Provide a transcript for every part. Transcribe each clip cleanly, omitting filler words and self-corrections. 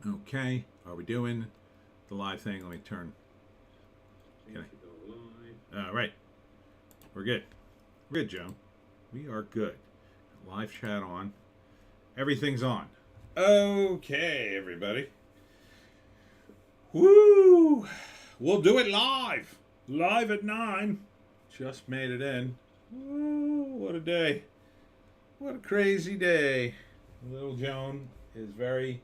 Okay, are we doing the live thing? Let me turn. Okay. All right, we're good. We're good, Joe. We are good. Live chat on. Everything's on. Okay, everybody. Woo! We'll do it live. Live at 9. Just made it in. Woo! What a day. What a crazy day. Little Joan is very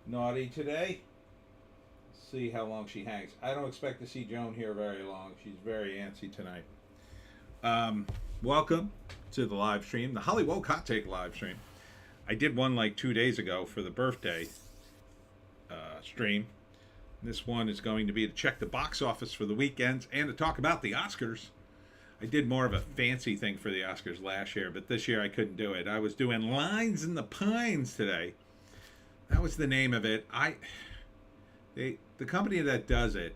naughty today. Let's see how long she hangs. I don't expect to see Joan here very long. She's very antsy tonight. Welcome to the live stream, the Hollywoke Hot Take live stream. I did one like 2 days ago for the birthday stream. This one is going to be to check the box office for the weekends and to talk about the Oscars. I did more of a fancy thing for the Oscars last year, but this year I couldn't do it. I was doing Lines in the Pines today. That was the name of it. The company that does it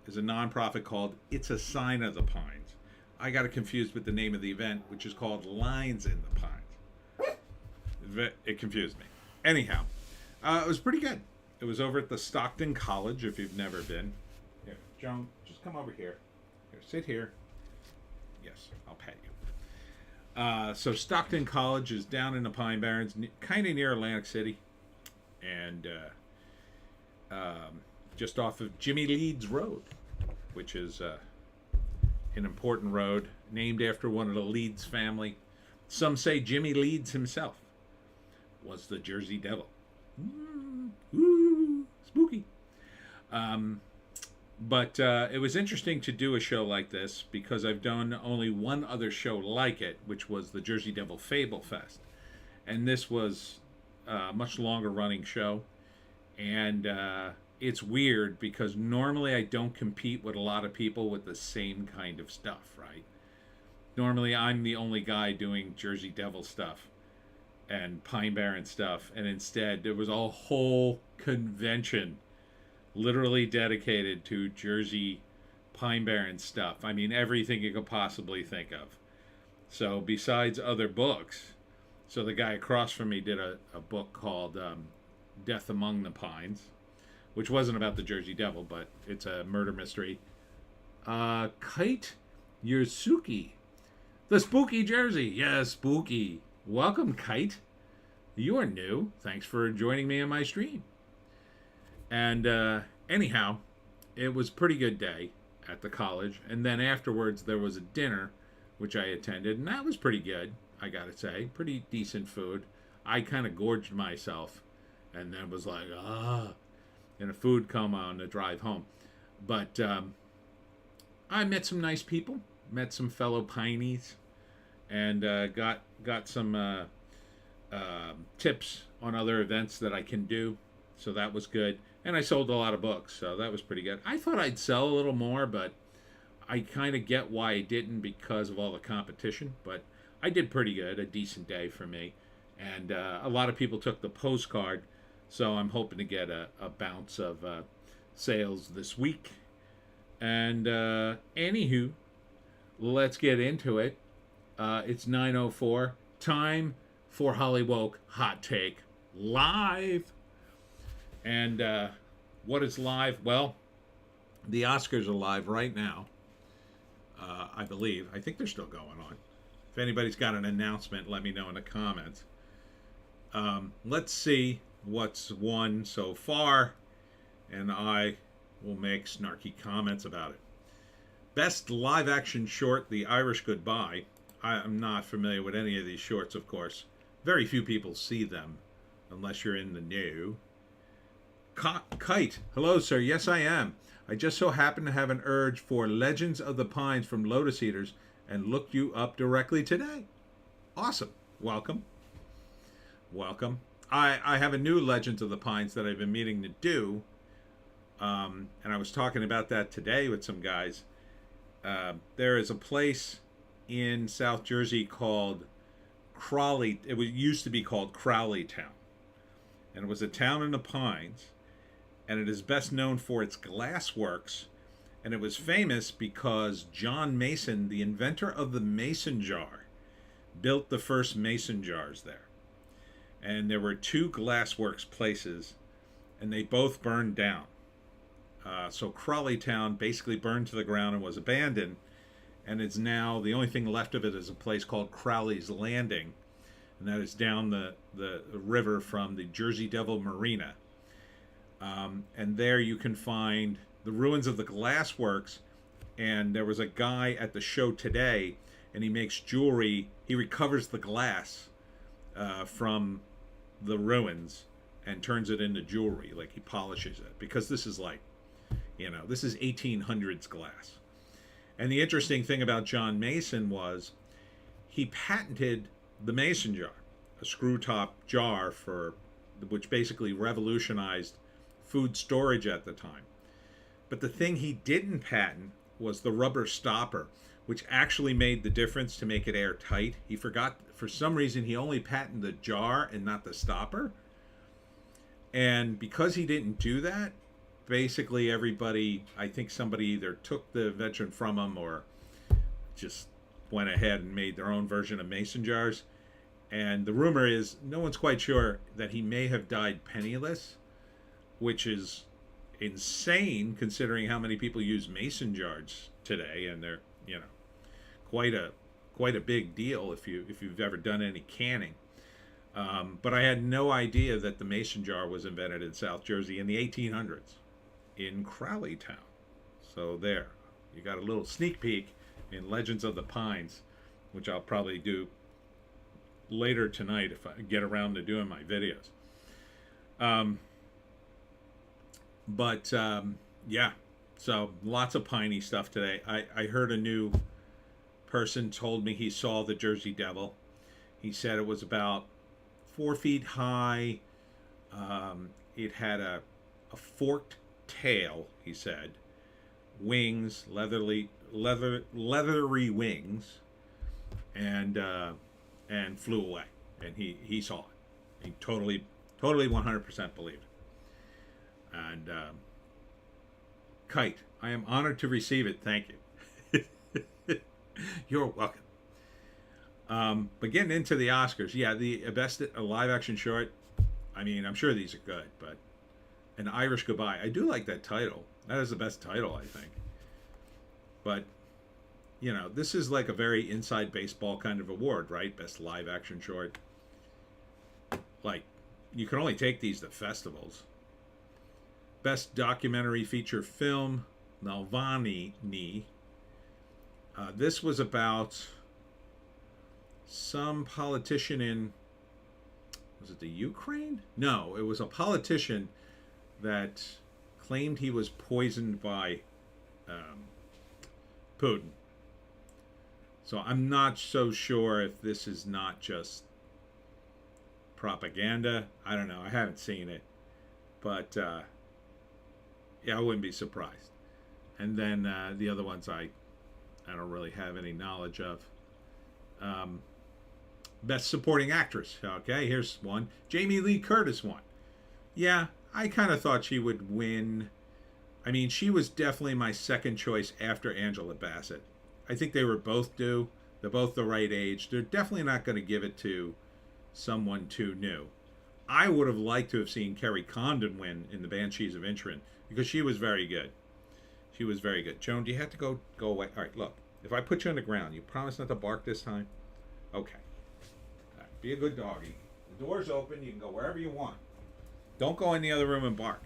is a nonprofit called It's a Sign of the Pines. I got it confused with the name of the event, which is called Lines in the Pines. It confused me. Anyhow, it was pretty good. It was over at the Stockton College, if you've never been. Here, Joan, just come over here. Here, sit here. Yes, I'll pet you. So Stockton College is down in the Pine Barrens, kind of near Atlantic City. And just off of Jimmy Leeds Road, which is an important road named after one of the Leeds family. Some say Jimmy Leeds himself was the Jersey Devil. Ooh, spooky. But it was interesting to do a show like this because I've done only one other show like it, which was the Jersey Devil Fable Fest. And this was a much longer running show. And it's weird because normally I don't compete with a lot of people with the same kind of stuff, right? Normally I'm the only guy doing Jersey Devil stuff and Pine Barren stuff, and instead there was a whole convention literally dedicated to Jersey Pine Barren stuff. I mean, everything you could possibly think of. So besides other books, so the guy across from me did a book called Death Among the Pines, which wasn't about the Jersey Devil, but it's a murder mystery. Kite Yursuki, the Spooky Jersey. Yeah, spooky. Welcome, Kite. You are new. Thanks for joining me on my stream. And anyhow, it was a pretty good day at the college. And then afterwards, there was a dinner, which I attended, and that was pretty good, I gotta say. Pretty decent food. I kind of gorged myself and then was like, and a food coma on the drive home. But I met some nice people, met some fellow Pineys, and got some tips on other events that I can do. So that was good. And I sold a lot of books, so that was pretty good. I thought I'd sell a little more, but I kind of get why I didn't because of all the competition. But I did pretty good, a decent day for me. And a lot of people took the postcard, so I'm hoping to get a bounce of sales this week. And anywho, let's get into it. It's 9:04. Time for Hollywoke Hot Take live. And what is live? Well, the Oscars are live right now, I believe. I think they're still going on. If anybody's got an announcement, let me know in the comments. Let's see what's won so far, and I will make snarky comments about it. Best live-action short, The Irish Goodbye. I'm not familiar with any of these shorts, of course. Very few people see them, unless you're in the know. Kite. Hello, sir. Yes, I am. I just so happen to have an urge for Legends of the Pines from Lotus Eaters and looked you up directly today. Awesome. Welcome. Welcome. I have a new Legends of the Pines that I've been meaning to do. And I was talking about that today with some guys. There is a place in South Jersey called Crawley. It used to be called Crowley Town. And it was a town in the Pines. And it is best known for its glass works. And it was famous because John Mason, the inventor of the mason jar, built the first mason jars there. And there were two glassworks places and they both burned down. So Crawley Town basically burned to the ground and was abandoned, and it's now the only thing left of it is a place called Crowley's Landing, and that is down the river from the Jersey Devil Marina. And there you can find the ruins of the glassworks. And there was a guy at the show today, and he makes jewelry. He recovers the glass from the ruins and turns it into jewelry. Like, he polishes it, because this is like, this is 1800s glass. And the interesting thing about John Mason was he patented the mason jar, a screw top jar which basically revolutionized food storage at the time. But the thing he didn't patent was the rubber stopper, which actually made the difference to make it airtight. He forgot, for some reason, he only patented the jar and not the stopper. And because he didn't do that, basically everybody, I think somebody either took the invention from him or just went ahead and made their own version of mason jars. And the rumor is, no one's quite sure, that he may have died penniless, which is insane considering how many people use mason jars today, and they're quite a big deal if you've ever done any canning. But I had no idea that the mason jar was invented in South Jersey in the 1800s in Crowley Town. So there, you got a little sneak peek in Legends of the Pines, which I'll probably do later tonight if I get around to doing my videos. Yeah, so lots of Piney stuff today. I heard a new person told me he saw the Jersey Devil. He said it was about 4 feet high. It had a forked tail, he said, wings, leathery wings, and flew away. And he saw it. He totally 100% believed it. And Kite, I am honored to receive it. Thank you. You're welcome. But getting into the Oscars, yeah, the best live action short. I mean, I'm sure these are good, but An Irish Goodbye. I do like that title. That is the best title, I think. But this is like a very inside baseball kind of award, right? Best live action short. Like, you can only take these to festivals. Best documentary feature film, Nalvani. This was about some politician in, was it the Ukraine? No, it was a politician that claimed he was poisoned by Putin. So I'm not so sure if this is not just propaganda. I don't know. I haven't seen it. But yeah, I wouldn't be surprised. And then the other ones I don't really have any knowledge of. Best Supporting Actress. Okay, here's one. Jamie Lee Curtis won. Yeah, I kind of thought she would win. I mean, she was definitely my second choice after Angela Bassett. I think they were both due. They're both the right age. They're definitely not going to give it to someone too new. I would have liked to have seen Kerry Condon win in The Banshees of Inisherin because she was very good. She was very good. Joan, do you have to go away? All right, look. If I put you on the ground, you promise not to bark this time? Okay. All right, be a good doggy. The door's open. You can go wherever you want. Don't go in the other room and bark.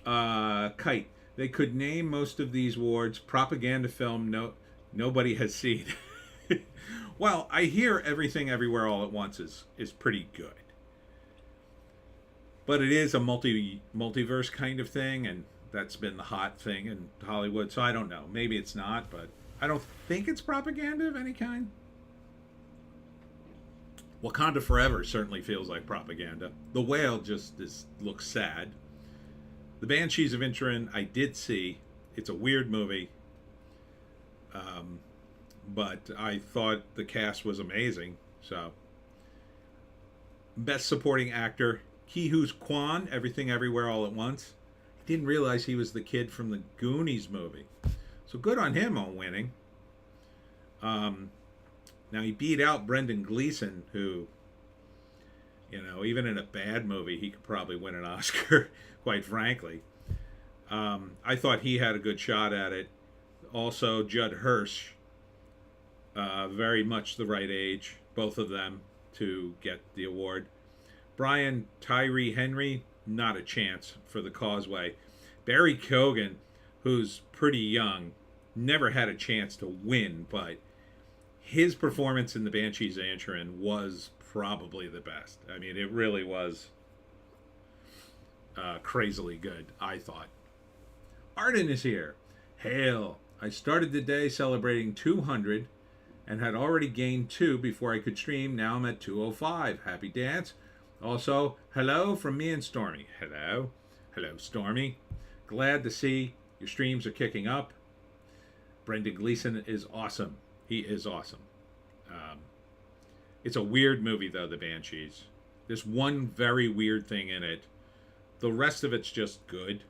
Kite. They could name most of these awards propaganda film nobody has seen. Well, I hear Everything Everywhere All at Once is pretty good. But it is a multiverse kind of thing, and that's been the hot thing in Hollywood. So I don't know. Maybe it's not, but I don't think it's propaganda of any kind. Wakanda Forever certainly feels like propaganda. The Whale just looks sad. The Banshees of Inisherin I did see. It's a weird movie. But I thought the cast was amazing. So, Best Supporting Actor, Ki-Hoo Kwan, Everything Everywhere All at Once. I didn't realize he was the kid from the Goonies movie. So good on him on winning. Now he beat out Brendan Gleeson, who You know, even in a bad movie, he could probably win an Oscar, quite frankly. I thought he had a good shot at it. Also, Judd Hirsch, very much the right age, both of them, to get the award. Brian Tyree Henry, not a chance for The Causeway. Barry Keoghan, who's pretty young, never had a chance to win, but his performance in The Banshees of Inisherin was probably the best. I mean, it really was crazily good, I thought. Arden is here. Hail. I started the day celebrating 200 and had already gained 2 before I could stream. Now I'm at 205. Happy dance. Also, hello from me and Stormy. Hello. Hello, Stormy. Glad to see your streams are kicking up. Brendan Gleeson is awesome. He is awesome. It's a weird movie, though, The Banshees. There's one very weird thing in it. The rest of it's just good.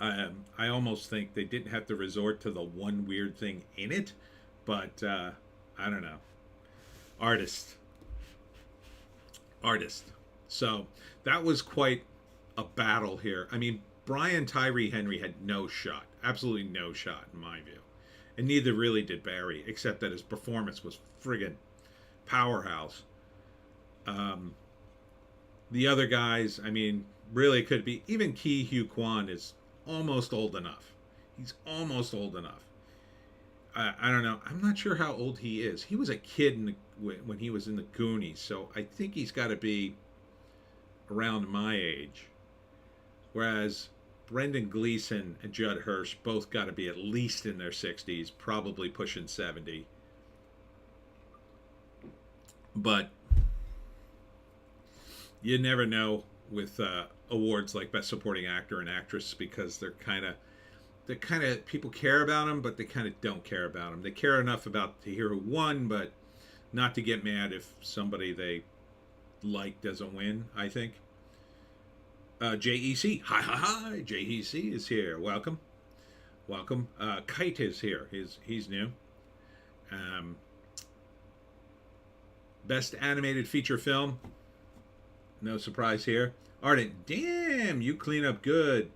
I almost think they didn't have to resort to the one weird thing in it, but I don't know. Artist. So that was quite a battle here. I mean, Brian Tyree Henry had no shot, absolutely no shot in my view, and neither really did Barry, except that his performance was friggin' powerhouse. The other guys, I mean, really could be. Even Ki Hugh Kwan is almost old enough. He's almost old enough. I don't know. I'm not sure how old he is. He was a kid when he was in the Goonies, so I think he's got to be around my age. Whereas Brendan Gleeson and Judd Hirsch both got to be at least in their 60s, probably pushing 70. But you never know with awards like Best Supporting Actor and Actress, because they're kind of people care about them, but they kind of don't care about them. They care enough about to hear who won, but not to get mad if somebody they like doesn't win, I think. JEC, hi, JEC is here. Welcome. Kite is here. He's new. Best animated feature film. No surprise here. Arden, damn, you clean up good.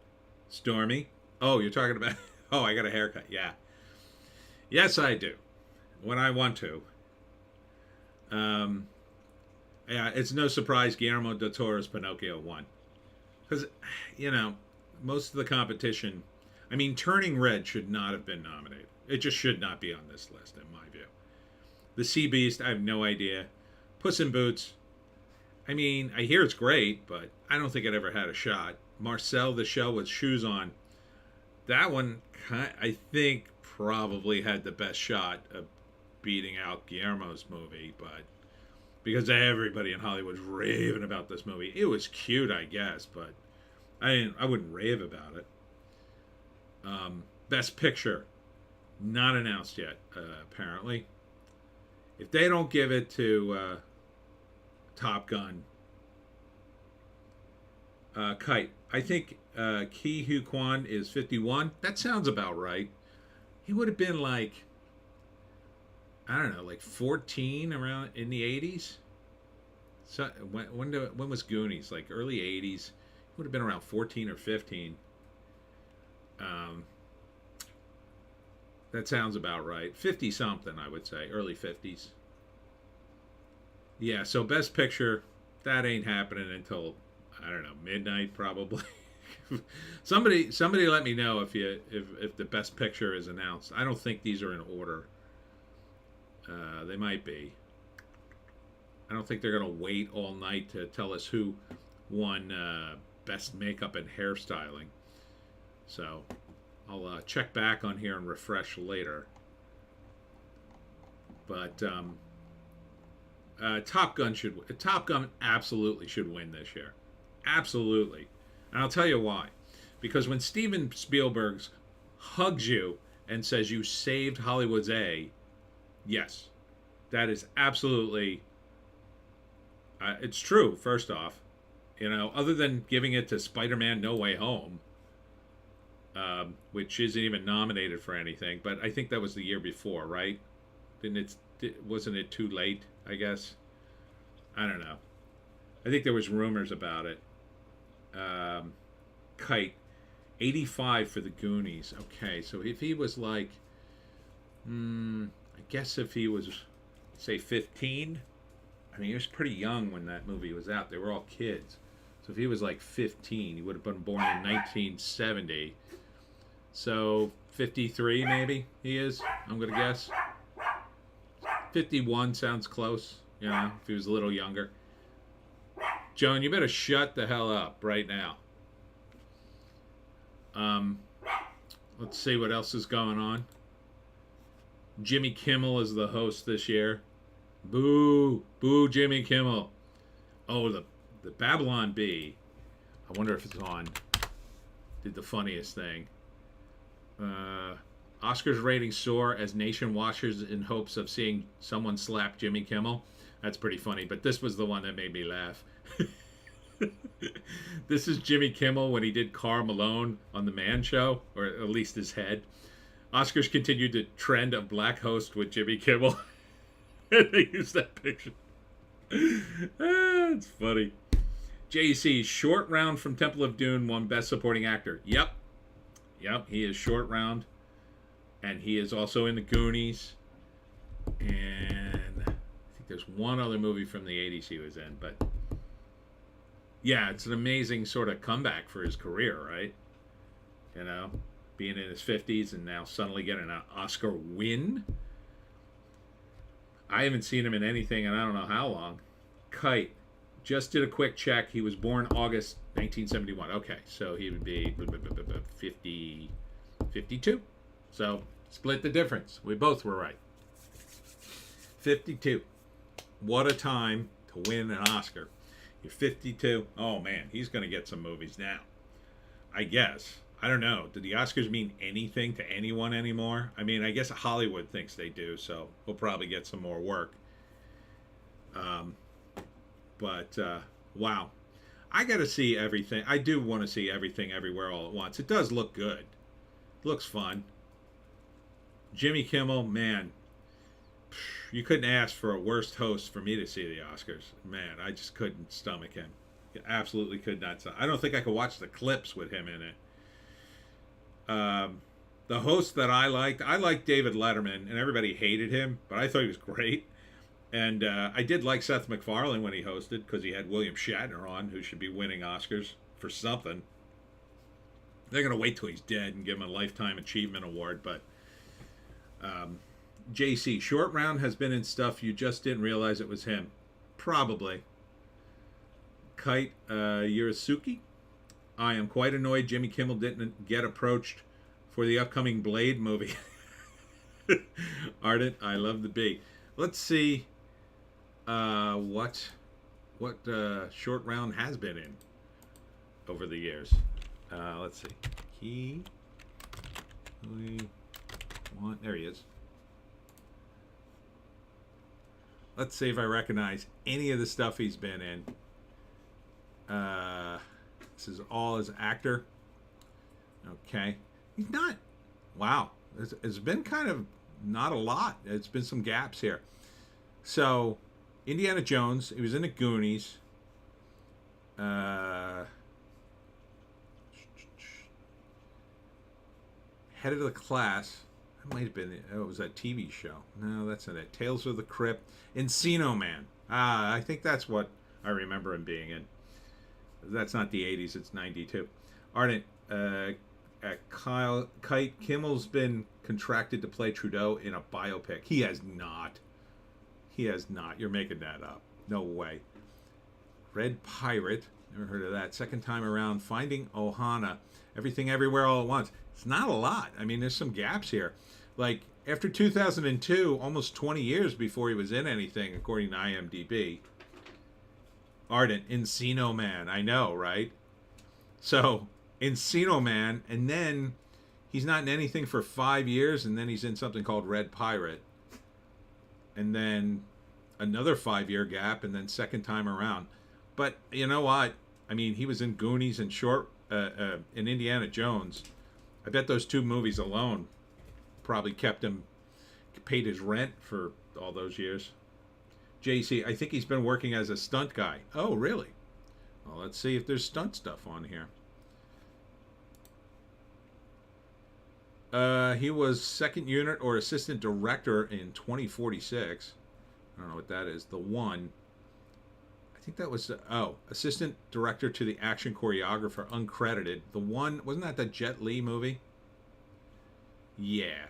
Stormy. Oh, you're talking about... Oh, I got a haircut. Yeah. Yes, I do. When I want to. Yeah, it's no surprise Guillermo del Toro's Pinocchio won. Because, you know, most of the competition... I mean, Turning Red should not have been nominated. It just should not be on this list, in my view. The Sea Beast, I have no idea. Puss in Boots... I mean, I hear it's great, but I don't think it ever had a shot. Marcel the Shell with Shoes On. That one, I think, probably had the best shot of beating out Guillermo's movie, but because everybody in Hollywood's raving about this movie. It was cute, I guess, but I wouldn't rave about it. Best Picture, not announced yet, apparently. If they don't give it to Top Gun, Kite, I think Ki Hugh Kwan is 51. That sounds about right. He would have been like, I don't know, like 14 around in the 80s. So when was Goonies? Like early 80s. He would have been around 14 or 15. That sounds about right. 50 something, I would say, early 50s. Yeah, so Best Picture, that ain't happening until, I don't know, midnight probably. somebody let me know if the Best Picture is announced. I don't think these are in order. They might be. I don't think they're going to wait all night to tell us who won Best Makeup and Hairstyling. So I'll check back on here and refresh later. But Top Gun absolutely should win this year. Absolutely. And I'll tell you why. Because when Steven Spielberg hugs you and says you saved Hollywood's A, yes, that is absolutely... it's true, first off. You know, other than giving it to Spider-Man No Way Home, which isn't even nominated for anything, but I think that was the year before, right? Wasn't it too late, I guess? I don't know. I think there was rumors about it. Kite, 85 for the Goonies. Okay, so if he was like, I guess if he was, say, 15. I mean, he was pretty young when that movie was out. They were all kids. So if he was like 15, he would have been born in 1970. So 53 maybe he is, I'm going to guess. 51 sounds close, you know, if he was a little younger. Joan, you better shut the hell up right now. Let's see what else is going on. Jimmy Kimmel is the host this year. Boo! Boo Jimmy Kimmel. Oh, the Babylon Bee. I wonder if it's on. Did the funniest thing. Oscars ratings soar as nation watches in hopes of seeing someone slap Jimmy Kimmel. That's pretty funny, but this was the one that made me laugh. This is Jimmy Kimmel when he did Karl Malone on The Man Show, or at least his head. Oscars continued the trend of black host with Jimmy Kimmel. They used that picture. It's funny. JC, Short Round from Temple of Doom won Best Supporting Actor. Yep, he is Short Round. And he is also in the Goonies. And I think there's one other movie from the 80s he was in, but yeah, it's an amazing sort of comeback for his career, right? You know, being in his 50s and now suddenly getting an Oscar win. I haven't seen him in anything in I don't know how long. Kite. Just did a quick check. He was born August 1971. Okay, so he would be 52. So split the difference. We both were right. 52. What a time to win an Oscar. You're 52. Oh, man, he's going to get some movies now. I guess. I don't know. Do the Oscars mean anything to anyone anymore? I mean, I guess Hollywood thinks they do, so we'll probably get some more work. Wow. I got to see everything. I do want to see everything everywhere all at once. It does look good. It looks fun. Jimmy Kimmel, man, you couldn't ask for a worse host for me to see the Oscars. Man, I just couldn't stomach him. Absolutely could not. I don't think I could watch the clips with him in it. The host that I liked David Letterman, and everybody hated him, but I thought he was great. And I did like Seth MacFarlane when he hosted, because he had William Shatner on, who should be winning Oscars for something. They're going to wait till he's dead and give him a Lifetime Achievement Award, but JC, Short Round has been in stuff you just didn't realize it was him. Probably. Kite Yurasuki. I am quite annoyed Jimmy Kimmel didn't get approached for the upcoming Blade movie. Ardent, I love the bee. Let's see what Short Round has been in over the years. Let's see. There he is. Let's see if I recognize any of the stuff he's been in. This is all as actor. Okay. He's not... Wow. It's been kind of not a lot. It's been some gaps here. So, Indiana Jones. He was in the Goonies. Head of the Class. That might have been... Oh, it was that TV show. No, that's not it. Tales of the Crypt. Encino Man. I think that's what I remember him being in. That's not the 80s, it's 92. Ardent, Kite Kimmel's been contracted to play Trudeau in a biopic. He has not. You're making that up. No way. Red Pirate. Never heard of that. Second time around. Finding Ohana. Everything Everywhere All at Once. It's not a lot. I mean, there's some gaps here. Like, after 2002, almost 20 years before he was in anything, according to IMDb. Ardent, Encino Man. I know, right? So, Encino Man, and then he's not in anything for 5 years, and then he's in something called Red Pirate. And then another 5-year gap, and then second time around. But you know what? I mean, he was in Goonies and in Indiana Jones. I bet those two movies alone probably kept him, paid his rent for all those years. JC, I think he's been working as a stunt guy. Oh, really? Well, let's see if there's stunt stuff on here. He was second unit or assistant director in 2046. I don't know what that is. The One. I think that was, assistant director to the action choreographer, uncredited. The One, wasn't that the Jet Li movie? Yeah.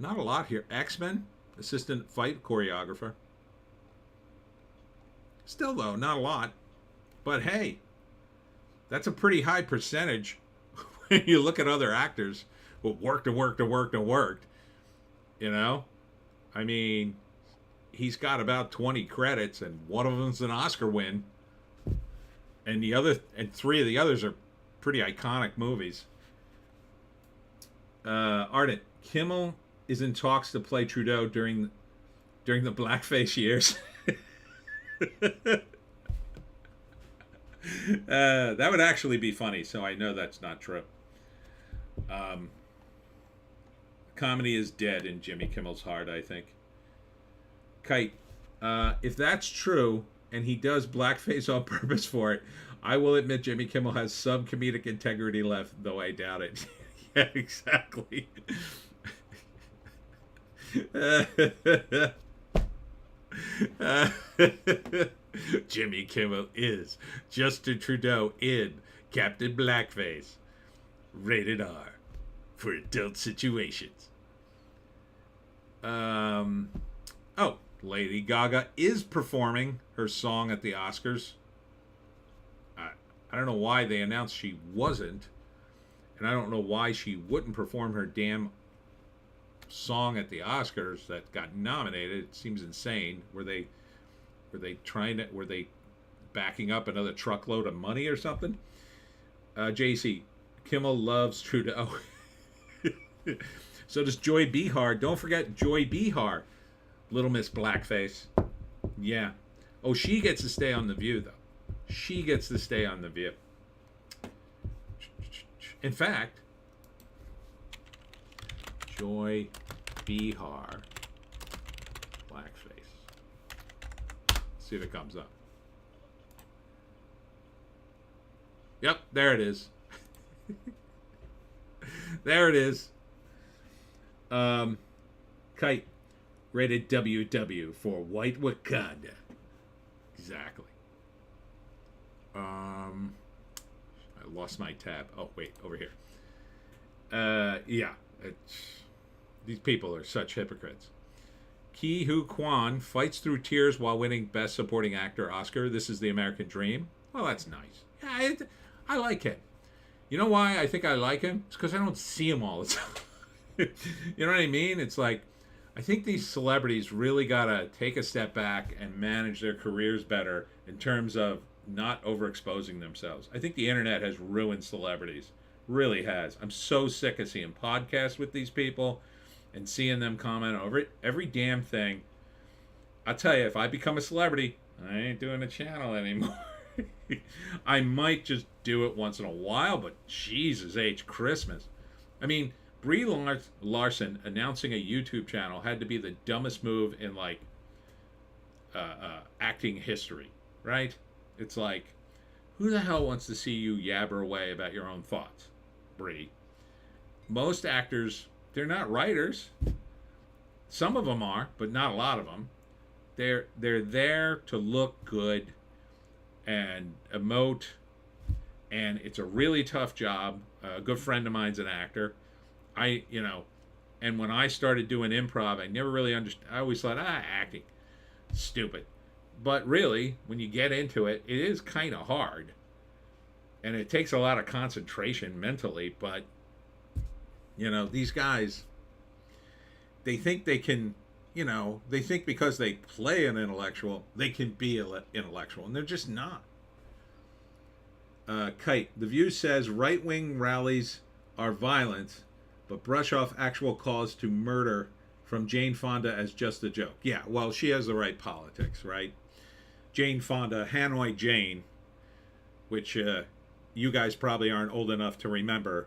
Not a lot here. X-Men, assistant fight choreographer. Still, though, not a lot. But hey, that's a pretty high percentage when you look at other actors who worked and worked and worked and worked. You know? I mean, he's got about 20 credits, and one of them's an Oscar win. And three of the others are pretty iconic movies. Ardent, Kimmel is in talks to play Trudeau during the blackface years. That would actually be funny, so I know that's not true. Comedy is dead in Jimmy Kimmel's heart, I think. Kite, if that's true, and he does blackface on purpose for it, I will admit Jimmy Kimmel has some comedic integrity left, though I doubt it. Yeah, exactly. Jimmy Kimmel is Justin Trudeau in Captain Blackface. Rated R for adult situations. Lady Gaga is performing her song at the Oscars. I don't know why they announced she wasn't, and I don't know why she wouldn't perform her damn song at the Oscars that got nominated. It seems insane. Were they backing up another truckload of money or something? JC, Kimmel loves Trudeau. So does Joy Behar. Don't forget Joy Behar, Little Miss Blackface. Yeah. Oh, she gets to stay on The View, though. She gets to stay on The View. In fact, Joy Behar Blackface. See if it comes up. Yep, there it is. There it is. Kite, rated WW for White Wakanda. Exactly. I lost my tab. Oh, wait, over here. Yeah. These people are such hypocrites. Ke Huy Quan fights through tears while winning Best Supporting Actor Oscar. This is the American Dream. Well, that's nice. Yeah, I like him. You know why I think I like him? It's because I don't see him all the time. You know what I mean? It's like, I think these celebrities really got to take a step back and manage their careers better in terms of not overexposing themselves. I think the internet has ruined celebrities. Really has. I'm so sick of seeing podcasts with these people and seeing them comment over every damn thing. I'll tell you, if I become a celebrity, I ain't doing a channel anymore. I might just do it once in a while, but Jesus H. Christmas. I mean, Brie Larson announcing a YouTube channel had to be the dumbest move in, like, acting history, right? It's like, who the hell wants to see you yabber away about your own thoughts, Brie? Most actors, they're not writers. Some of them are, but not a lot of them. They're there to look good and emote, and it's a really tough job. A good friend of mine's an actor. And when I started doing improv, I never really understood. I always thought, acting, stupid. But really, when you get into it, it is kind of hard. And it takes a lot of concentration mentally. But, these guys, they think they can, they think because they play an intellectual, they can be intellectual. And they're just not. Kite, The View says right-wing rallies are violent, but brush off actual calls to murder from Jane Fonda as just a joke. Yeah, well, she has the right politics, right? Jane Fonda, Hanoi Jane, which you guys probably aren't old enough to remember,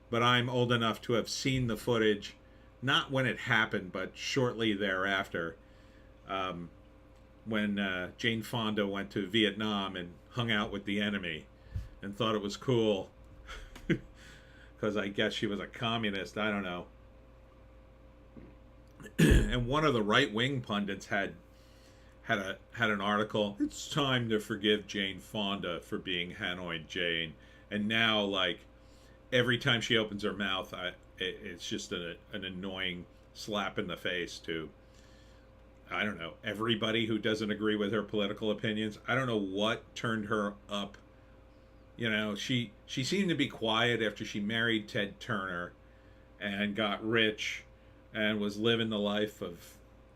but I'm old enough to have seen the footage not when it happened, but shortly thereafter, um, when Jane Fonda went to Vietnam and hung out with the enemy and thought it was cool because I guess she was a communist. I don't know. And one of the right wing pundits had an article. It's time to forgive Jane Fonda for being Hanoi Jane. And now, like, every time she opens her mouth, it's just an annoying slap in the face to, I don't know, everybody who doesn't agree with her political opinions. I don't know what turned her up. You know, she seemed to be quiet after she married Ted Turner and got rich and was living the life of,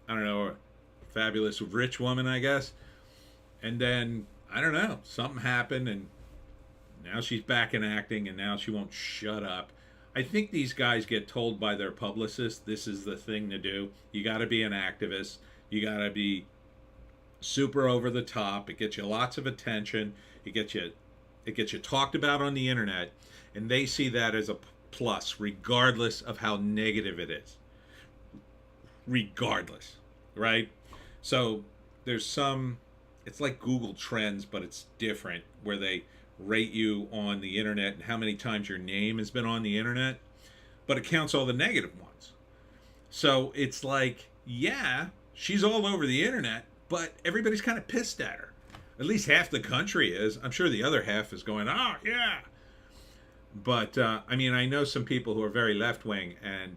I don't know, a fabulous rich woman, I guess. And then, I don't know, something happened and now she's back in acting and now she won't shut up. I think these guys get told by their publicists this is the thing to do. You got to be an activist. You got to be super over the top. It gets you lots of attention. It gets you talked about on the internet, and they see that as a plus, regardless of how negative it is. Regardless, right? So there's some, it's like Google Trends, but it's different, where they rate you on the internet and how many times your name has been on the internet, but it counts all the negative ones. So it's like, yeah, she's all over the internet, but everybody's kind of pissed at her. At least half the country is. I'm sure the other half is going, oh, yeah. But, I mean, I know some people who are very left-wing, and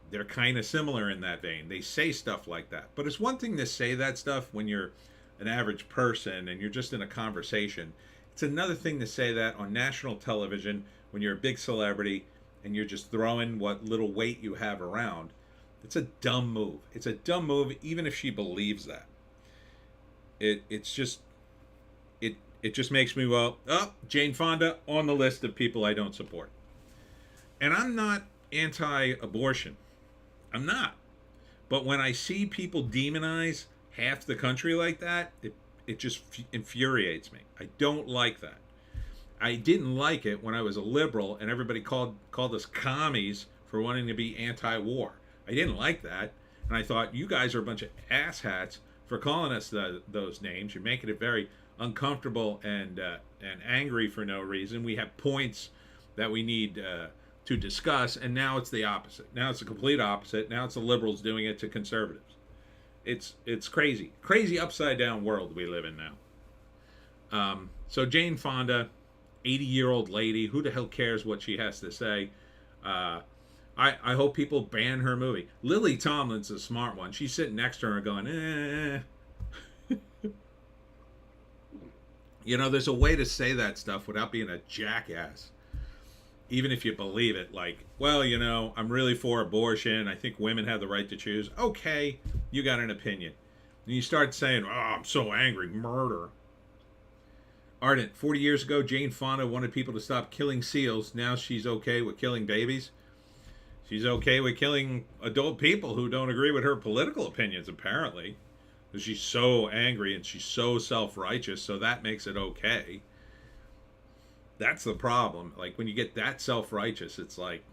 they're kind of similar in that vein. They say stuff like that. But it's one thing to say that stuff when you're an average person and you're just in a conversation. It's another thing to say that on national television when you're a big celebrity and you're just throwing what little weight you have around. It's a dumb move. It's a dumb move even if she believes that. It just makes me, well, oh, Jane Fonda on the list of people I don't support. And I'm not anti-abortion. I'm not. But when I see people demonize half the country like that, it just infuriates me. I don't like that. I didn't like it when I was a liberal and everybody called us commies for wanting to be anti-war. I didn't like that. And I thought, you guys are a bunch of asshats for calling us those names. You're making it very uncomfortable and angry for no reason. We have points that we need to discuss, and now it's the opposite. Now it's the complete opposite. Now it's the liberals doing it to conservatives. It's crazy. Crazy upside down world we live in now. So Jane Fonda, 80-year-old lady, who the hell cares what she has to say? I hope people ban her movie. Lily Tomlin's a smart one. She's sitting next to her going, You know, there's a way to say that stuff without being a jackass. Even if you believe it, like, well, you know, I'm really for abortion. I think women have the right to choose. Okay, you got an opinion. And you start saying, oh, I'm so angry, murder. Ardent, 40 years ago, Jane Fonda wanted people to stop killing seals. Now she's okay with killing babies. She's okay with killing adult people who don't agree with her political opinions, apparently. She's so angry and she's so self-righteous, so that makes it okay. That's the problem. Like, when you get that self-righteous, it's like,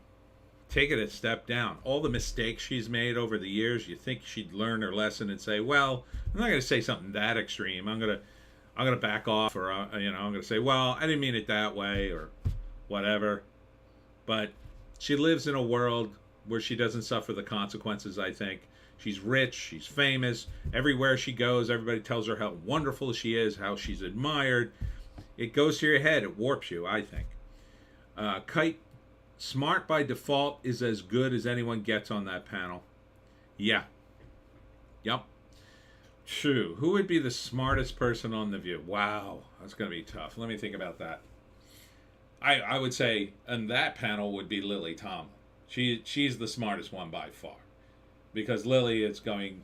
take it a step down. All the mistakes she's made over the years, you think she'd learn her lesson and say, well, I'm not going to say something that extreme. I'm going to back off, or, you know, I'm going to say, well, I didn't mean it that way, or whatever. But she lives in a world where she doesn't suffer the consequences, I think. She's rich, she's famous. Everywhere she goes, everybody tells her how wonderful she is, how she's admired. It goes to your head. It warps you, I think. Kite, smart by default is as good as anyone gets on that panel. Yeah. Yep. True. Who would be the smartest person on The View? Wow. That's going to be tough. Let me think about that. I would say, and that panel would be Lily Tomlin. She's the smartest one by far. Because Lily is going,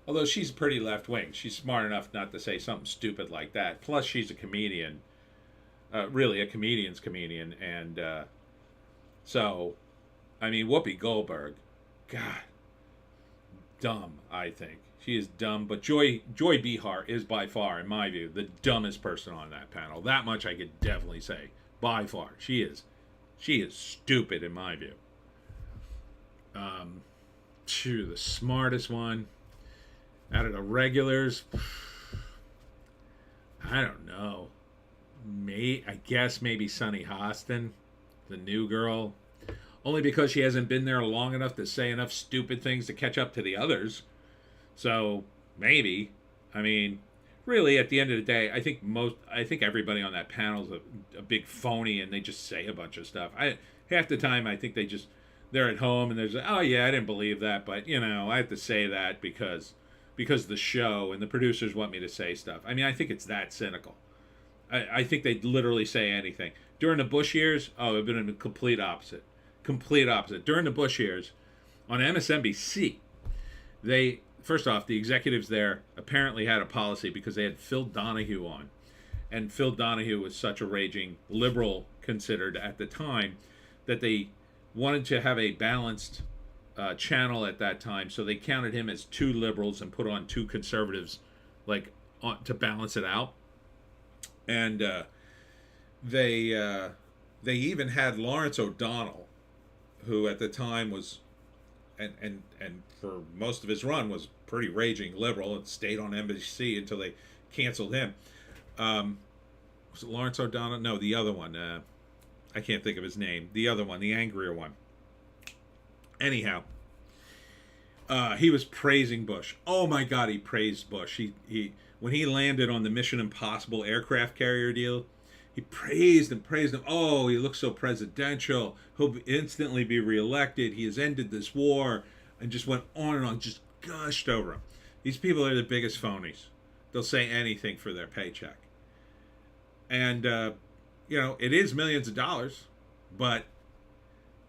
although she's pretty left-wing, she's smart enough not to say something stupid like that. Plus, she's a comedian. Really, a comedian's comedian. And so, I mean, Whoopi Goldberg, God, dumb, I think. She is dumb, but Joy Behar is by far, in my view, the dumbest person on that panel. That much I could definitely say. By far. She is stupid, in my view. The smartest one out of the regulars, I don't know. I guess maybe Sunny Hostin, the new girl. Only because she hasn't been there long enough to say enough stupid things to catch up to the others. So maybe. I mean, really, at the end of the day, I think everybody on that panel is a big phony, and they just say a bunch of stuff. Half the time, I think they're at home and there's, oh yeah, I didn't believe that, but I have to say that because the show and the producers want me to say stuff. I mean, I think it's that cynical. I think they'd literally say anything. During the Bush years, it would have been a complete opposite. Complete opposite. During the Bush years, on MSNBC, first off, the executives there apparently had a policy because they had Phil Donahue on. And Phil Donahue was such a raging liberal, considered at the time, that they wanted to have a balanced channel at that time. So they counted him as two liberals and put on two conservatives, to balance it out. And they even had Lawrence O'Donnell, who at the time was, and for most of his run was pretty raging liberal, and stayed on NBC until they canceled him. Was it Lawrence O'Donnell? No, the other one. I can't think of his name. The other one, the angrier one. Anyhow, he was praising Bush. Oh my God, he praised Bush. He when he landed on the Mission Impossible aircraft carrier deal, he praised him. Oh, he looks so presidential. He'll instantly be reelected. He has ended this war, and just went on and on, just gushed over him. These people are the biggest phonies. They'll say anything for their paycheck. And, it is millions of dollars, but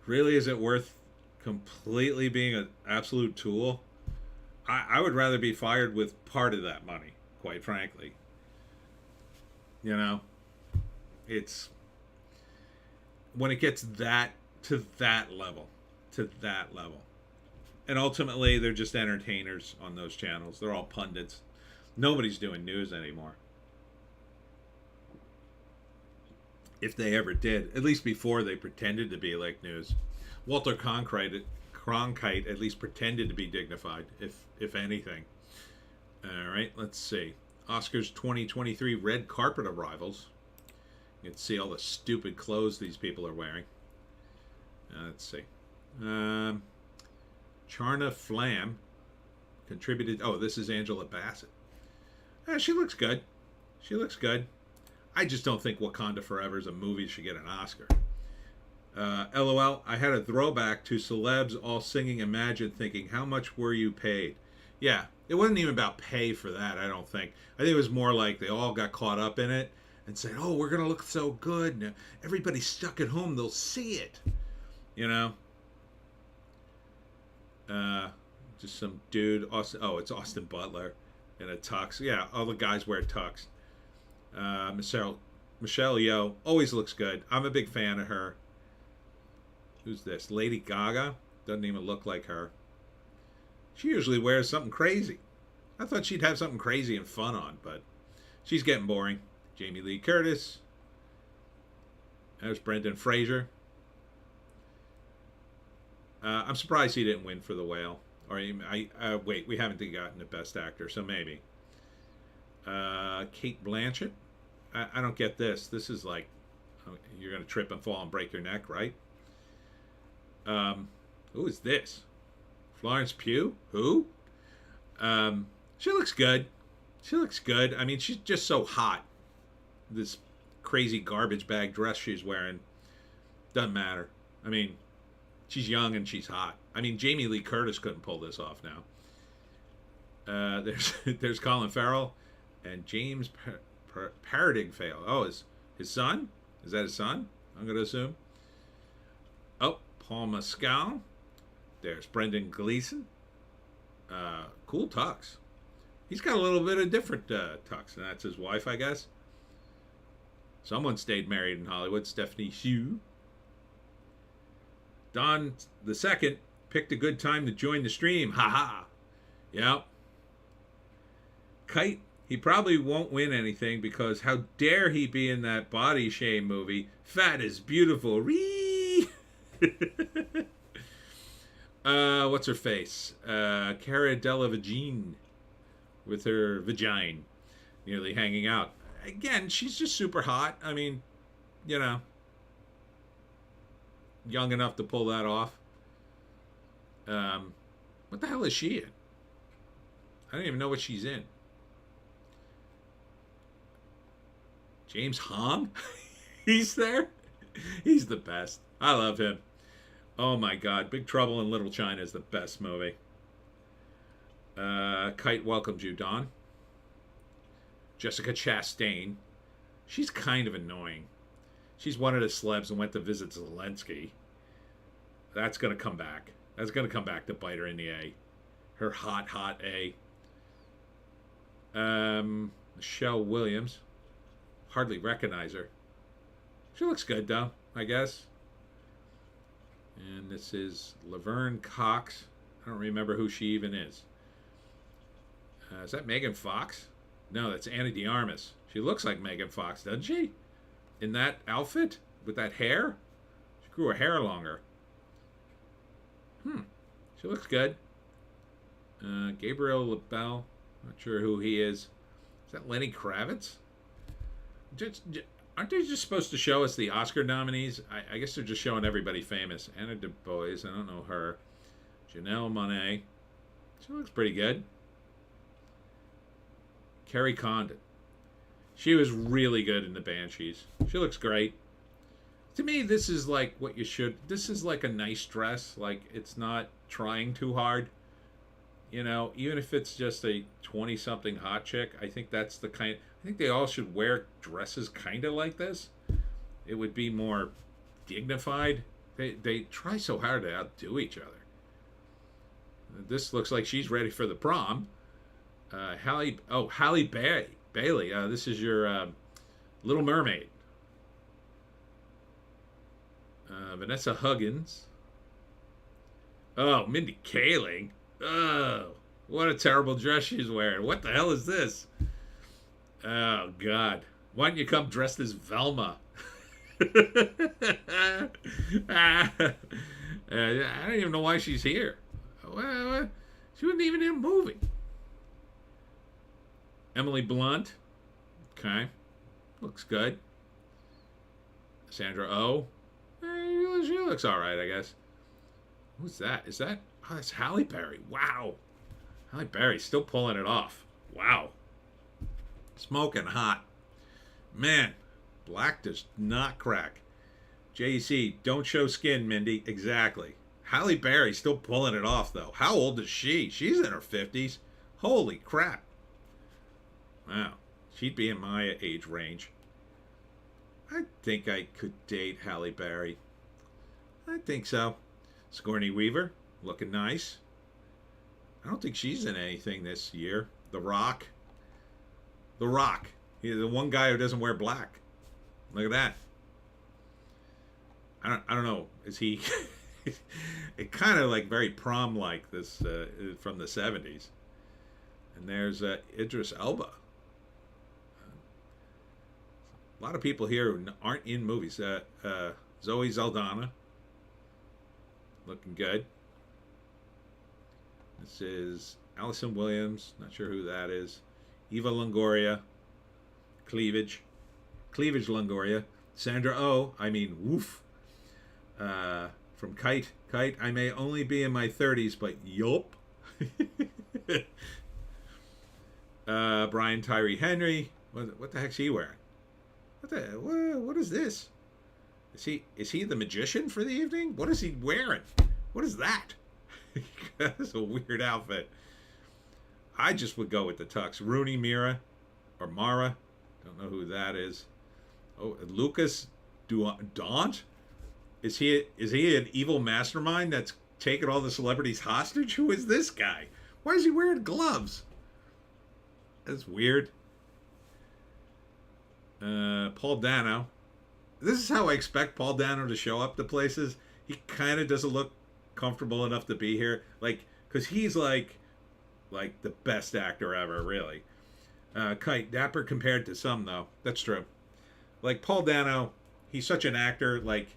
really, is it worth completely being an absolute tool? I would rather be fired with part of that money, quite frankly. It's when it gets to that level. And ultimately, they're just entertainers on those channels. They're all pundits. Nobody's doing news anymore. If they ever did, at least before they pretended to be like news. Walter Cronkite at least pretended to be dignified, if anything. All right, let's see. Oscars 2023 red carpet arrivals. You can see all the stupid clothes these people are wearing. Let's see. Charna Flam contributed. Oh, this is Angela Bassett. She looks good. I just don't think Wakanda Forever is a movie that should get an Oscar. LOL, I had a throwback to celebs all singing Imagine, thinking, how much were you paid? Yeah, it wasn't even about pay for that, I don't think. I think it was more like they all got caught up in it and said, oh, we're going to look so good. And everybody's stuck at home, they'll see it. Just some dude. It's Austin Butler in a tux. Yeah, all the guys wear tux. Michelle Yeoh always looks good. I'm a big fan of her. Who's this? Lady Gaga? Doesn't even look like her. She usually wears something crazy. I thought she'd have something crazy and fun on, but she's getting boring. Jamie Lee Curtis. There's Brendan Fraser. I'm surprised he didn't win for The Whale. Or wait, we haven't gotten the Best Actor, so maybe. Kate Blanchett. I don't get this. This is like, you're going to trip and fall and break your neck, right? Who is this? Florence Pugh? Who? She looks good. I mean, she's just so hot. This crazy garbage bag dress she's wearing doesn't matter. I mean, she's young and she's hot. I mean, Jamie Lee Curtis couldn't pull this off now. There's Colin Farrell and James Paradingale. Oh, his son? Is that his son? I'm going to assume. Oh, Paul Mescal. There's Brendan Gleeson. Cool tux. He's got a little bit of different tux, and that's his wife, I guess. Someone stayed married in Hollywood. Stephanie Hsu. Don the Second picked a good time to join the stream. Ha ha. Yep. Kite. He probably won't win anything because how dare he be in that body shame movie? Fat is beautiful. Ree. What's her face? Cara Delevingne with her vagina nearly hanging out. Again, she's just super hot. I mean, you know, young enough to pull that off. What the hell is she in? I don't even know what she's in. James Hong? He's there? He's the best. I love him. Oh my God. Big Trouble in Little China is the best movie. Kite welcomes you, Don. Jessica Chastain. She's kind of annoying. She's one of the celebs and went to visit Zelensky. That's going to come back. That's going to come back to bite her in the A. Her hot A. Michelle Williams. Hardly recognize her. She looks good, though, I guess. And this is Laverne Cox. I don't remember who she even is. Is that Megan Fox? No, that's Anna de Armas. She looks like Megan Fox, doesn't she? In that outfit? With that hair? She grew her hair longer. She looks good. Gabriel LaBelle. Not sure who he is. Is that Lenny Kravitz? Aren't they just supposed to show us the Oscar nominees? I guess they're just showing everybody famous. Anna DeBois, I don't know her. Janelle Monáe. She looks pretty good. Carrie Condon. She was really good in the Banshees. She looks great. To me, this is like what you should... This is like a nice dress. Like, it's not trying too hard. You know, even if it's just a 20-something hot chick, I think that's the kind... I think they all should wear dresses kind of like this. It would be more dignified. They try so hard to outdo each other. This looks like she's ready for the prom. Halle Bailey. This is your Little Mermaid. Vanessa Hudgens. Oh, Mindy Kaling. Oh, what a terrible dress she's wearing. What the hell is this? Oh, God. Why don't you come dressed as Velma? I don't even know why she's here. She wasn't even in a movie. Emily Blunt. Okay. Looks good. Sandra Oh. She looks all right, I guess. Who's that? Is that... Oh, that's Halle Berry. Wow. Halle Berry still pulling it off. Wow. Smoking hot. Man, black does not crack. JC, don't show skin, Mindy. Exactly. Halle Berry still pulling it off, though. How old is she? She's in her 50s. Holy crap. Wow. She'd be in my age range. I think I could date Halle Berry. I think so. Sigourney Weaver, looking nice. I don't think she's in anything this year. The Rock. The Rock. He's the one guy who doesn't wear black. Look at that. I don't know. Is he... it kind of like very prom-like, this from the 70s. And there's Idris Elba. A lot of people here who aren't in movies. Zoe Saldana. Looking good. This is Allison Williams. Not sure who that is. Eva Longoria. Cleavage Longoria. Sandra Oh. I mean, woof. From Kite. I may only be in my 30s, but yup. Brian Tyree Henry. What the heck's he wearing? What is this? Is he the magician for the evening? What is he wearing? What is that? That's a weird outfit. I just would go with the tux. Rooney Mara. Don't know who that is. Oh, Lucas Daunt? Is he an evil mastermind that's taking all the celebrities hostage? Who is this guy? Why is he wearing gloves? That's weird. Paul Dano. This is how I expect Paul Dano to show up to places. He kind of doesn't look comfortable enough to be here. Like, because he's like the best actor ever, really. Kite, dapper compared to some, though. That's true. Like, Paul Dano, he's such an actor. Like,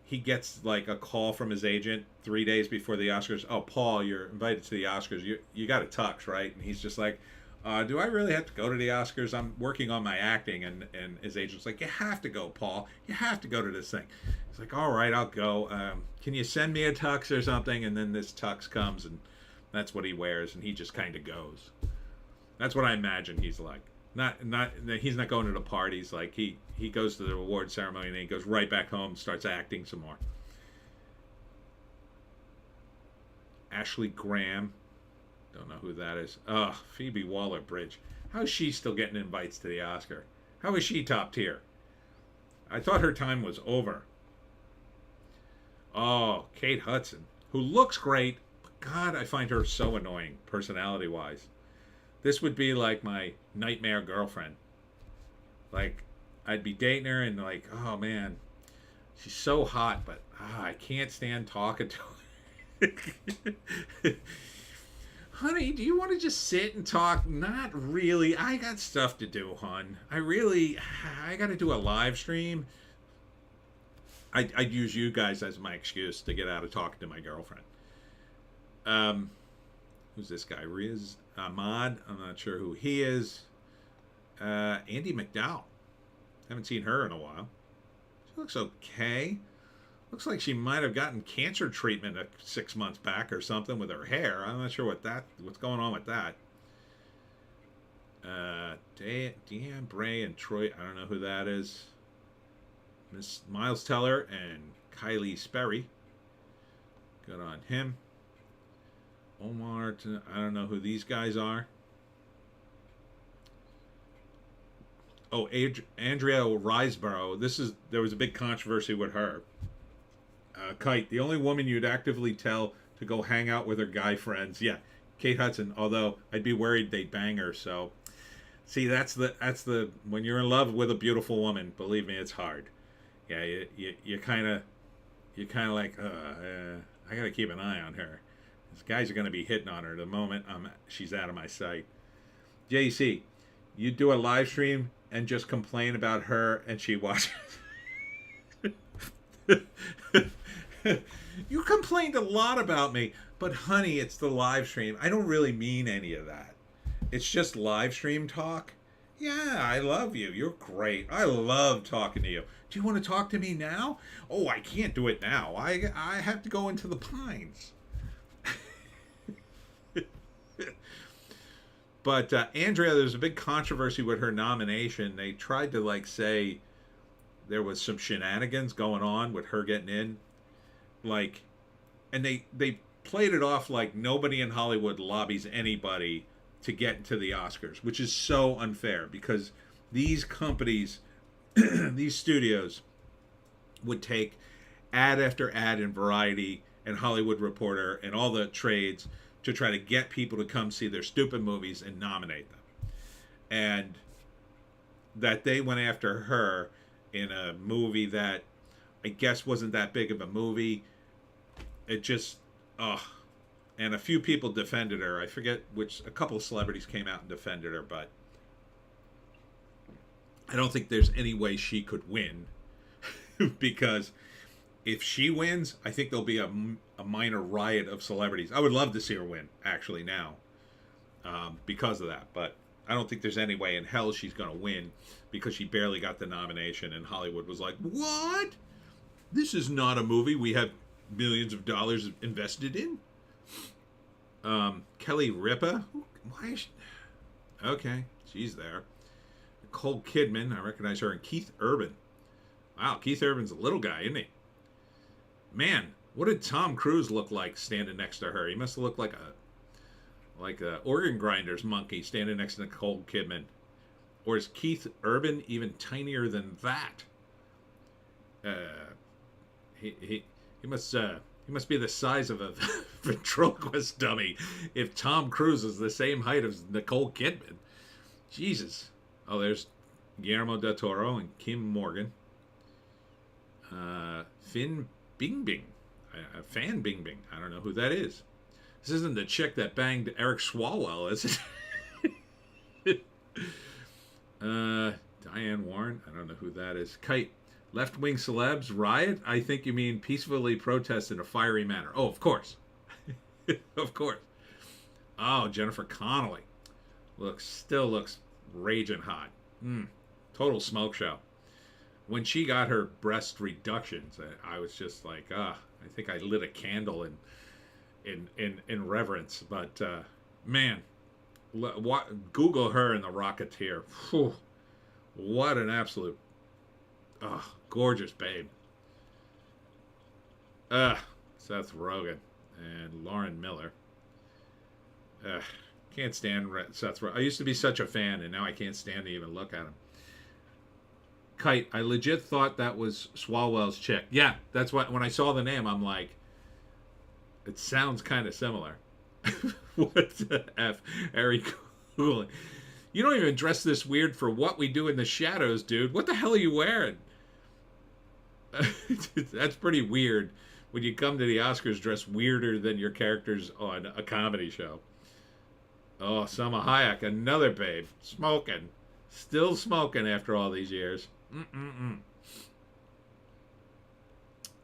he gets like a call from his agent 3 days before the Oscars. Oh, Paul, you're invited to the Oscars. You got a tux, right? And he's just like, do I really have to go to the Oscars? I'm working on my acting. And his agent's like, you have to go, Paul. You have to go to this thing. He's like, all right, I'll go. Can you send me a tux or something? And then this tux comes, and that's what he wears, and he just kind of goes. That's what I imagine he's like. Not he's not going to the parties. Like he goes to the award ceremony and then he goes right back home, starts acting some more. Ashley Graham, don't know who that is. Phoebe Waller-Bridge. How is she still getting invites to the Oscar? How is she top tier? I thought her time was over. Oh, Kate Hudson, who looks great, but God, I find her so annoying personality-wise. This would be like my nightmare girlfriend. Like, I'd be dating her and like, oh man, she's so hot, but I can't stand talking to her. Honey, do you want to just sit and talk? Not really. I got stuff to do, hon. I got to do a live stream. I'd use you guys as my excuse to get out of talking to my girlfriend. Who's this guy? Riz Ahmad. I'm not sure who he is. Andy McDowell. Haven't seen her in a while. She looks okay. Looks like she might have gotten cancer treatment 6 months back or something with her hair. I'm not sure what's going on with that. Deanne Bray and Troy. I don't know who that is. Miss Miles Teller and Kylie Sperry. Good on him. Omar, I don't know who these guys are. Oh, Andrea Riseborough. There was a big controversy with her. Kite, the only woman you'd actively tell to go hang out with her guy friends. Yeah, Kate Hudson. Although I'd be worried they'd bang her. So, see, that's the when you're in love with a beautiful woman. Believe me, it's hard. Yeah, you kind of like, I gotta keep an eye on her. These guys are going to be hitting on her the moment she's out of my sight. JC, you do a live stream and just complain about her and she watches. You complained a lot about me, but honey, it's the live stream. I don't really mean any of that. It's just live stream talk. Yeah, I love you. You're great. I love talking to you. Do you want to talk to me now? Oh, I can't do it now. I have to go into the Pines. But Andrea, there's a big controversy with her nomination. They tried to like say there was some shenanigans going on with her getting in, like, and they played it off like nobody in Hollywood lobbies anybody to get into the Oscars, which is so unfair because these companies, these studios, would take ad after ad in Variety and Hollywood Reporter and all the trades to try to get people to come see their stupid movies and nominate them. And that they went after her in a movie that I guess wasn't that big of a movie. It just, and a few people defended her. I forget a couple of celebrities came out and defended her, but I don't think there's any way she could win because if she wins, I think there'll be a minor riot of celebrities. I would love to see her win, actually, now, because of that. But I don't think there's any way in hell she's going to win because she barely got the nomination, and Hollywood was like, what? This is not a movie we have millions of dollars invested in? Kelly Ripa? Why is she... Okay, she's there. Nicole Kidman, I recognize her, and Keith Urban. Wow, Keith Urban's a little guy, isn't he? Man, what did Tom Cruise look like standing next to her? He must have looked like a organ grinder's monkey standing next to Nicole Kidman. Or is Keith Urban even tinier than that? He must be the size of a ventriloquist dummy if Tom Cruise is the same height as Nicole Kidman. Jesus. Oh, there's Guillermo del Toro and Kim Morgan. Finn Bingbing. Fan Bingbing. I don't know who that is. This isn't the chick that banged Eric Swalwell, is it? Diane Warren. I don't know who that is. Kite. Left-wing celebs riot? I think you mean peacefully protest in a fiery manner. Oh, of course. Of course. Oh, Jennifer Connelly. Still looks raging hot. Total smoke show. When she got her breast reductions, I was just like, I think I lit a candle in reverence. But man, Google her in The Rocketeer. Whew, what an absolute, gorgeous babe. Seth Rogen and Lauren Miller. Can't stand Seth Rogen. I used to be such a fan, and now I can't stand to even look at him. Kite, I legit thought that was Swalwell's chick. Yeah, that's what. When I saw the name, I'm like, it sounds kind of similar. What the F? Harry Cooling. You don't even dress this weird for What We Do in the Shadows, dude. What the hell are you wearing? That's pretty weird. When you come to the Oscars, dress weirder than your characters on a comedy show. Oh, Selma Hayek, another babe. Smoking. Still smoking after all these years.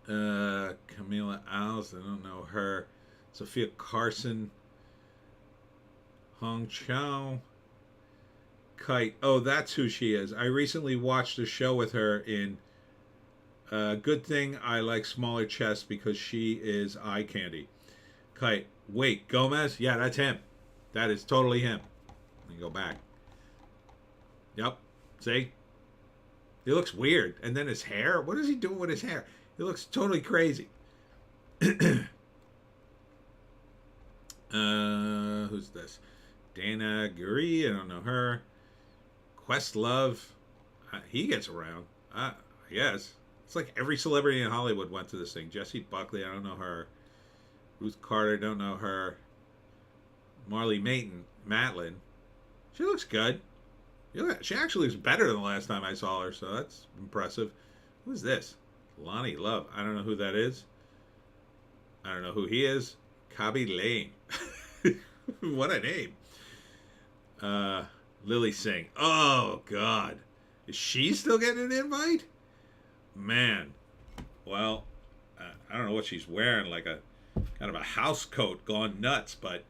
Camila Alice, I don't know her. Sophia Carson. Hong Chow. Kite. Oh, that's who she is. I recently watched a show with her in Good Thing I Like Smaller Chests because she is eye candy. Kite. Wait, Gomez? Yeah, that's him. That is totally him. Let me go back. Yep. See? He looks weird. And then his hair. What is he doing with his hair? He looks totally crazy. Who's this? Dana Guri. I don't know her. Questlove. He gets around. I guess. It's like every celebrity in Hollywood went to this thing. Jessie Buckley. I don't know her. Ruth Carter. Don't know her. Marley Matlin. She looks good. She actually looks better than the last time I saw her, so that's impressive. Who's this? Lonnie Love. I don't know who that is. I don't know who he is. Kabi Lane. What a name. Lily Singh. Oh, God. Is she still getting an invite? Man. Well, I don't know what she's wearing, like a kind of a house coat gone nuts, but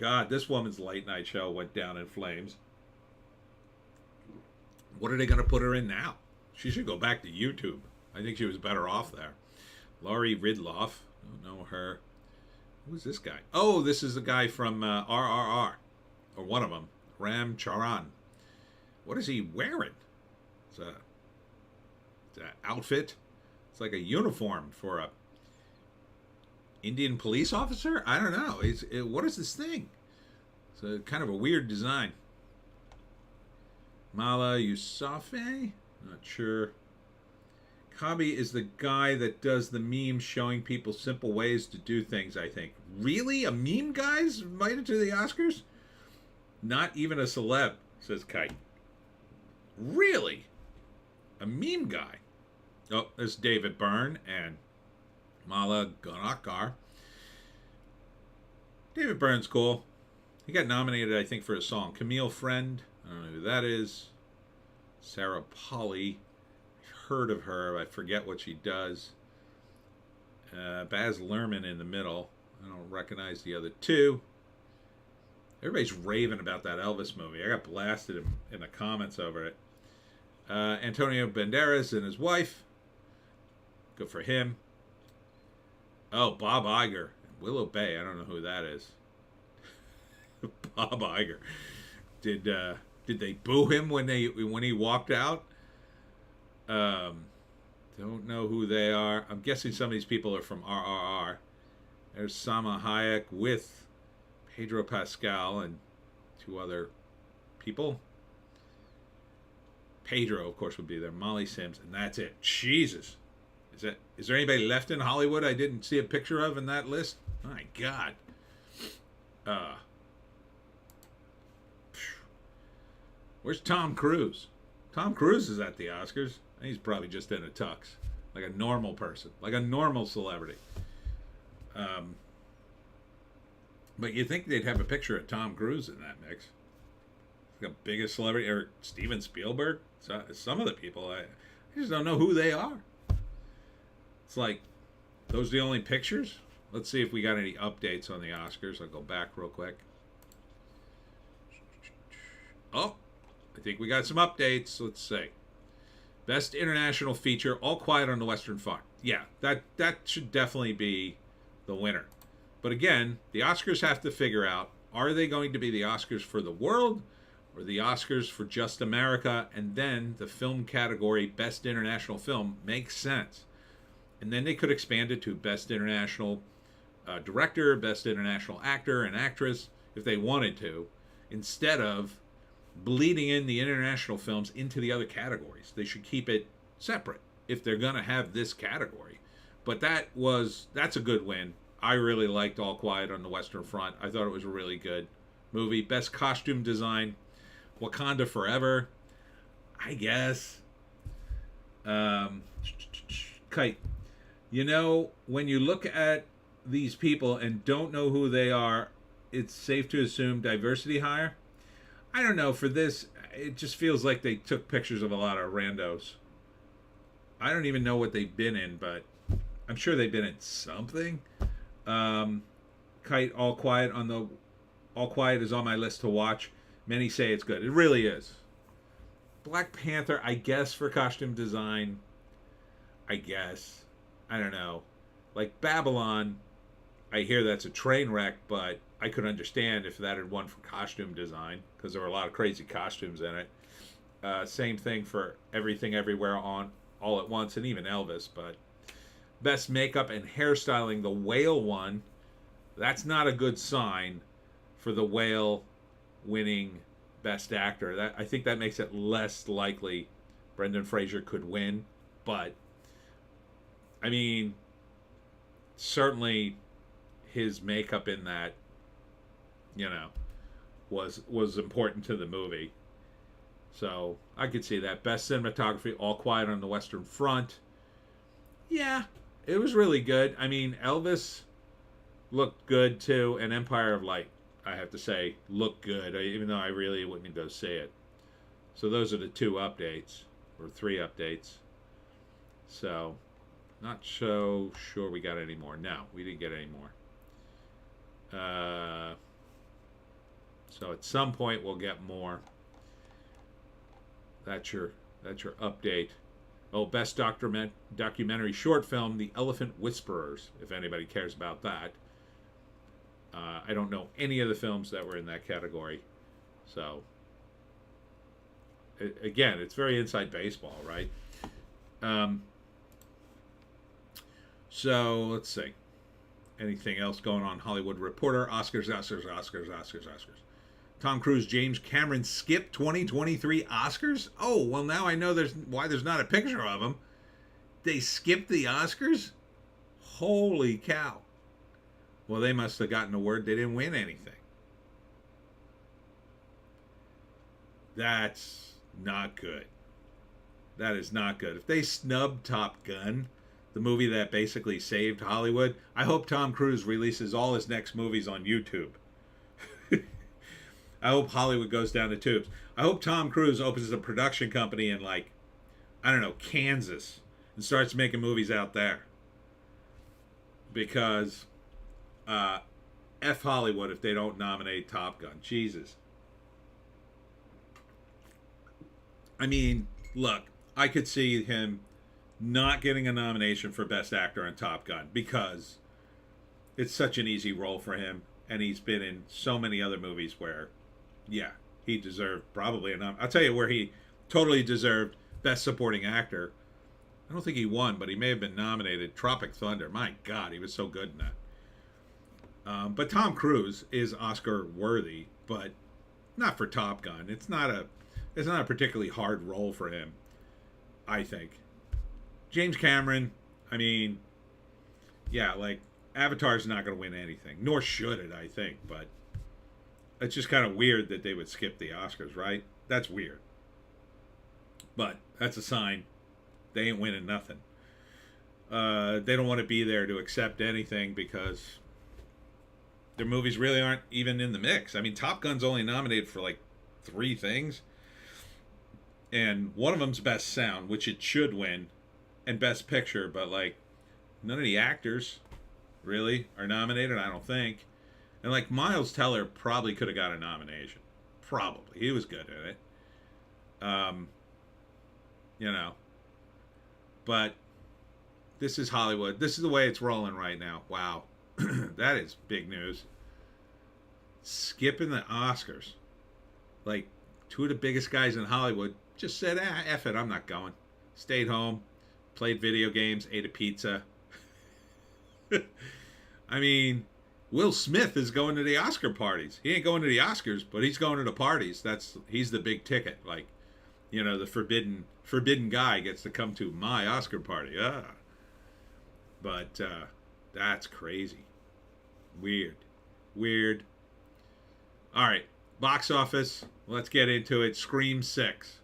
God, this woman's late night show went down in flames. What are they going to put her in now? She should go back to YouTube. I think she was better off there. Laurie Ridloff. I don't know her. Who's this guy? Oh, this is the guy from RRR. Or one of them. Ram Charan. What is he wearing? It's an outfit. It's like a uniform for a Indian police officer? I don't know. What is this thing? It's a kind of a weird design. Mala Yousafzai? Not sure. Kabi is the guy that does the memes showing people simple ways to do things, I think. Really? A meme guy's invited to the Oscars? Not even a celeb, says Kite. Really? A meme guy? Oh, there's David Byrne and Mala Gunakar. David Byrne's cool. He got nominated, I think, for a song. Camille Friend. I don't know who that is. Sarah Polly. I've heard of her. I forget what she does. Baz Luhrmann in the middle. I don't recognize the other two. Everybody's raving about that Elvis movie. I got blasted in the comments over it. Antonio Banderas and his wife. Good for him. Oh, Bob Iger. Willow Bay. I don't know who that is. Bob Iger. Did they boo him when he walked out? Don't know who they are. I'm guessing some of these people are from RRR. There's Salma Hayek with Pedro Pascal and two other people. Pedro, of course, would be there. Molly Sims, and that's it. Jesus. Is there anybody left in Hollywood I didn't see a picture of in that list? My God. Where's Tom Cruise? Tom Cruise is at the Oscars. He's probably just in a tux. Like a normal person. Like a normal celebrity. But you'd think they'd have a picture of Tom Cruise in that mix. The biggest celebrity, or Steven Spielberg. So, some of the people, I You just don't know who they are. It's like, those are the only pictures? Let's see if we got any updates on the Oscars. I'll go back real quick. Oh, I think we got some updates. Let's see. Best International Feature, All Quiet on the Western Front. Yeah, that should definitely be the winner. But again, the Oscars have to figure out, are they going to be the Oscars for the world or the Oscars for just America? And then the film category, Best International Film, makes sense. And then they could expand it to Best International Director, Best International Actor and Actress, if they wanted to, instead of bleeding in the international films into the other categories. They should keep it separate if they're going to have this category. But that's a good win. I really liked All Quiet on the Western Front. I thought it was a really good movie. Best Costume Design, Wakanda Forever, I guess. Kite. You know, when you look at these people and don't know who they are, it's safe to assume diversity higher. I don't know. For this, it just feels like they took pictures of a lot of randos. I don't even know what they've been in, but I'm sure they've been in something. Kite, All Quiet is on my list to watch. Many say it's good. It really is. Black Panther, I guess, for costume design. I guess. I don't know. Like Babylon, I hear that's a train wreck, but I could understand if that had won for costume design, because there were a lot of crazy costumes in it. Same thing for Everything Everywhere on All at Once, and even Elvis. But Best Makeup and Hairstyling, The Whale won. That's not a good sign for The Whale winning Best Actor. I think that makes it less likely Brendan Fraser could win. But, I mean, certainly his makeup in that, you know, was important to the movie. So I could see that. Best Cinematography, All Quiet on the Western Front. Yeah, it was really good. I mean, Elvis looked good too, and Empire of Light, I have to say, looked good, even though I really wouldn't go see it. So those are the 2 updates, or 3 updates. So, not so sure we got any more. No, we didn't get any more. So at some point we'll get more. That's your update. Oh, Best Documentary Short Film, The Elephant Whisperers, if anybody cares about that. I don't know any of the films that were in that category. So, again, it's very inside baseball, right? So, let's see. Anything else going on? Hollywood Reporter, Oscars. Tom Cruise, James Cameron skipped 2023 Oscars? Oh, well, now I know why there's not a picture of him. They skipped the Oscars? Holy cow. Well, they must have gotten the word they didn't win anything. That's not good. That is not good. If they snubbed Top Gun, the movie that basically saved Hollywood, I hope Tom Cruise releases all his next movies on YouTube. I hope Hollywood goes down the tubes. I hope Tom Cruise opens a production company in, like, I don't know, Kansas, and starts making movies out there. Because F Hollywood if they don't nominate Top Gun. Jesus. I mean, look, I could see him not getting a nomination for Best Actor on Top Gun because it's such an easy role for him, and he's been in so many other movies where, yeah, he deserved probably a nom. I'll tell you where he totally deserved Best Supporting Actor. I don't think he won, but he may have been nominated. Tropic Thunder. My God, he was so good in that. But Tom Cruise is Oscar worthy, but not for Top Gun. It's not a particularly hard role for him, I think. James Cameron, I mean, yeah, like, Avatar's not going to win anything, nor should it, I think, but it's just kind of weird that they would skip the Oscars, right? That's weird. But that's a sign they ain't winning nothing. They don't want to be there to accept anything because their movies really aren't even in the mix. I mean, Top Gun's only nominated for like 3 things. and one of them's Best Sound, which it should win, and Best Picture, but like none of the actors really are nominated, I don't think. And like Miles Teller probably could have got a nomination. Probably. He was good at it. Um, you know. But this is Hollywood. This is the way it's rolling right now. Wow. That is big news. Skipping the Oscars. Like, two of the biggest guys in Hollywood just said, F it, I'm not going. Stayed home, played video games, ate a pizza. I mean, Will Smith is going to the Oscar parties. He ain't going to the Oscars, but he's going to the parties. He's the big ticket. Like, the forbidden guy gets to come to my Oscar party. But that's crazy. Weird. All right, box office. Let's get into it. Scream 6.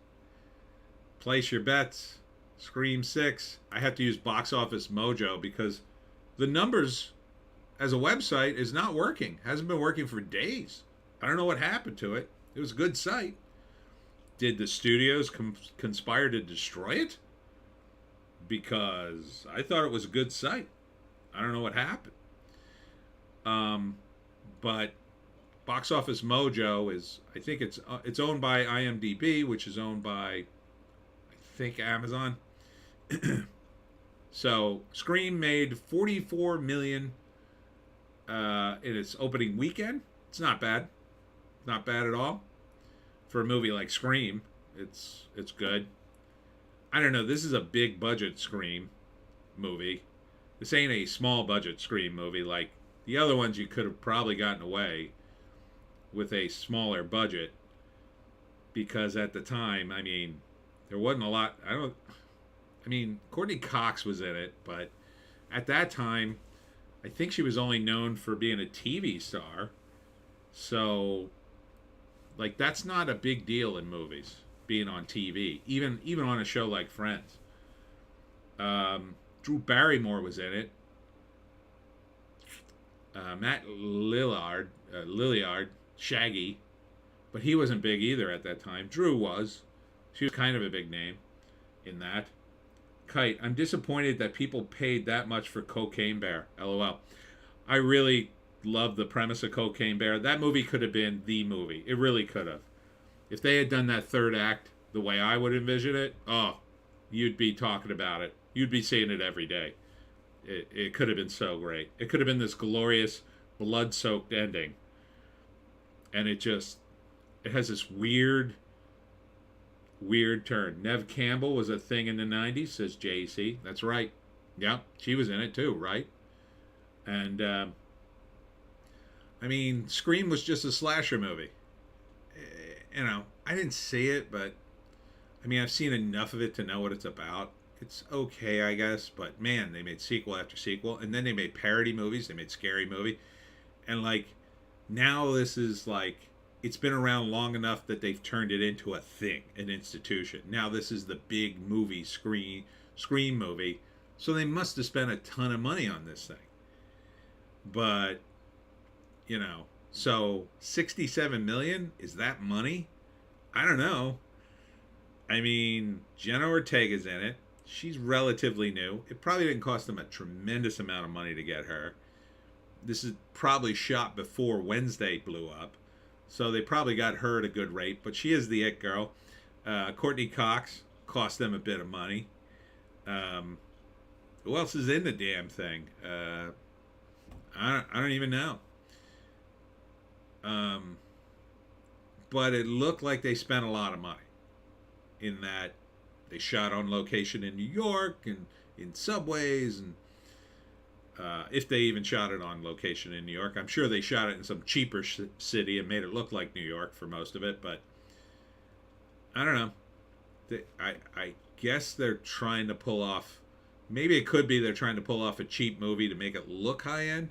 Place your bets. Scream 6. I have to use Box Office Mojo because the numbers as a website is not working. Hasn't been working for days. I don't know what happened to it. It was a good site. Did the studios conspire to destroy it? Because I thought it was a good site. I don't know what happened. But Box Office Mojo is, I think it's owned by IMDb, which is owned by, I think, Amazon. So Scream made $44 million in its opening weekend. It's not bad. Not bad at all. For a movie like Scream, it's good. I don't know. This is a big budget Scream movie. This ain't a small budget Scream movie like the other ones. You could have probably gotten away with a smaller budget because at the time, I mean, there wasn't a lot. Courtney Cox was in it, but at that time, I think she was only known for being a TV star. So, like, that's not a big deal in movies, being on TV, even on a show like Friends. Drew Barrymore was in it. Matt Lillard, Shaggy, but he wasn't big either at that time. Drew was. She was kind of a big name in that. Kite, I'm disappointed that people paid that much for Cocaine Bear. LOL. I really love the premise of Cocaine Bear. That movie could have been the movie. It really could have. If they had done that third act the way I would envision it, you'd be talking about it. You'd be seeing it every day. It could have been so great. It could have been this glorious, blood-soaked ending. And it has this weird turn. Nev Campbell was a thing in the 90s, says JC. That's right. Yeah, she was in it too, right? And, Scream was just a slasher movie. I didn't see it, but, I've seen enough of it to know what it's about. It's okay, I guess, but man, they made sequel after sequel, and then they made parody movies, they made Scary Movie, and now this is it's been around long enough that they've turned it into a thing, an institution. Now this is the big movie, Scream movie, so they must have spent a ton of money on this thing. But, so $67 million, is that money? I don't know. Jenna Ortega's in it. She's relatively new. It probably didn't cost them a tremendous amount of money to get her. This is probably shot before Wednesday blew up. So they probably got her at a good rate. But she is the it girl. Courtney Cox cost them a bit of money. Who else is in the damn thing? I don't even know. But it looked like they spent a lot of money. In that they shot on location in New York and in subways, and if they even shot it on location in New York. I'm sure they shot it in some cheaper city and made it look like New York for most of it, but I don't know. I guess they're trying to pull off, maybe it could be they're trying to pull off a cheap movie to make it look high-end,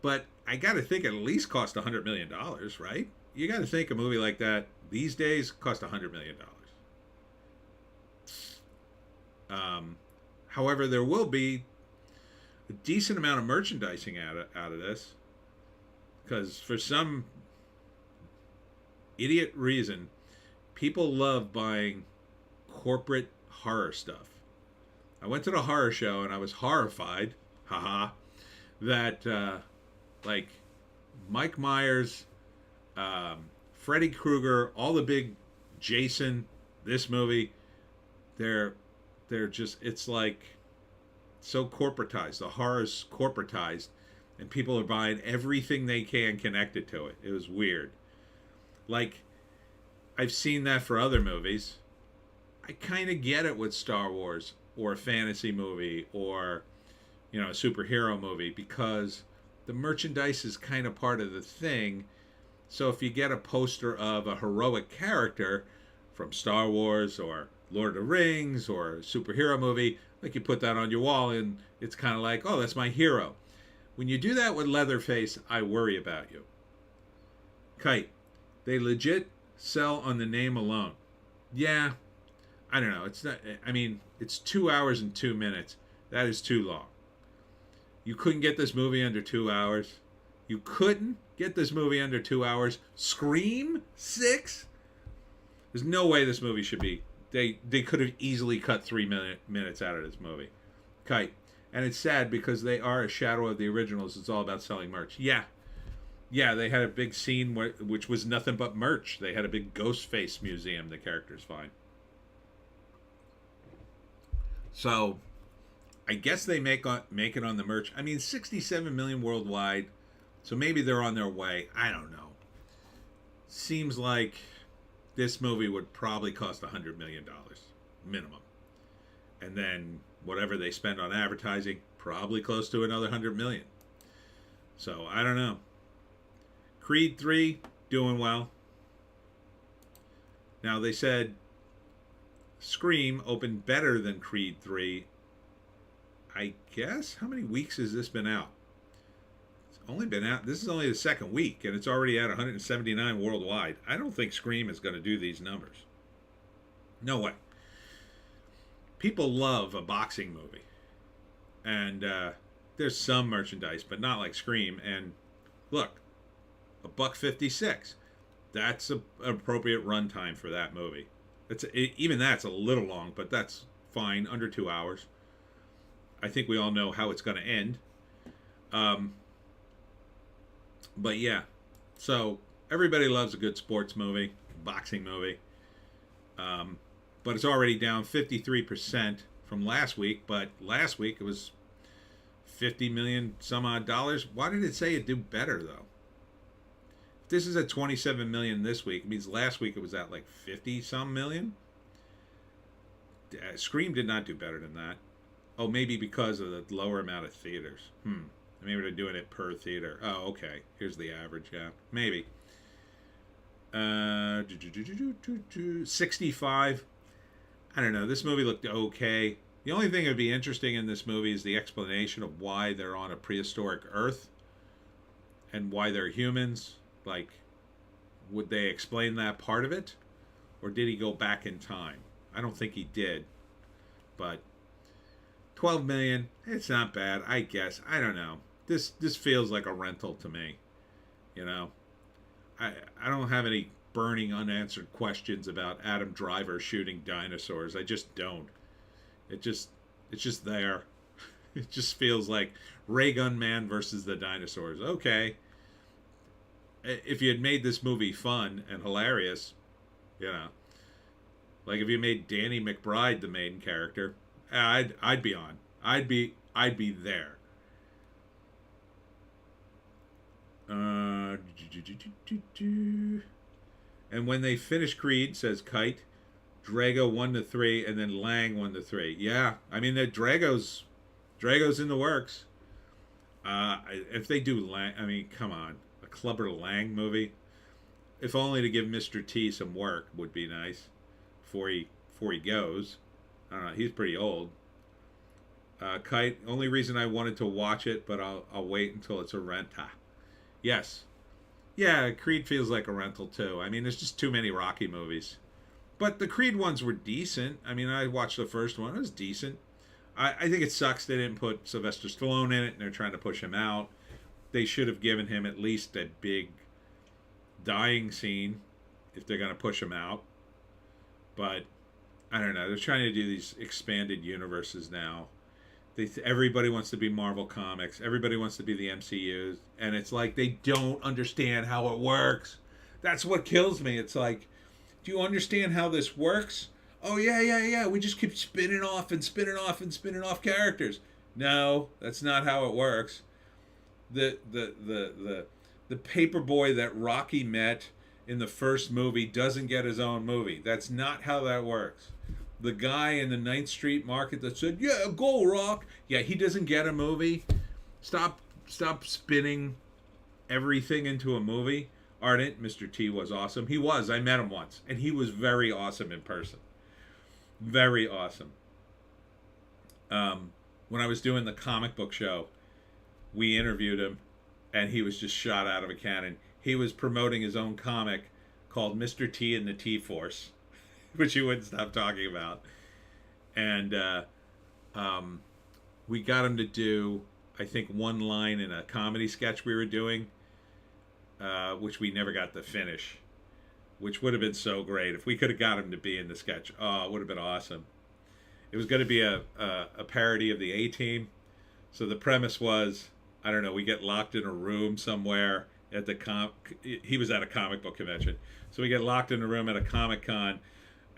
but I gotta think it at least cost $100 million, right? You gotta think a movie like that these days cost $100 million. However, there will be a decent amount of merchandising out of this, because for some idiot reason, People love buying corporate horror stuff. I went to the horror show and I was horrified, haha, that like Mike Myers, Freddy Krueger, all the big Jason, this movie, they're just, it's like so corporatized. The horror's corporatized, and people are buying everything they can connected to it. It was weird. Like, I've seen that for other movies. I kind of get it with Star Wars or a fantasy movie or, you know, a superhero movie, because the merchandise is kind of part of the thing. So if you get a poster of a heroic character from Star Wars or Lord of the Rings or a superhero movie, like, you put that on your wall and it's kind of like, oh, that's my hero. When you do that with Leatherface, I worry about you. Kite, they legit sell on the name alone. Yeah, I don't know. It's not, I mean, it's 2 hours and 2 minutes. That is too long. You couldn't get this movie under 2 hours. You couldn't get this movie under 2 hours. Scream 6? There's no way this movie should be. They could have easily cut 3 minutes out of this movie. Kite. And it's sad because they are a shadow of the originals. It's all about selling merch. Yeah. Yeah, they had a big scene which was nothing but merch. They had a big ghost face museum. The characters find. So, I guess they make it on the merch. I mean, 67 million worldwide. So maybe they're on their way. I don't know. Seems like this movie would probably cost $100 million minimum. And then whatever they spend on advertising, probably close to another $100 million. So, I don't know. Creed 3, doing well. Now, they said Scream opened better than Creed 3. I guess? How many weeks has this been out? It's only been out. This is only the second week, and it's already at 179 worldwide. I don't think Scream is going to do these numbers. No way. People love a boxing movie. And there's some merchandise, but not like Scream. And look, $1.56. That's an appropriate runtime for that movie. Even that's a little long, but that's fine. Under 2 hours. I think we all know how it's going to end. But yeah. So everybody loves a good sports movie, boxing movie. But it's already down 53% from last week. But last week it was 50 million some odd dollars. Why did it say it do better though? If this is at 27 million this week, it means last week it was at like 50 some million. Scream did not do better than that. Oh, maybe because of the lower amount of theaters. Maybe they're doing it per theater. Oh, okay. Here's the average. Yeah, maybe. 65. I don't know. This movie looked okay. The only thing that would be interesting in this movie is the explanation of why they're on a prehistoric Earth and why they're humans. Like, would they explain that part of it? Or did he go back in time? I don't think he did. But 12 million, it's not bad, I guess. I don't know. This feels like a rental to me. You know? I don't have any burning unanswered questions about Adam Driver shooting dinosaurs. I just don't. It's just there. It just feels like Ray Gun Man versus the dinosaurs. Okay. If you had made this movie fun and hilarious, you know, like if you made Danny McBride the main character, I'd be on. I'd be there. And when they finish Creed, says Kite, Drago 1-3, and then Lang 1-3. Yeah, I mean the Drago's in the works. If they do Lang, I mean, come on, a Clubber Lang movie. If only to give Mr. T some work would be nice before he goes. I don't know. He's pretty old. Kite. Only reason I wanted to watch it, but I'll wait until it's a renta. Yes. Yeah, Creed feels like a rental too. I mean, there's just too many Rocky movies. But the Creed ones were decent. I mean, I watched the first one. It was decent. I think it sucks they didn't put Sylvester Stallone in it, and they're trying to push him out. They should have given him at least a big dying scene if they're going to push him out. But I don't know. They're trying to do these expanded universes now. Everybody wants to be Marvel Comics. Everybody wants to be the MCU. And it's like they don't understand how it works. That's what kills me. It's like, do you understand how this works? Oh, yeah. We just keep spinning off and spinning off and spinning off characters. No, that's not how it works. The paper boy that Rocky met in the first movie doesn't get his own movie. That's not how that works. The guy in the 9th Street Market that said, "Yeah, go Rock." Yeah, he doesn't get a movie. Stop spinning everything into a movie. Ardent, Mr. T was awesome. He was. I met him once, and he was very awesome in person. Very awesome. When I was doing the comic book show, we interviewed him, and he was just shot out of a cannon. He was promoting his own comic called Mr. T and the T-Force, which he wouldn't stop talking about. And we got him to do, I think, one line in a comedy sketch we were doing, which we never got to finish, which would have been so great. If we could have got him to be in the sketch, oh, it would have been awesome. It was going to be a parody of the A-Team. So the premise was, I don't know, we get locked in a room somewhere at the he was at a comic book convention. So we get locked in a room at a Comic-Con,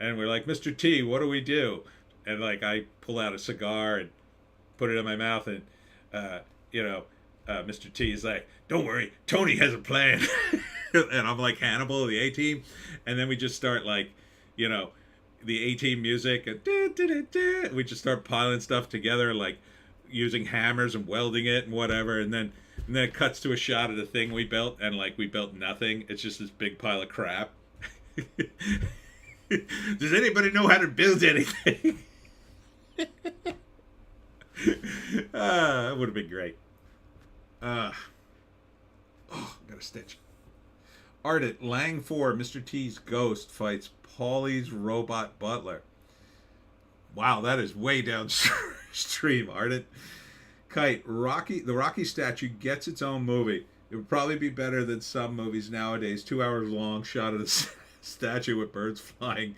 and we're like, "Mr. T, what do we do?" And like, I pull out a cigar and put it in my mouth, and Mr. T is like, "Don't worry, Tony has a plan." And I'm like Hannibal of the A-Team, and then we just start like, the A-Team music, and we just start piling stuff together, like using hammers and welding it and whatever, and then it cuts to a shot of the thing we built, and like we built nothing. It's just this big pile of crap. Does anybody know how to build anything? It would have been great. Got a stitch. Ardent, Lang 4, Mr. T's Ghost fights Paulie's Robot Butler. Wow, that is way downstream, Ardent. Kite, the Rocky statue gets its own movie. It would probably be better than some movies nowadays. 2 hours long, shot of the statue with birds flying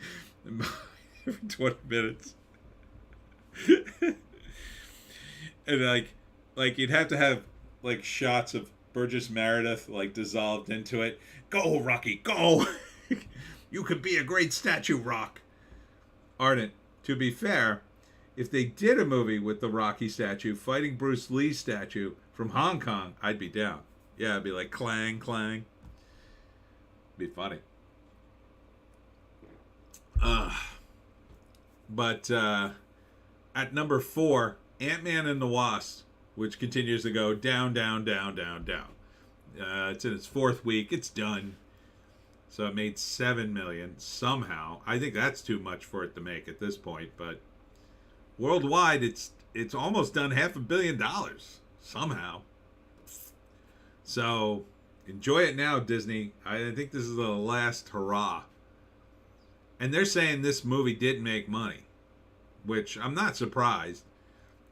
every 20 minutes. And like you'd have to have like shots of Burgess Meredith like dissolved into it. Go, Rocky, go! You could be a great statue, Rock. Ardent, to be fair, if they did a movie with the Rocky statue fighting Bruce Lee's statue from Hong Kong, I'd be down. Yeah, it'd be like clang, clang. Be funny. But at number 4, Ant-Man and the Wasp, which continues to go down, down, down, down, down. It's in its 4th week. It's done. So it made $7 million somehow. I think that's too much for it to make at this point, but worldwide, it's almost done $500 million somehow. So enjoy it now, Disney. I think this is the last hurrah. And they're saying this movie did make money, which I'm not surprised.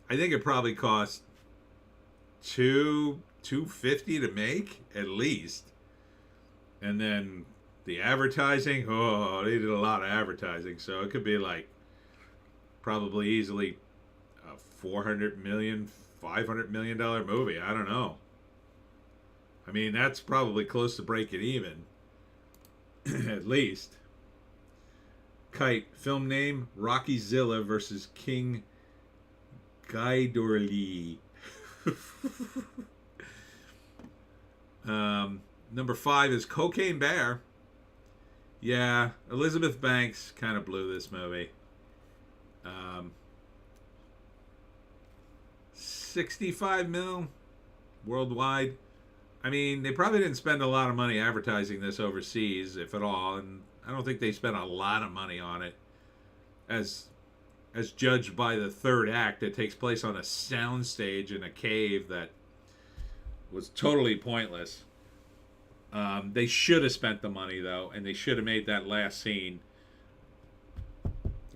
I think it probably cost $250 to make at least, and then the advertising. Oh, they did a lot of advertising, so it could be like probably easily a $400 million, $500 million movie. I don't know. I mean, that's probably close to breaking even, at least. Kite, film name, Rockyzilla versus King Ghidorah. Number 5 is Cocaine Bear. Yeah, Elizabeth Banks kind of blew this movie. 65 mil worldwide. I mean, they probably didn't spend a lot of money advertising this overseas, if at all, and I don't think they spent a lot of money on it, as judged by the third act that takes place on a soundstage in a cave that was totally pointless. They should have spent the money, though, and they should have made that last scene.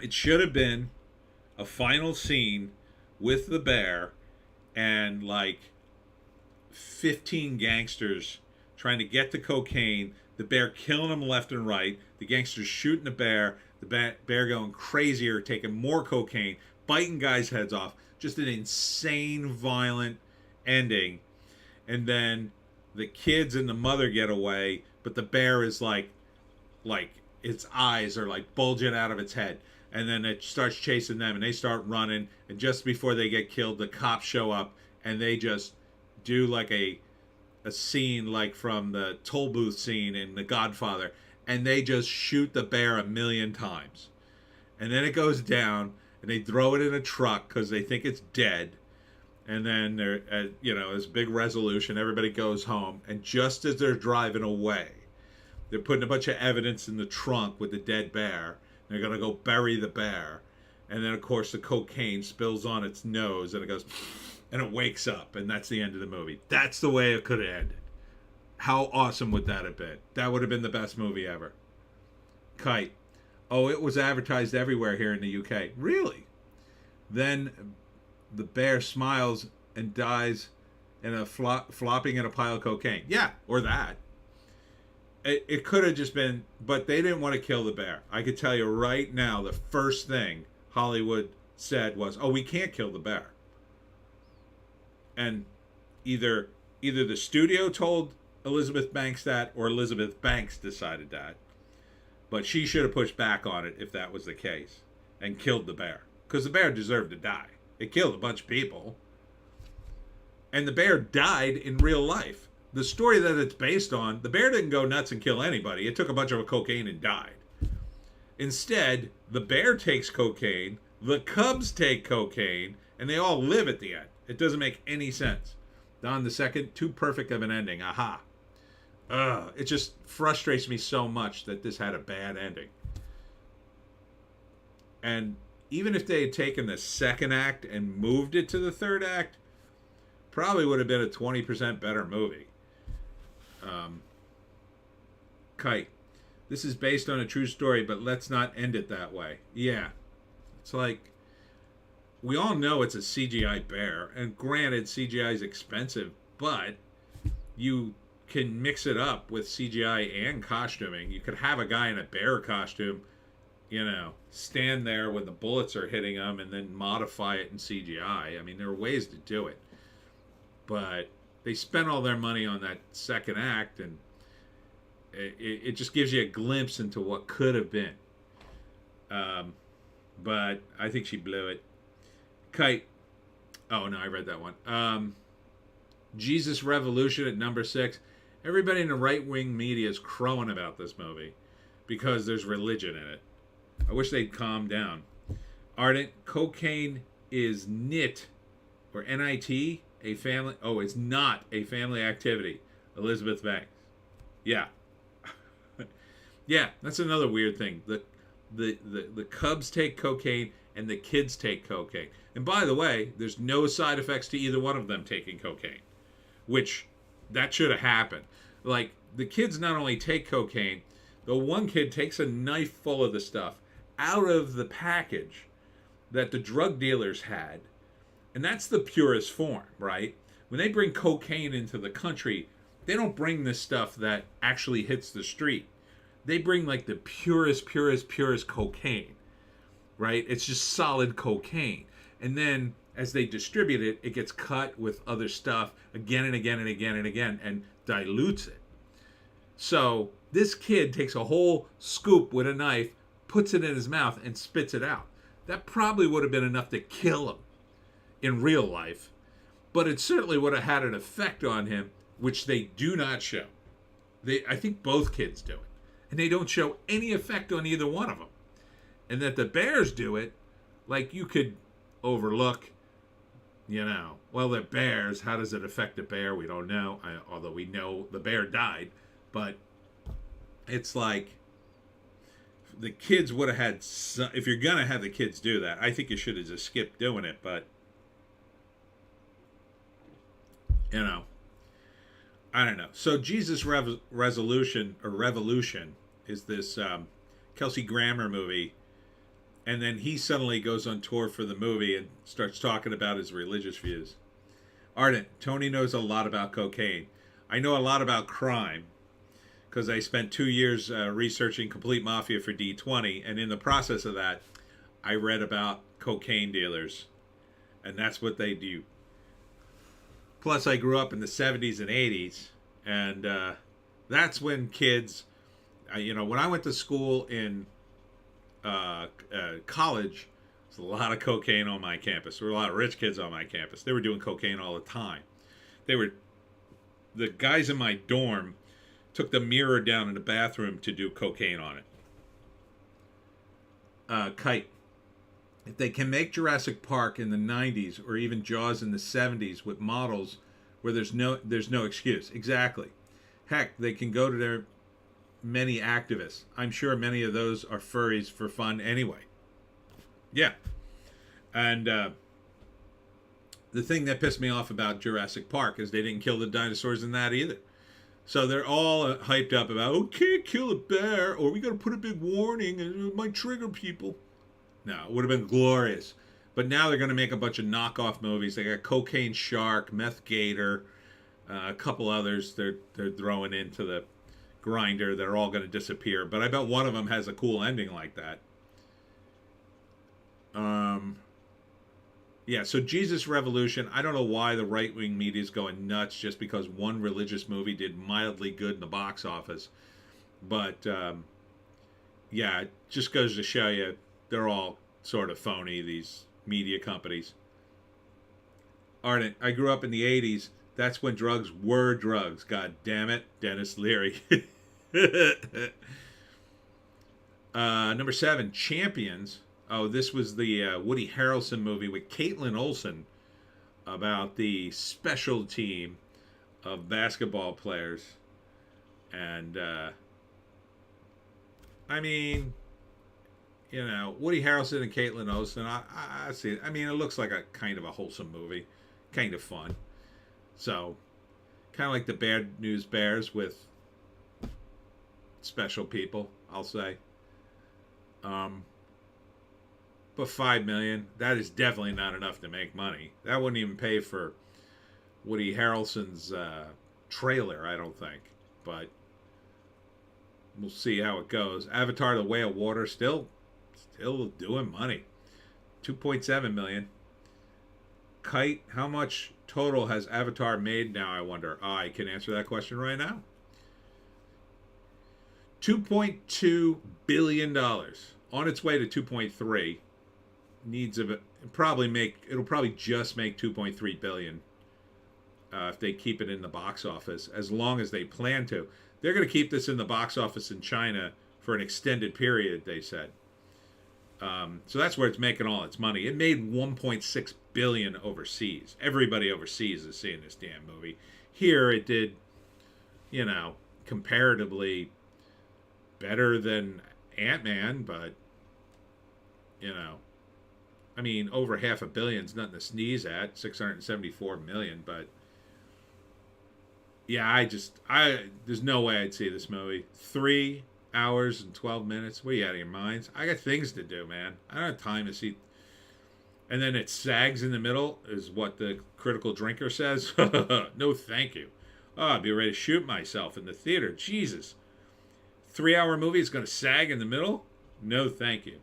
It should have been a final scene with the bear and, like, 15 gangsters trying to get the cocaine, the bear killing them left and right, the gangsters shooting the bear, The bear going crazier, taking more cocaine, biting guys' heads off. Just an insane, violent ending. And then the kids and the mother get away, but the bear is like its eyes are like bulging out of its head. And then it starts chasing them, and they start running. And just before they get killed, the cops show up, and they just do like a scene like from the toll booth scene in The Godfather, and they just shoot the bear 1,000,000 times. And then it goes down, and they throw it in a truck because they think it's dead. And then there, this big resolution. Everybody goes home, and just as they're driving away, they're putting a bunch of evidence in the trunk with the dead bear. They're gonna go bury the bear, and then of course the cocaine spills on its nose, and it goes, and it wakes up, and that's the end of the movie. That's the way it could have ended. How awesome would that have been? That would have been the best movie ever. Kite. Oh, it was advertised everywhere here in the UK. Really? Then the bear smiles and dies in a flopping in a pile of cocaine. Yeah, or that. It could have just been, but they didn't want to kill the bear. I could tell you right now, the first thing Hollywood said was, "Oh, we can't kill the bear." And either the studio told Elizabeth Banks that, or Elizabeth Banks decided that. But she should have pushed back on it if that was the case, and killed the bear, because the bear deserved to die. It killed a bunch of people, and the bear died in real life. The story that it's based on, the bear didn't go nuts and kill anybody. It took a bunch of cocaine and died. Instead, the bear takes cocaine, the cubs take cocaine, and they all live at the end. It doesn't make any sense. Don the Second, too perfect of an ending. Aha. It just frustrates me so much that this had a bad ending. And even if they had taken the second act and moved it to the third act, probably would have been a 20% better movie. Kite. This is based on a true story, but let's not end it that way. Yeah. It's like, we all know it's a CGI bear, and granted, CGI is expensive, but you can mix it up with CGI and costuming. You could have a guy in a bear costume, stand there when the bullets are hitting him, and then modify it in CGI. I mean, there are ways to do it. But they spent all their money on that second act, and it just gives you a glimpse into what could have been. But I think she blew it. Kite. Oh, no, I read that one. Jesus Revolution at number 6. Everybody in the right-wing media is crowing about this movie because there's religion in it. I wish they'd calm down. Ardent, cocaine is NIT, or NIT, a family... Oh, it's not a family activity. Elizabeth Banks. Yeah. Yeah, that's another weird thing. The cubs take cocaine and the kids take cocaine. And by the way, there's no side effects to either one of them taking cocaine, which that should have happened. Like, the kids not only take cocaine, the one kid takes a knife full of the stuff out of the package that the drug dealers had. And that's the purest form, right? When they bring cocaine into the country, they don't bring this stuff that actually hits the street. They bring like the purest cocaine, right? It's just solid cocaine. And then as they distribute it, it gets cut with other stuff again and again and again and again and dilutes it. So this kid takes a whole scoop with a knife, puts it in his mouth, and spits it out. That probably would have been enough to kill him in real life, but it certainly would have had an effect on him, which they do not show. I think both kids do it, and they don't show any effect on either one of them. And that the bears do it, like, you could overlook, well, they're bears. How does it affect a bear? We don't know, although we know the bear died. But it's like, the kids would have had some, if you're going to have the kids do that, I think you should have just skipped doing it. But, I don't know. So Jesus Revolution is this Kelsey Grammer movie. And then he suddenly goes on tour for the movie and starts talking about his religious views. Ardent, Tony knows a lot about cocaine. I know a lot about crime. because I spent 2 years researching Complete Mafia for D20, and in the process of that, I read about cocaine dealers, and that's what they do. Plus, I grew up in the 70s and 80s, and that's when kids, when I went to school in college, there's a lot of cocaine on my campus. There were a lot of rich kids on my campus. They were doing cocaine all the time. The guys in my dorm took the mirror down in the bathroom to do cocaine on it. Kite. If they can make Jurassic Park in the 90s or even Jaws in the 70s with models where there's no excuse. Exactly. Heck, they can go to their many activists. I'm sure many of those are furries for fun anyway. Yeah. And the thing that pissed me off about Jurassic Park is they didn't kill the dinosaurs in that either. So they're all hyped up about, oh, can't kill a bear, or we got to put a big warning and it might trigger people. No, it would have been glorious. But now they're going to make a bunch of knockoff movies. They got Cocaine Shark, Meth Gator, a couple others they're throwing into the grinder that are all going to disappear. But I bet one of them has a cool ending like that. Yeah, so Jesus Revolution, I don't know why the right-wing media is going nuts just because one religious movie did mildly good in the box office. But, yeah, it just goes to show you they're all sort of phony, these media companies. Aren't it? I grew up in the 80s. That's when drugs were drugs. God damn it. Dennis Leary. Number 7, Champions. Oh, this was the Woody Harrelson movie with Caitlin Olsen about the special team of basketball players. And, I mean, Woody Harrelson and Caitlin Olsen, I see it. I mean, it looks like a kind of a wholesome movie. Kind of fun. So, kind of like the Bad News Bears with special people, I'll say. But $5 million, that is definitely not enough to make money. That wouldn't even pay for Woody Harrelson's trailer, I don't think. But we'll see how it goes. Avatar: The Way of Water still doing money. 2.7 million. Kite, how much total has Avatar made now, I wonder? I can answer that question right now. $2.2 billion. On its way to 2.3. It'll probably just make 2.3 billion if they keep it in the box office, as long as they plan to. They're going to keep this in the box office in China for an extended period, they said. So that's where it's making all its money. It made 1.6 billion overseas. Everybody overseas is seeing this damn movie. Here it did, comparatively better than Ant-Man, but I mean, over $500 million is nothing to sneeze at. 674 million, but yeah, there's no way I'd see this movie. 3 hours and 12 minutes. What are you out of your minds? I got things to do, man. I don't have time to see. And then it sags in the middle, is what the critical drinker says. No, thank you. Oh, I'd be ready to shoot myself in the theater. Jesus. 3-hour movie is going to sag in the middle? No, thank you.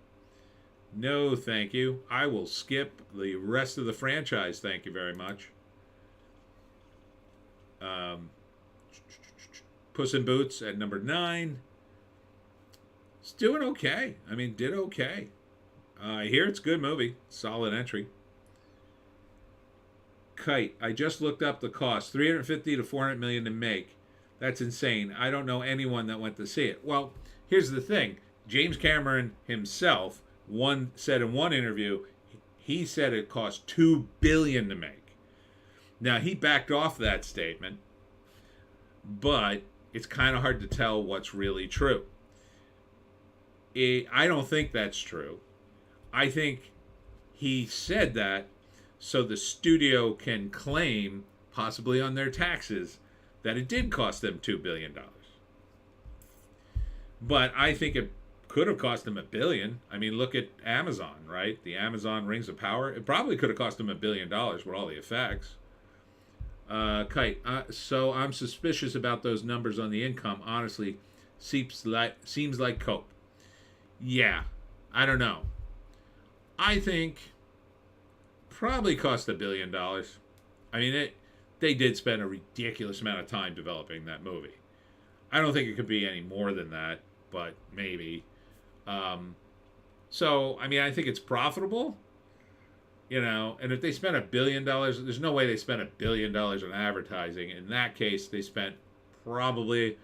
No, thank you. I will skip the rest of the franchise, thank you very much. Puss in Boots at number 9. It's doing okay. I mean, did okay. I hear it's a good movie. Solid entry. Kite. I just looked up the cost. 350 to 400 million to make. That's insane. I don't know anyone that went to see it. Well, here's the thing. James Cameron himself said in one interview, he said it cost $2 billion to make. Now, he backed off that statement, but it's kind of hard to tell what's really true. I don't think that's true. I think he said that so the studio can claim, possibly on their taxes, that it did cost them $2 billion. But I think it could have cost them $1 billion. I mean, look at Amazon, right? The Amazon Rings of Power. It probably could have cost them $1 billion with all the effects. Kite. So I'm suspicious about those numbers on the income. Honestly, seems like cope. Yeah, I don't know. I think probably cost $1 billion. I mean, they did spend a ridiculous amount of time developing that movie. I don't think it could be any more than that, but maybe. Um, so, I mean, I think it's profitable, and if they spent $1 billion, there's no way they spent $1 billion on advertising. In that case, they spent probably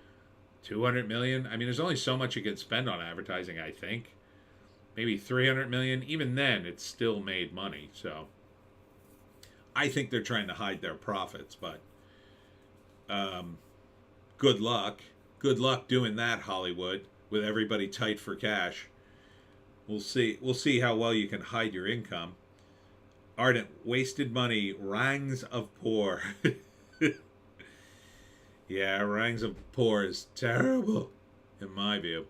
200 million. I mean, there's only so much you can spend on advertising, I think. Maybe 300 million. Even then, it's still made money. So, I think they're trying to hide their profits, but um, good luck. Good luck doing that, Hollywood, with everybody tight for cash. We'll see. We'll see how well you can hide your income. Ardent, wasted money, rangs of poor. Yeah, rangs of poor is terrible, in my view.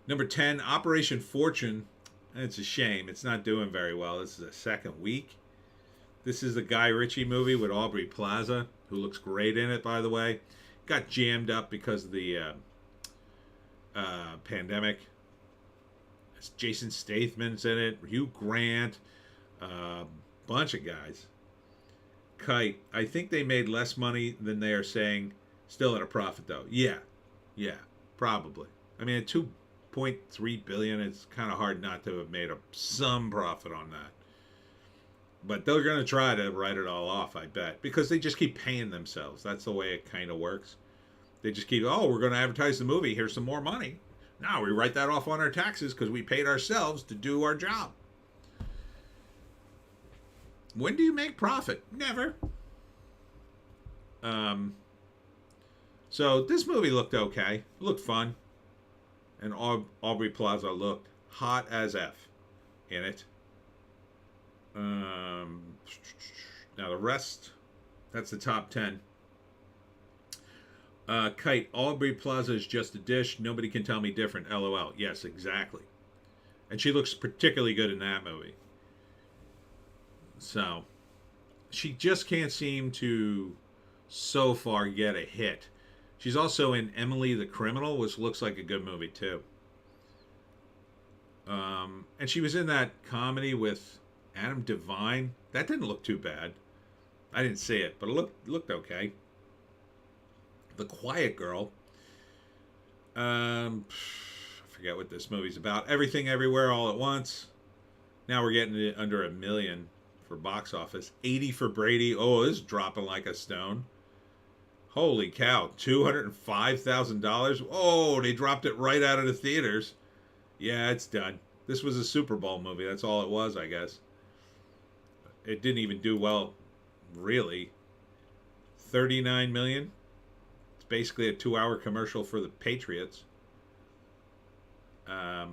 Number 10, Operation Fortune. It's a shame. It's not doing very well. This is the second week. This is the Guy Ritchie movie with Aubrey Plaza, who looks great in it, by the way. Got jammed up because of the pandemic. Jason Statham's in it. Hugh Grant. Bunch of guys. Kite. I think they made less money than they are saying. Still at a profit, though. Yeah. Probably. I mean, at 2.3 billion, it's kind of hard not to have made some profit on that. But they're going to try to write it all off, I bet, because they just keep paying themselves. That's the way it kind of works. They just keep, we're going to advertise the movie. Here's some more money. Now we write that off on our taxes because we paid ourselves to do our job. When do you make profit? Never. So this movie looked okay. It looked fun. And Aubrey Plaza looked hot as F in it. Now the rest, that's the top 10. Kite, Aubrey Plaza is just a dish. Nobody can tell me different. LOL. Yes, exactly. And she looks particularly good in that movie. So, she just can't seem to, so far, get a hit. She's also in Emily the Criminal, which looks like a good movie, too. And she was in that comedy with Adam Devine. That didn't look too bad. I didn't see it, but it looked okay. The Quiet Girl. I forget what this movie's about. Everything Everywhere All at Once. Now we're getting it under $1 million for box office. 80 for Brady. Oh, this is dropping like a stone. Holy cow. $205,000. Oh, they dropped it right out of the theaters. Yeah, it's done. This was a Super Bowl movie. That's all it was, I guess. It didn't even do well, really. 39 million. It's basically a 2-hour commercial for the Patriots. I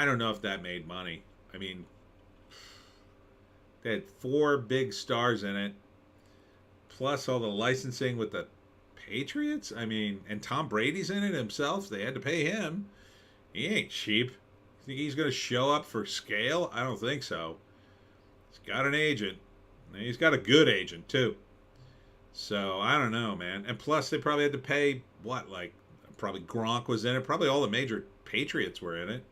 don't know if that made money. I mean, they had 4 big stars in it, plus all the licensing with the Patriots. I mean, and Tom Brady's in it himself. They had to pay him. He ain't cheap. You think he's going to show up for scale? I don't think so. He's got an agent. He's got a good agent, too. So, I don't know, man. And plus, they probably had to pay, probably Gronk was in it. Probably all the major Patriots were in it.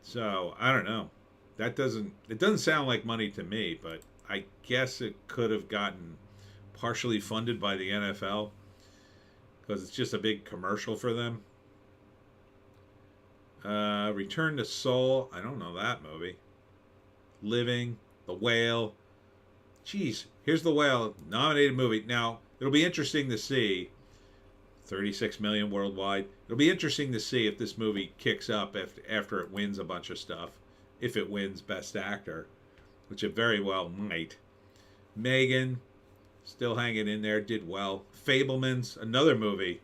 So, I don't know. It doesn't sound like money to me, but I guess it could have gotten partially funded by the NFL because it's just a big commercial for them. Return to Seoul. I don't know that movie. Living. The Whale. Jeez, here's The Whale. Nominated movie. Now, it'll be interesting to see. 36 million worldwide. It'll be interesting to see if this movie kicks up after it wins a bunch of stuff. If it wins Best Actor, which it very well might. Megan, still hanging in there, did well. Fablemans, another movie.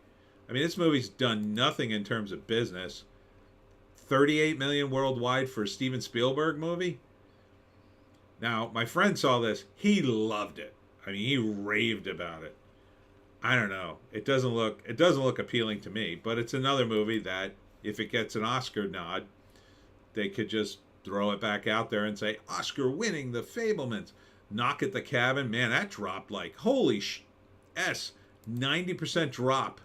I mean, this movie's done nothing in terms of business. 38 million worldwide for a Steven Spielberg movie. Now, my friend saw this. He loved it. I mean, he raved about it. I don't know. It doesn't look appealing to me, but it's another movie that if it gets an Oscar nod, they could just throw it back out there and say, Oscar winning The Fablemans. Knock at the Cabin, man, that dropped like holy s 90% drop.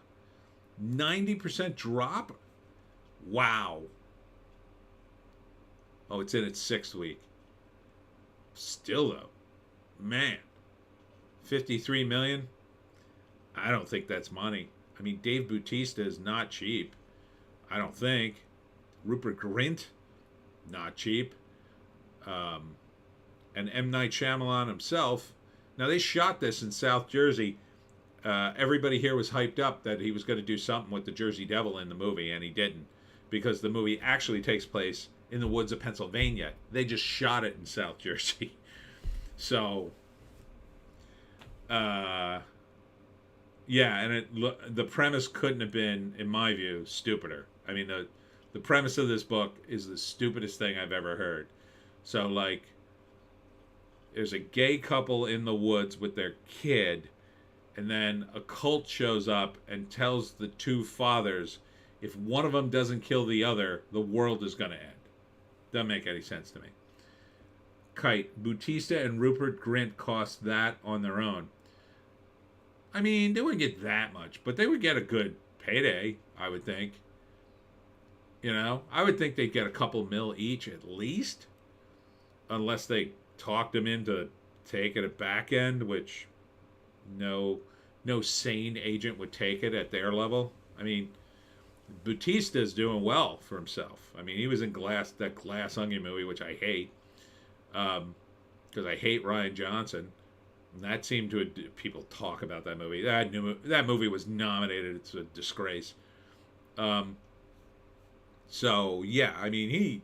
90% drop. Wow. Oh, it's in its 6th week. Still though, man, 53 million. I don't think that's money. I mean, Dave Bautista is not cheap. I don't think. Rupert Grint, not cheap. And M. Night Shyamalan himself. Now, they shot this in South Jersey. Everybody here was hyped up that he was going to do something with the Jersey Devil in the movie, and he didn't. Because the movie actually takes place in the woods of Pennsylvania. They just shot it in South Jersey. So, yeah, and the premise couldn't have been, in my view, stupider. I mean, the premise of this book is the stupidest thing I've ever heard. So, like, there's a gay couple in the woods with their kid, and then a cult shows up and tells the two fathers, if one of them doesn't kill the other, the world is going to end. Doesn't make any sense to me. Kite, Bautista and Rupert Grint cost that on their own. I mean, they wouldn't get that much, but they would get a good payday, I would think. You know, I would think they'd get a couple mil each at least, unless they talked them into taking a back end, which no sane agent would take it at their level. I mean, Bautista's doing well for himself. I mean, he was in that Glass Onion movie, which I hate, because I hate Rian Johnson. And that seemed to people talk about that movie. That movie was nominated. It's a disgrace. So yeah, I mean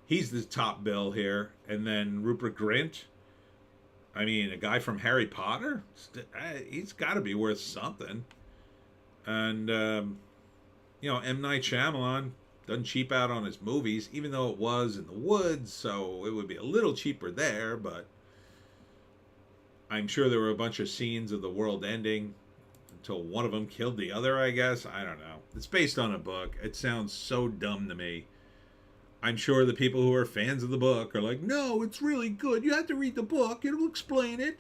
he's the top bill here, and then Rupert Grint. I mean, a guy from Harry Potter. He's got to be worth something. And you know, M. Night Shyamalan doesn't cheap out on his movies, even though it was in the woods, so it would be a little cheaper there, but I'm sure there were a bunch of scenes of the world ending until one of them killed the other, I guess. I don't know. It's based on a book. It sounds so dumb to me. I'm sure the people who are fans of the book are like, no, it's really good. You have to read the book. It'll explain it.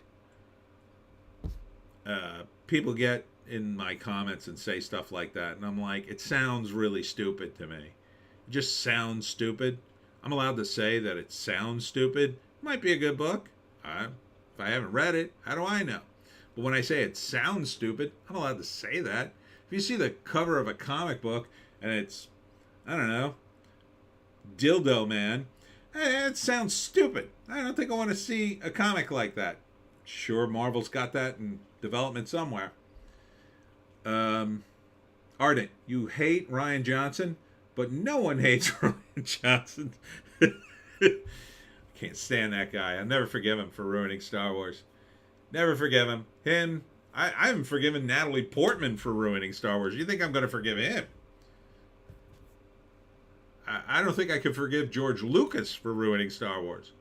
People get in my comments and say stuff like that, and I'm like, it sounds really stupid to me. It just sounds stupid. I'm allowed to say that it sounds stupid. It might be a good book. If I haven't read it, how do I know? But when I say it sounds stupid, I'm allowed to say that. If you see the cover of a comic book and it's, I don't know, Dildo Man, it sounds stupid. I don't think I want to see a comic like that. Sure, Marvel's got that in development somewhere. Ardent, you hate Rian Johnson, but no one hates Rian Johnson. Can't stand that guy. I'll never forgive him for ruining Star Wars. Never forgive him. I haven't forgiven Natalie Portman for ruining Star Wars. You think I'm going to forgive him? I don't think I could forgive George Lucas for ruining Star Wars.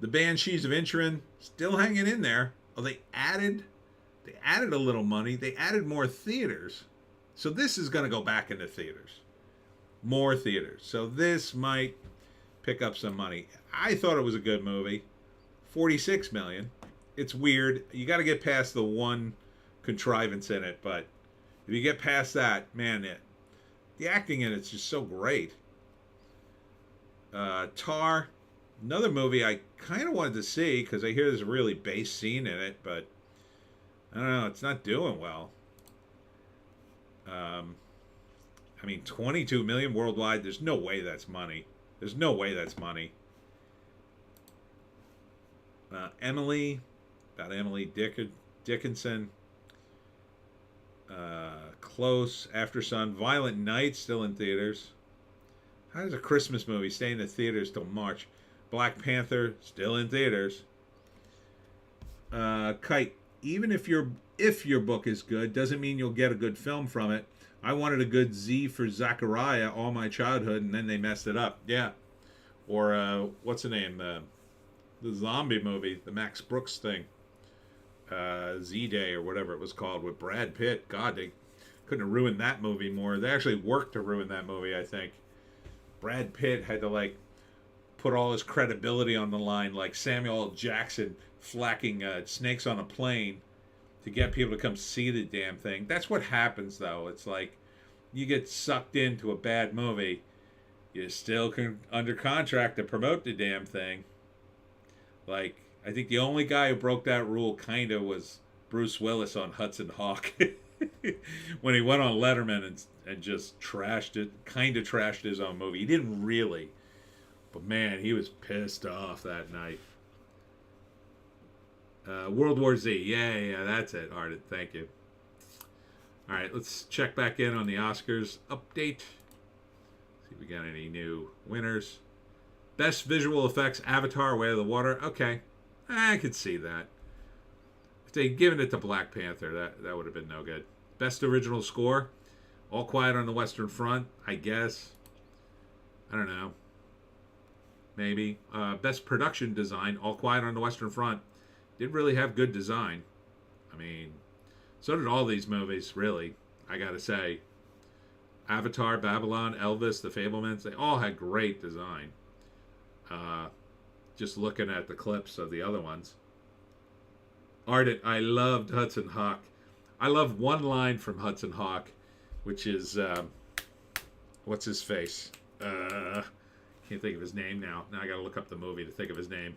The Banshees of Inisherin still hanging in there. Oh, they added a little money. They added more theaters. So this is going to go back into theaters. More theaters. So this might pick up some money. I thought it was a good movie. 46 million. It's weird. You got to get past the one contrivance in it, but if you get past that, man, the acting in it's just so great. Tar, another movie I kind of wanted to see because I hear there's a really base scene in it, but I don't know, it's not doing well. I mean, 22 million worldwide. There's no way that's money. There's no way that's money. Emily, about Emily Dickinson. Close, After Sun, Violent Night still in theaters. How does a Christmas movie stay in the theaters till March? Black Panther still in theaters. Kite, even if your book is good, doesn't mean you'll get a good film from it. I wanted a good Z for Zachariah all my childhood, and then they messed it up. Yeah. Or what's the name? The zombie movie, the Max Brooks thing. Z-Day or whatever it was called with Brad Pitt. God, they couldn't have ruined that movie more. They actually worked to ruin that movie, I think. Brad Pitt had to put all his credibility on the line, like Samuel L. Jackson flacking snakes on a plane to get people to come see the damn thing. That's what happens, though. It's like you get sucked into a bad movie, you're still under contract to promote the damn thing. Like, I think the only guy who broke that rule kind of was Bruce Willis on Hudson Hawk. When he went on Letterman and just trashed it, kind of trashed his own movie. He didn't really, but man, he was pissed off that night. World War Z. Yeah, that's it, Arden. Thank you. All right, let's check back in on the Oscars update. See if we got any new winners. Best visual effects, Avatar, Way of the Water. Okay, I could see that. If they'd given it to Black Panther, that would have been no good. Best original score, All Quiet on the Western Front, I guess. I don't know. Maybe. Best production design, All Quiet on the Western Front. Didn't really have good design. I mean, so did all these movies, really, I gotta say. Avatar, Babylon, Elvis, The Fablemans, they all had great design. Just looking at the clips of the other ones. Ardent, I loved Hudson Hawk. I love one line from Hudson Hawk, which is, what's his face? Can't think of his name now. Now I gotta look up the movie to think of his name.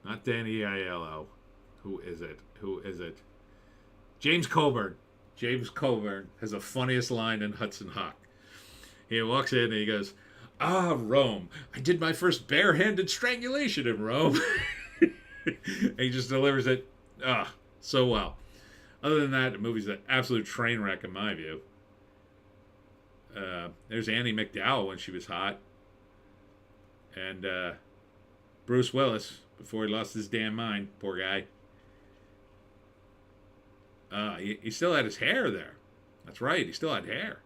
Not Danny Aiello. Who is it? James Coburn. James Coburn has the funniest line in Hudson Hawk. He walks in and he goes, "Ah, Rome. I did my first barehanded strangulation in Rome." And he just delivers it so well. Other than that, the movie's an absolute train wreck in my view. There's Annie McDowell when she was hot. And Bruce Willis, before he lost his damn mind. Poor guy. He still had his hair there. That's right, he still had hair.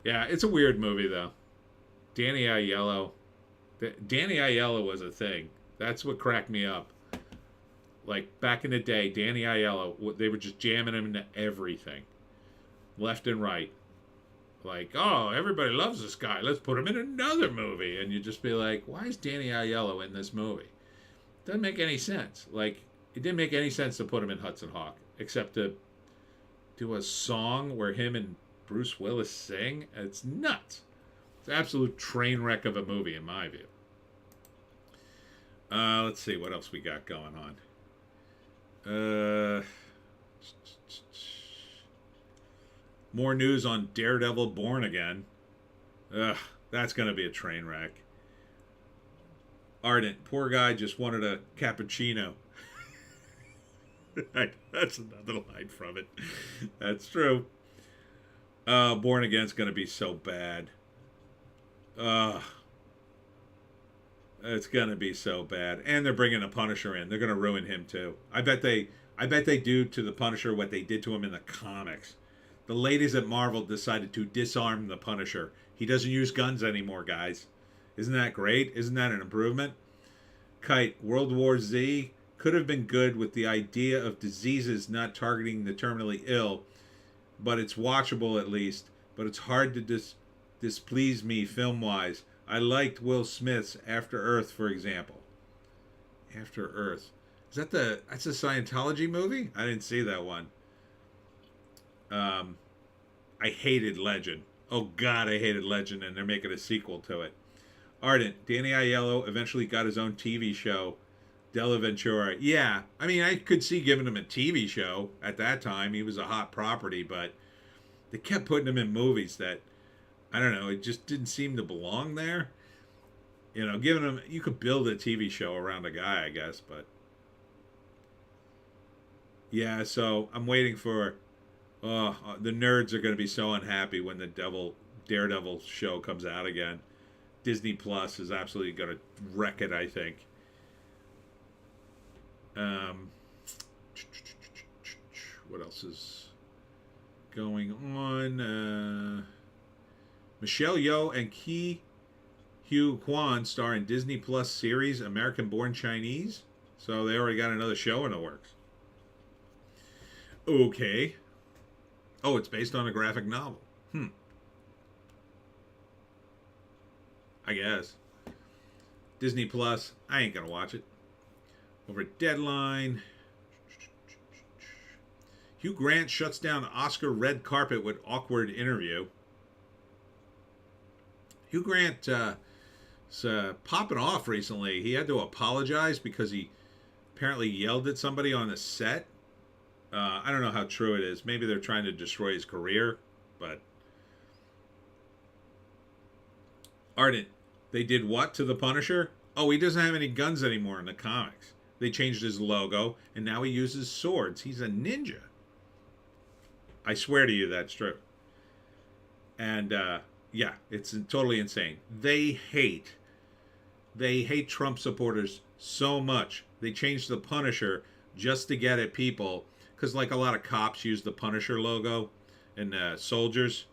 Yeah, it's a weird movie, though. Danny Aiello. Danny Aiello was a thing. That's what cracked me up. Like, back in the day, Danny Aiello, they were just jamming him into everything. Left and right. Like, oh, everybody loves this guy. Let's put him in another movie. And you just be like, why is Danny Aiello in this movie? Doesn't make any sense. Like, it didn't make any sense to put him in Hudson Hawk, except to do a song where him and Bruce Willis sing. It's nuts. It's an absolute train wreck of a movie, in my view. Let's see what else we got going on. More news on Daredevil Born Again. That's going to be a train wreck. Ardent, poor guy just wanted a cappuccino. That's another line from it. That's true. Born Again's going to be so bad. It's going to be so bad. And they're bringing a Punisher in. They're going to ruin him too. I bet they do to the Punisher what they did to him in the comics. The ladies at Marvel decided to disarm the Punisher. He doesn't use guns anymore, guys. Isn't that great? Isn't that an improvement? Kite, World War Z could have been good with the idea of diseases not targeting the terminally ill, but it's watchable at least. But it's hard to displease me film-wise. I liked Will Smith's After Earth, for example. After Earth. That's a Scientology movie? I didn't see that one. I hated Legend. Oh God, I hated Legend, and they're making a sequel to it. Ardent, Danny Aiello eventually got his own TV show, Della Ventura. Yeah, I mean, I could see giving him a TV show at that time. He was a hot property, but they kept putting him in movies that, I don't know, it just didn't seem to belong there. You know, giving him, you could build a TV show around a guy, I guess, but yeah, so I'm waiting for, the nerds are going to be so unhappy when the Daredevil show comes out again. Disney Plus is absolutely going to wreck it, I think. What else is going on? Michelle Yeoh and Ki Hugh Kwan star in Disney Plus series American Born Chinese. So they already got another show in the works. Okay. Oh, it's based on a graphic novel. I guess. Disney Plus. I ain't gonna watch it. Over at Deadline. Hugh Grant shuts down Oscar red carpet with awkward interview. Hugh Grant is popping off recently. He had to apologize because he apparently yelled at somebody on the set. I don't know how true it is. Maybe they're trying to destroy his career, but Ardent, they did what to the Punisher? Oh, he doesn't have any guns anymore in the comics. They changed his logo, and now he uses swords. He's a ninja. I swear to you that's true. And yeah, it's totally insane. They hate Trump supporters so much. They changed the Punisher just to get at people, because like a lot of cops use the Punisher logo, and soldiers,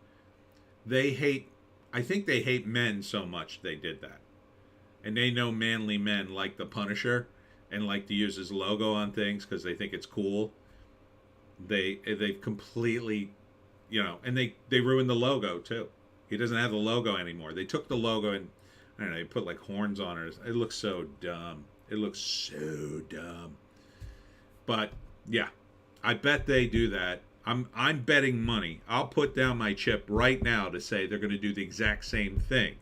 I think they hate men so much they did that. And they know manly men like the Punisher and like to use his logo on things because they think it's cool. They've completely, and they ruined the logo too. He doesn't have the logo anymore. They took the logo and I don't know, they put like horns on it. It looks so dumb. It looks so dumb. But yeah, I bet they do that. I'm betting money. I'll put down my chip right now to say they're going to do the exact same thing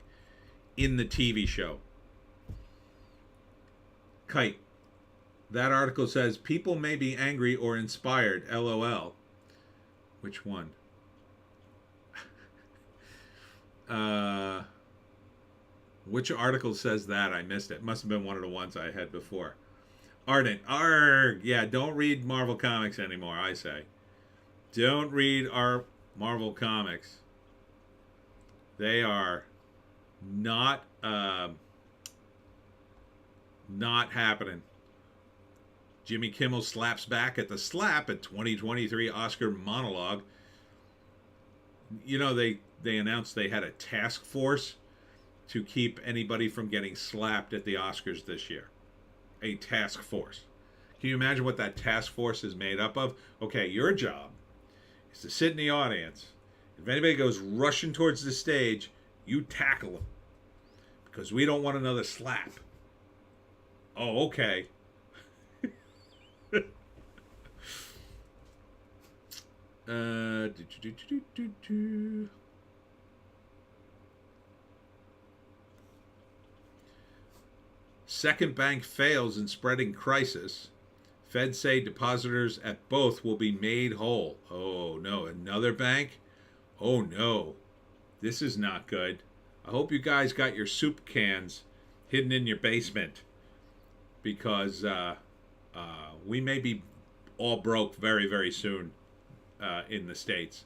in the TV show. Kite. That article says people may be angry or inspired. LOL. Which one? Which article says that? I missed it. Must have been one of the ones I had before. Ardent. Arg. Yeah, don't read Marvel Comics anymore, I say. Don't read our Marvel Comics. They are not happening. Jimmy Kimmel slaps back at the slap at 2023 Oscar monologue. They announced they had a task force to keep anybody from getting slapped at the Oscars this year. A task force. Can you imagine what that task force is made up of? Okay, your job is to sit in the audience. If anybody goes rushing towards the stage, you tackle them. Because we don't want another slap. Oh, okay. Second bank fails in spreading crisis. Fed say depositors at both will be made whole. Oh no, another bank? Oh no, this is not good. I hope you guys got your soup cans hidden in your basement, because we may be all broke very, very soon in the States.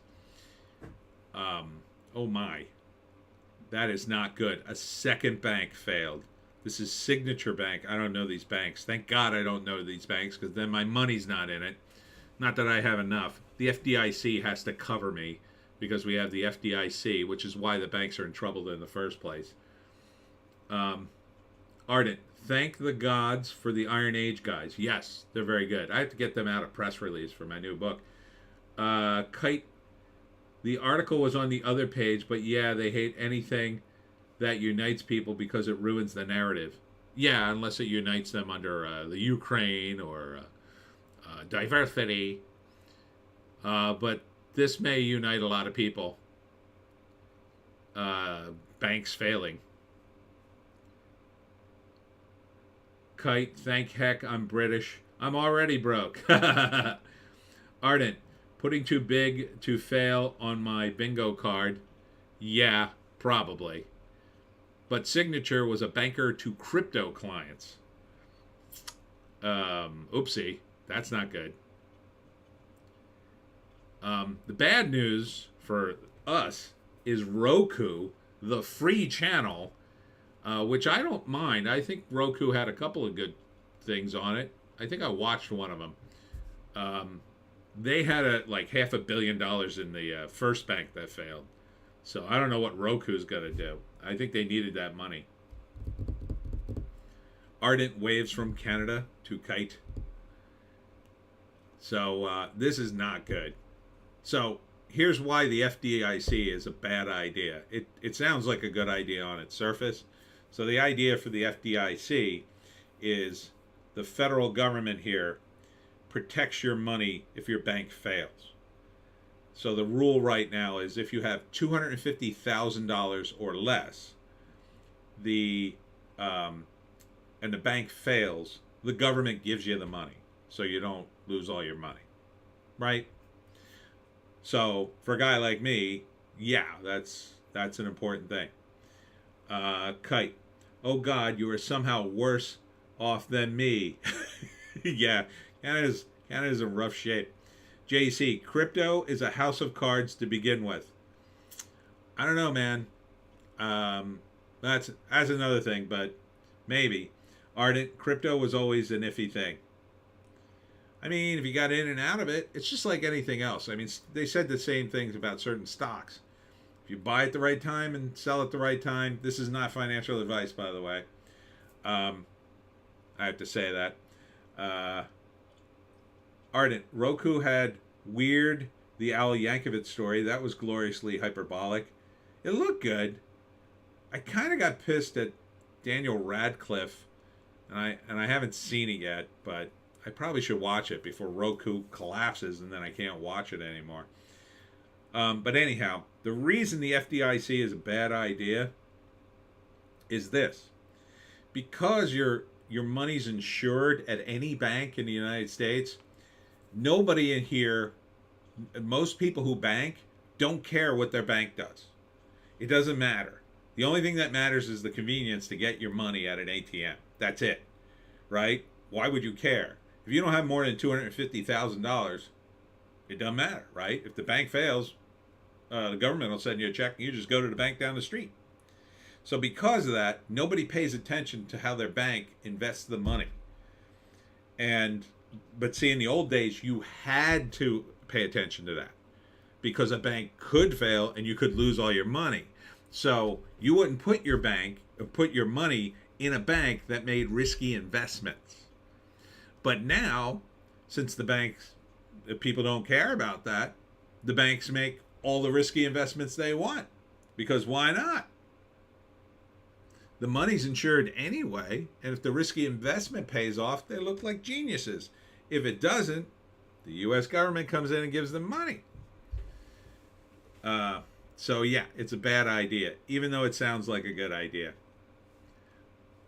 Oh my, that is not good. A second bank failed. This is Signature Bank. I don't know these banks. Thank God I don't know these banks, because then my money's not in it. Not that I have enough. The FDIC has to cover me because we have the FDIC, which is why the banks are in trouble in the first place. Ardent, thank the gods for the Iron Age guys. Yes, they're very good. I have to get them out a press release for my new book. Kite, the article was on the other page, but yeah, they hate anything that unites people because it ruins the narrative. Yeah, unless it unites them under the Ukraine or diversity. But this may unite a lot of people. Banks failing. Kite, thank heck I'm British. I'm already broke. Ardent, putting too big to fail on my bingo card. Yeah, probably. But Signature was a banker to crypto clients. Oopsie, that's not good. The bad news for us is Roku, the free channel, which I don't mind. I think Roku had a couple of good things on it. I think I watched one of them. They had like $500 million in the first bank that failed. So I don't know what Roku's going to do. I think they needed that money. Ardent waves from Canada to Kite. So this is not good. So here's why the FDIC is a bad idea. It sounds like a good idea on its surface. So the idea for the FDIC is the federal government here protects your money if your bank fails. So the rule right now is if you have $250,000 or less, the and the bank fails, the government gives you the money, so you don't lose all your money, right? So for a guy like me, yeah, that's an important thing. Kite, oh God, you are somehow worse off than me. Yeah, Canada's in rough shape. JC, crypto is a house of cards to begin with. I don't know, man. That's another thing, but maybe. Ardent, crypto was always an iffy thing. I mean, if you got in and out of it, it's just like anything else. I mean, they said the same things about certain stocks. If you buy at the right time and sell at the right time, this is not financial advice, by the way. I have to say that. Ardent, Roku had Weird, the Al Yankovic story. That was gloriously hyperbolic. It looked good. I kind of got pissed at Daniel Radcliffe, and I haven't seen it yet, but I probably should watch it before Roku collapses and then I can't watch it anymore. But anyhow, the reason the FDIC is a bad idea is this. Because your money's insured at any bank in the United States, nobody in here, most people who bank, don't care what their bank does. It doesn't matter. The only thing that matters is the convenience to get your money at an ATM. That's it, right? Why would you care? If you don't have more than $250,000, it doesn't matter, right? If the bank fails, the government will send you a check and you just go to the bank down the street. So because of that, nobody pays attention to how their bank invests the money. But see, in the old days, you had to pay attention to that because a bank could fail and you could lose all your money. So you wouldn't put your money in a bank that made risky investments. But now, since people don't care about that, the banks make all the risky investments they want. Because why not? The money's insured anyway, and if the risky investment pays off, they look like geniuses. If it doesn't, the U.S. government comes in and gives them money. So yeah, it's a bad idea, even though it sounds like a good idea.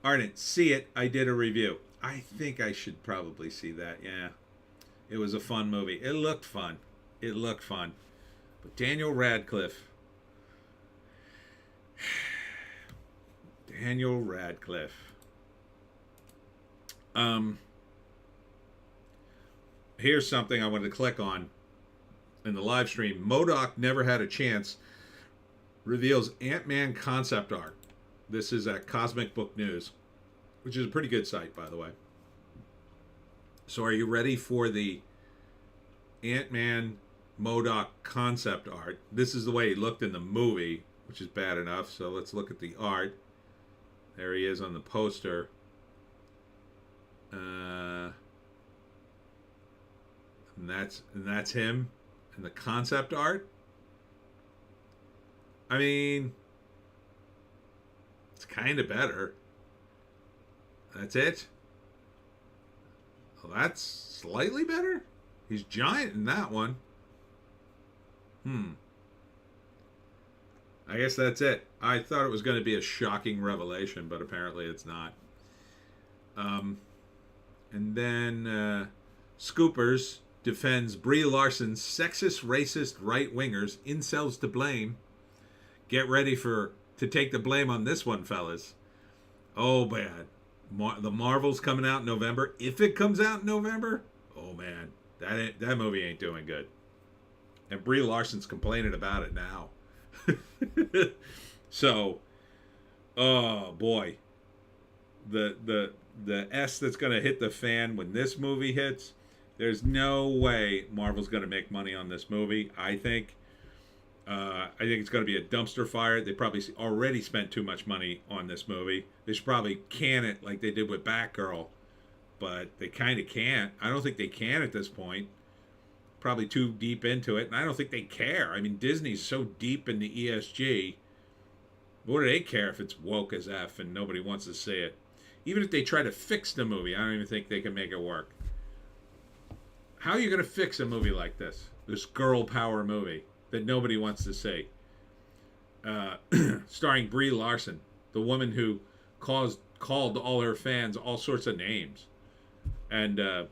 Ardent, see it. I did a review. I think I should probably see that. Yeah, it was a fun movie. It looked fun. But Daniel Radcliffe. Here's something I wanted to click on in the live stream. MODOK Never Had a Chance reveals Ant-Man concept art. This is at Cosmic Book News, which is a pretty good site, by the way. So are you ready for the Ant-Man MODOK concept art? This is the way he looked in the movie, which is bad enough. So let's look at the art. There he is on the poster. And that's him in the concept art. I mean, it's kind of better. That's it. Well, that's slightly better. He's giant in that one. I guess that's it. I thought it was going to be a shocking revelation, but apparently it's not. And then Scoopers defends Brie Larson's sexist, racist right-wingers, incels to blame. Get ready to take the blame on this one, fellas. Oh, bad. The Marvel's coming out in November. If it comes out in November, oh, man, that movie ain't doing good. And Brie Larson's complaining about it now. So, oh, boy. The S that's going to hit the fan when this movie hits, there's no way Marvel's going to make money on this movie, I think. I think it's going to be a dumpster fire. They probably already spent too much money on this movie. They should probably can it like they did with Batgirl. But they kind of can't. I don't think they can at this point. probably too deep into it, and I don't think they care. I mean, Disney's so deep into ESG. What do they care if it's woke as F and nobody wants to see it? Even if they try to fix the movie, I don't even think they can make it work. How are you going to fix a movie like this girl power movie that nobody wants to see? Starring Brie Larson, the woman who called all her fans all sorts of names. And the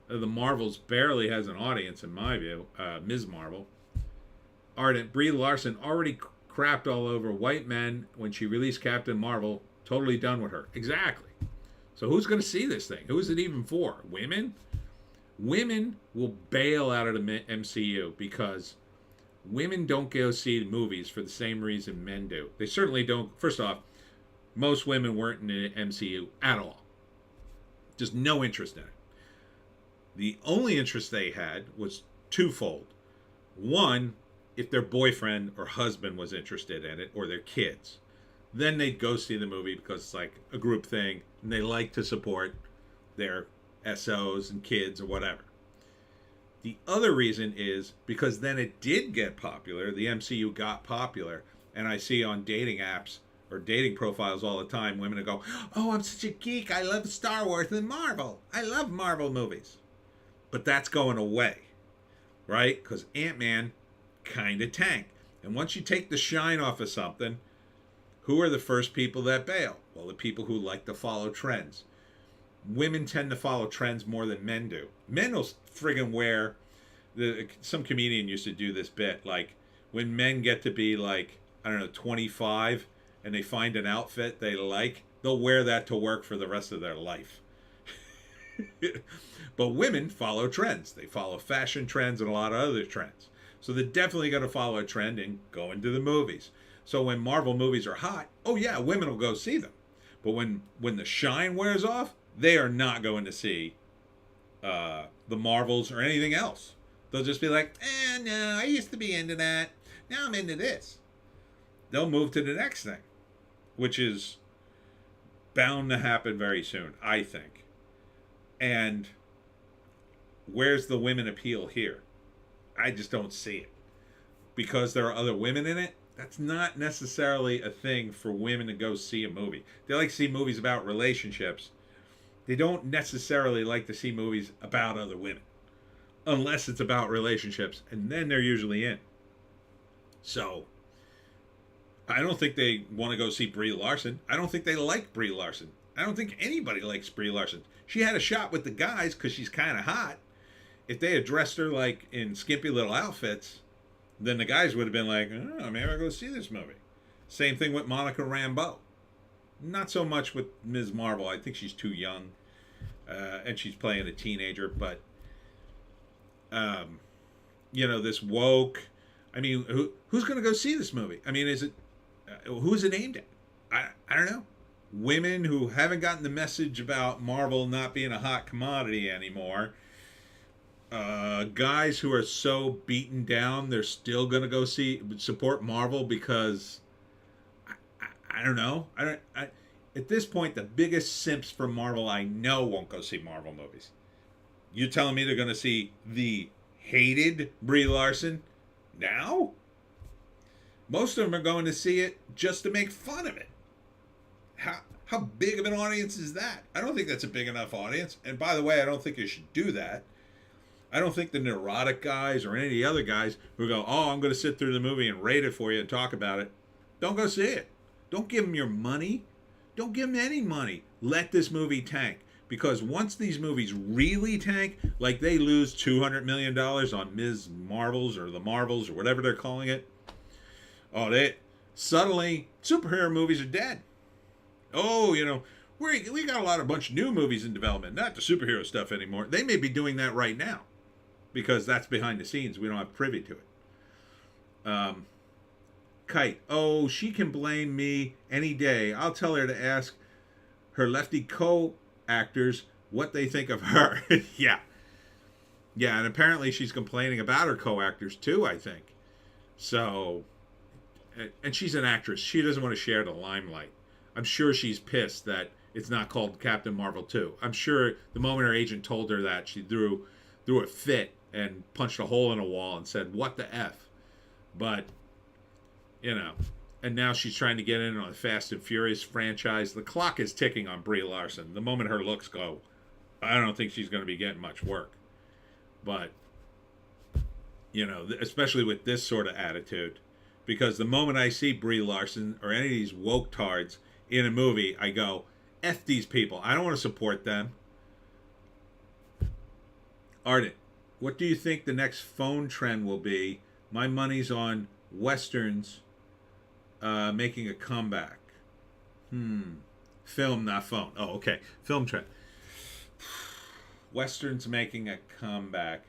Marvels barely has an audience, in my view. Ms. Marvel. Ardent Brie Larson already crapped all over white men when she released Captain Marvel. Totally done with her. Exactly. So who's going to see this thing? Who is it even for? Women? Women will bail out of the MCU because women don't go see movies for the same reason men do. They certainly don't. First off, most women weren't in the MCU at all. Just no interest in it. The only interest they had was twofold. One, if their boyfriend or husband was interested in it, or their kids. Then they'd go see the movie because it's like a group thing, and they like to support their SOs and kids or whatever. The other reason is because then it did get popular, the MCU got popular, and I see on dating apps or dating profiles all the time, women go, oh, I'm such a geek, I love Star Wars and Marvel. I love Marvel movies. But that's going away, right? Because Ant-Man kind of tanked. And once you take the shine off of something, who are the first people that bail? Well, the people who like to follow trends. Women tend to follow trends more than men do. Men will friggin' wear... some comedian used to do this bit, like, when men get to be, like, I don't know, 25, and they find an outfit they like, they'll wear that to work for the rest of their life. But women follow trends. They follow fashion trends and a lot of other trends. So they're definitely going to follow a trend and go into the movies. So when Marvel movies are hot, oh yeah, women will go see them. But when the shine wears off, they are not going to see the Marvels or anything else. They'll just be like, no, I used to be into that. Now I'm into this. They'll move to the next thing, which is bound to happen very soon, I think. And where's the women appeal here? I just don't see it. Because there are other women in it, that's not necessarily a thing for women to go see a movie. They like to see movies about relationships. They don't necessarily like to see movies about other women. Unless it's about relationships, and then they're usually in. So, I don't think they want to go see Brie Larson. I don't think they like Brie Larson. I don't think anybody likes Brie Larson. She had a shot with the guys because she's kind of hot. If they had dressed her like in skimpy little outfits, then the guys would have been like, oh, maybe I'll go see this movie. Same thing with Monica Rambeau. Not so much with Ms. Marvel. I think she's too young. And she's playing a teenager. But, this woke. I mean, who's going to go see this movie? I mean, who's it aimed at? I don't know. Women who haven't gotten the message about Marvel not being a hot commodity anymore. Guys who are so beaten down they're still gonna go support Marvel because I don't know. At this point, the biggest simps for Marvel I know won't go see Marvel movies. You're telling me they're gonna see the hated Brie Larson now? Most of them are going to see it just to make fun of it. How big of an audience is that? I don't think that's a big enough audience. And by the way, I don't think you should do that. I don't think the neurotic guys or any of the other guys who go, oh, I'm going to sit through the movie and rate it for you and talk about it. Don't go see it. Don't give them your money. Don't give them any money. Let this movie tank. Because once these movies really tank, like they lose $200 million on Ms. Marvels or the Marvels or whatever they're calling it, suddenly superhero movies are dead. Oh, we got a bunch of new movies in development, not the superhero stuff anymore. They may be doing that right now because that's behind the scenes. We don't have privy to it. Kite. Oh, she can blame me any day. I'll tell her to ask her lefty co-actors what they think of her. Yeah. Yeah, and apparently she's complaining about her co-actors too, I think. So, and she's an actress. She doesn't want to share the limelight. I'm sure she's pissed that it's not called Captain Marvel 2. I'm sure the moment her agent told her that, she threw a fit and punched a hole in a wall and said, "What the f?" But you know, and now she's trying to get in on the Fast and Furious franchise. The clock is ticking on Brie Larson. The moment her looks go, I don't think she's going to be getting much work. But especially with this sort of attitude, because the moment I see Brie Larson or any of these woke tards in a movie, I go, F these people. I don't want to support them. Ardent, what do you think the next phone trend will be? My money's on Westerns making a comeback. Film, not phone. Oh, okay. Film trend. Westerns making a comeback.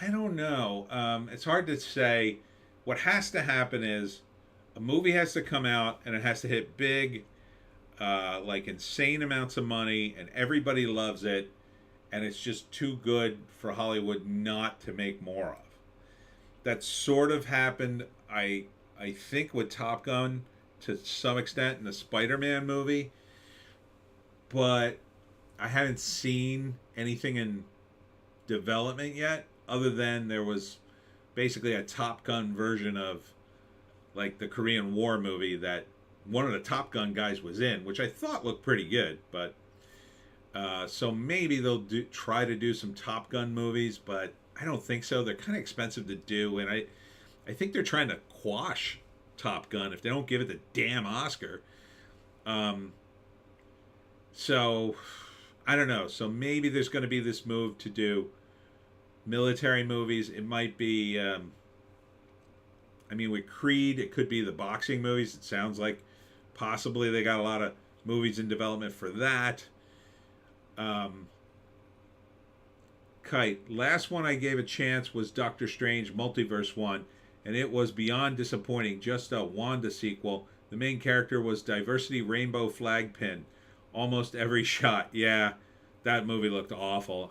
I don't know. It's hard to say. What has to happen is a movie has to come out and it has to hit big, like insane amounts of money, and everybody loves it, and it's just too good for Hollywood not to make more of. That sort of happened, I think, with Top Gun to some extent in the Spider-Man movie, but I haven't seen anything in development yet, other than there was basically a Top Gun version of like the Korean War movie that one of the Top Gun guys was in, which I thought looked pretty good. But so maybe they'll try to do some Top Gun movies, but I don't think so. They're kind of expensive to do, and I think they're trying to quash Top Gun if they don't give it the damn Oscar. So I don't know. So maybe there's going to be this move to do military movies. It might be, with Creed, it could be the boxing movies. It sounds like possibly they got a lot of movies in development for that. Kite, last one I gave a chance was Doctor Strange Multiverse 1, and it was beyond disappointing. Just a Wanda sequel. The main character was diversity rainbow flag pin almost every shot. Yeah, that movie looked awful.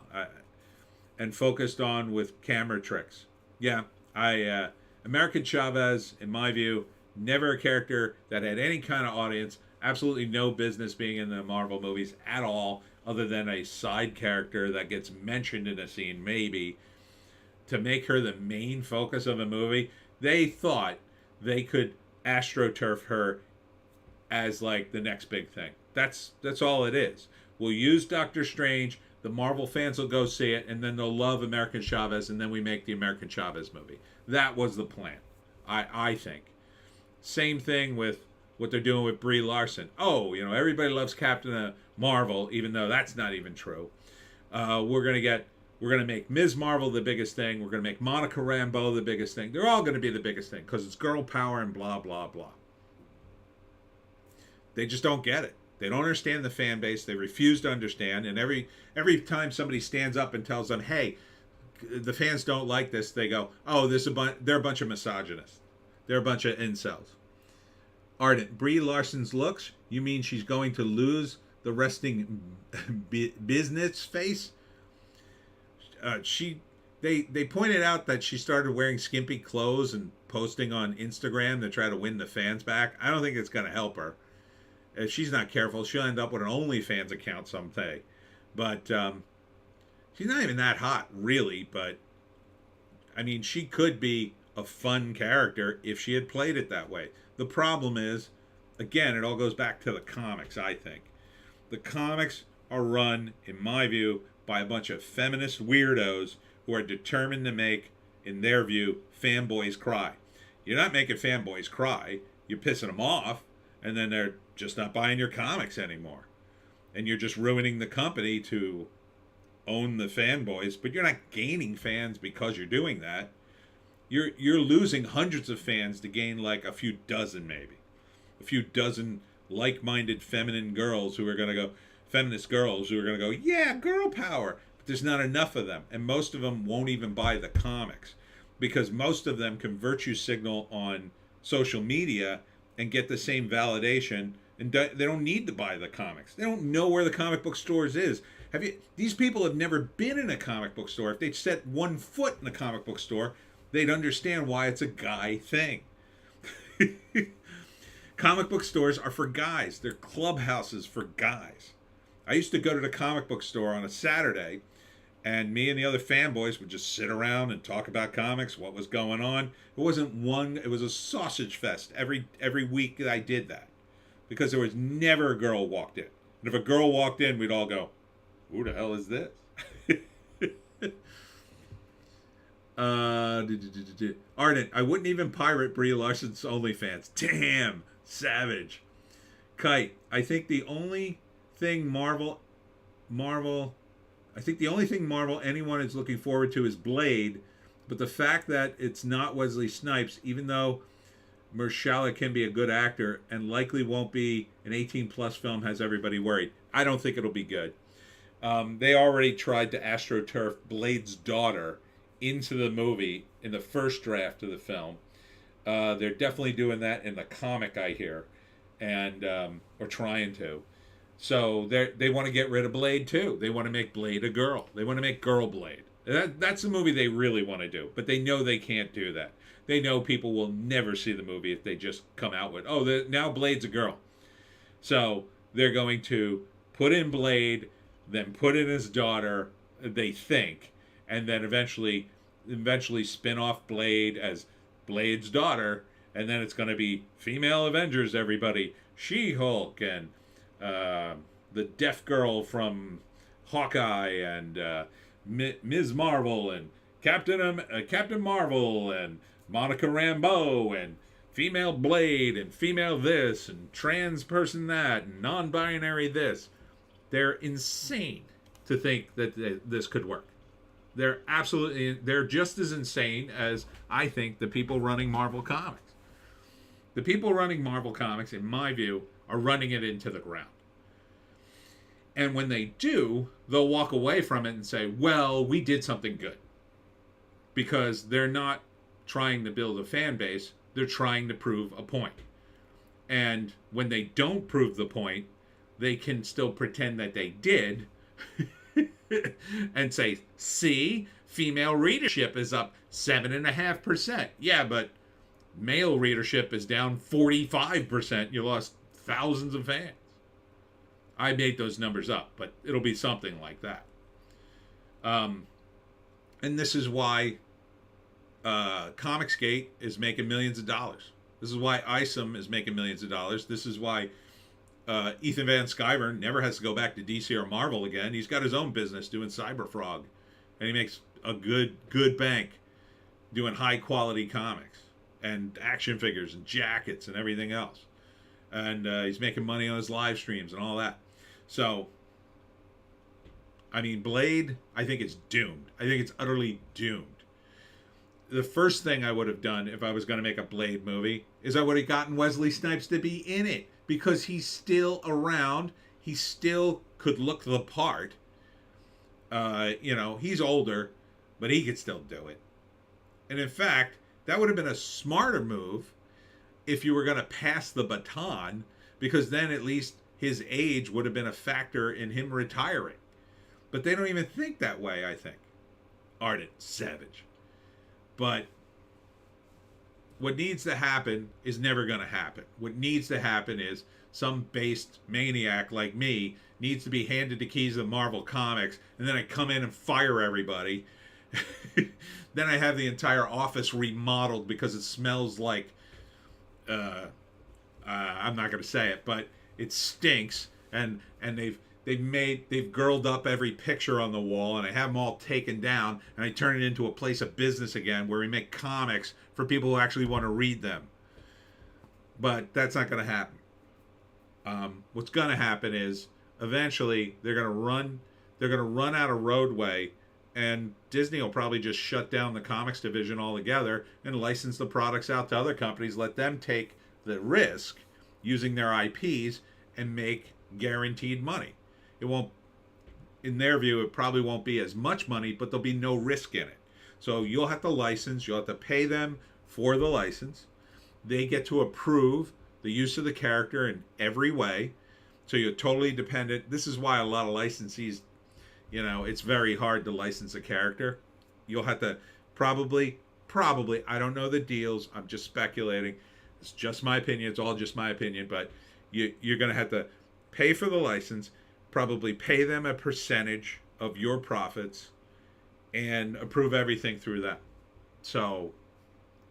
And focused on with camera tricks. Yeah, American Chavez, in my view, never a character that had any kind of audience. Absolutely no business being in the Marvel movies at all, other than a side character that gets mentioned in a scene, maybe. To make her the main focus of a movie, they thought they could astroturf her as like the next big thing. That's all it is. We'll use Doctor Strange. The Marvel fans will go see it, and then they'll love American Chavez, and then we make the American Chavez movie. That was the plan, I think. Same thing with what they're doing with Brie Larson. Oh, everybody loves Captain Marvel, even though that's not even true. We're gonna make Ms. Marvel the biggest thing. We're gonna make Monica Rambeau the biggest thing. They're all gonna be the biggest thing because it's girl power and blah blah blah. They just don't get it. They don't understand the fan base. They refuse to understand. And every time somebody stands up and tells them, "Hey, the fans don't like this," they go, "Oh, they're a bunch of misogynists. They're a bunch of incels." Ardent, Brie Larson's looks. You mean she's going to lose the resting business face? They pointed out that she started wearing skimpy clothes and posting on Instagram to try to win the fans back. I don't think it's going to help her. If she's not careful, she'll end up with an OnlyFans account someday. But she's not even that hot, really. But, she could be a fun character if she had played it that way. The problem is, again, it all goes back to the comics, I think. The comics are run, in my view, by a bunch of feminist weirdos who are determined to make, in their view, fanboys cry. You're not making fanboys cry. You're pissing them off, and then they're just not buying your comics anymore. And you're just ruining the company to own the fanboys, but you're not gaining fans because you're doing that. You're losing hundreds of fans to gain like a few dozen, maybe. A few dozen like-minded feminist girls who are going to go, yeah, girl power. But there's not enough of them. And most of them won't even buy the comics because most of them can virtue signal on social media and get the same validation, and they don't need to buy the comics. They don't know where the comic book stores is. These people have never been in a comic book store. If they'd set one foot in a comic book store, they'd understand why it's a guy thing. Comic book stores are for guys. They're clubhouses for guys. I used to go to the comic book store on a Saturday, And me and the other fanboys would just sit around and talk about comics, what was going on. It wasn't one, it was a sausage fest every week that I did that. Because there was never a girl walked in. And if a girl walked in, we'd all go, who the hell is this? Ardent, I wouldn't even pirate Brie Larson's OnlyFans. Damn, savage. Kite, I think the only thing Marvel anyone is looking forward to is Blade, but the fact that it's not Wesley Snipes, even though Mahershala can be a good actor and likely won't be an 18 plus film, has everybody worried. I don't think it'll be good. They already tried to AstroTurf Blade's daughter into the movie in the first draft of the film. They're definitely doing that in the comic, I hear, and or trying to. So they want to get rid of Blade too. They want to make Blade a girl. They want to make Girl Blade. That's the movie they really want to do, but they know they can't do that. They know people will never see the movie if they just come out with, oh, now Blade's a girl. So they're going to put in Blade, then put in his daughter, they think, and then eventually spin off Blade as Blade's daughter, and then it's going to be female Avengers, everybody. She-Hulk and the deaf girl from Hawkeye and Ms. Marvel and Captain Marvel and Monica Rambeau and female Blade and female this and trans person that and non-binary this. They're insane to think that this could work. They're just as insane as I think the people running Marvel Comics. The people running Marvel Comics, in my view, are running it into the ground. And when they do, they'll walk away from it and say, well, we did something good. Because they're not trying to build a fan base, they're trying to prove a point. And when they don't prove the point, they can still pretend that they did and say, see, female readership is up 7.5%. Yeah, but male readership is down 45%. You lost thousands of fans. I made those numbers up, but it'll be something like that. And this is why Comicsgate is making millions of dollars. This is why ISOM is making millions of dollars. This is why Ethan Van Sciver never has to go back to DC or Marvel again. He's got his own business doing Cyberfrog, and he makes a good bank doing high quality comics and action figures and jackets and everything else. And he's making money on his live streams and all that. So, I mean, Blade, I think it's doomed. I think it's utterly doomed. The first thing I would have done if I was going to make a Blade movie is I would have gotten Wesley Snipes to be in it, because he's still around. He still could look the part. He's older, but he could still do it. And in fact, that would have been a smarter move if you were going to pass the baton, because then at least his age would have been a factor in him retiring. But they don't even think that way, I think. Ardent, savage. But what needs to happen is never going to happen. What needs to happen is some based maniac like me needs to be handed the keys of Marvel Comics, and then I come in and fire everybody. Then I have the entire office remodeled because it smells like I'm not going to say it, but it stinks, and they've girled up every picture on the wall, and I have them all taken down, and I turn it into a place of business again where we make comics for people who actually want to read them. But that's not going to happen. What's going to happen is eventually they're going to run out of roadway, and Disney will probably just shut down the comics division altogether and license the products out to other companies, let them take the risk using their IPs and make guaranteed money. It won't, in their view, it probably won't be as much money, but there'll be no risk in it. So you'll have to license, you'll have to pay them for the license. They get to approve the use of the character in every way. So you're totally dependent. This is why a lot of licensees, it's very hard to license a character. You'll have to probably, I don't know the deals, I'm just speculating. It's just my opinion, it's all just my opinion, but you're going to have to pay for the license, probably pay them a percentage of your profits, and approve everything through that. So,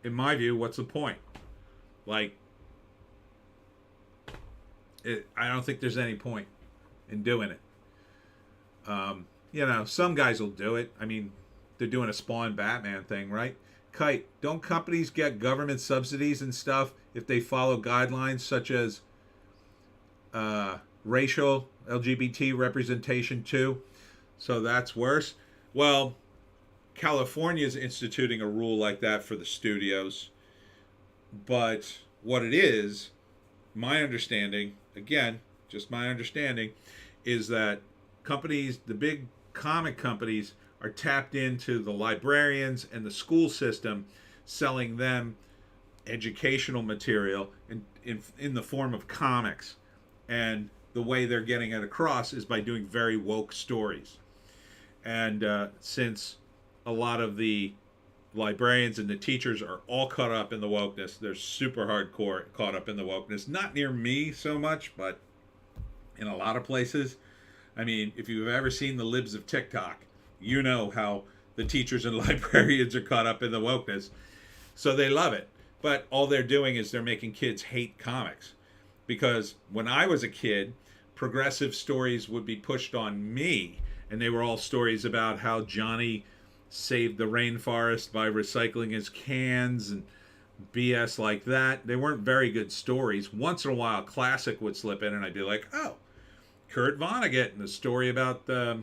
in my view, what's the point? Like, I don't think there's any point in doing it. Some guys will do it. I mean, they're doing a Spawn Batman thing, right? Kite, don't companies get government subsidies and stuff if they follow guidelines such as racial LGBT representation too? So that's worse. Well, California is instituting a rule like that for the studios. But what it is, my understanding, again, just my understanding, is that companies, the big comic companies, are tapped into the librarians and the school system, selling them educational material in the form of comics. And the way they're getting it across is by doing very woke stories. And since a lot of the librarians and the teachers are all caught up in the wokeness, they're super hardcore caught up in the wokeness. Not near me so much, but in a lot of places. I mean, if you've ever seen the libs of TikTok, you know how the teachers and librarians are caught up in the wokeness. So they love it. But all they're doing is they're making kids hate comics. Because when I was a kid, progressive stories would be pushed on me. And they were all stories about how Johnny saved the rainforest by recycling his cans and BS like that. They weren't very good stories. Once in a while, a classic would slip in, and I'd be like, oh, Kurt Vonnegut, and the story about the...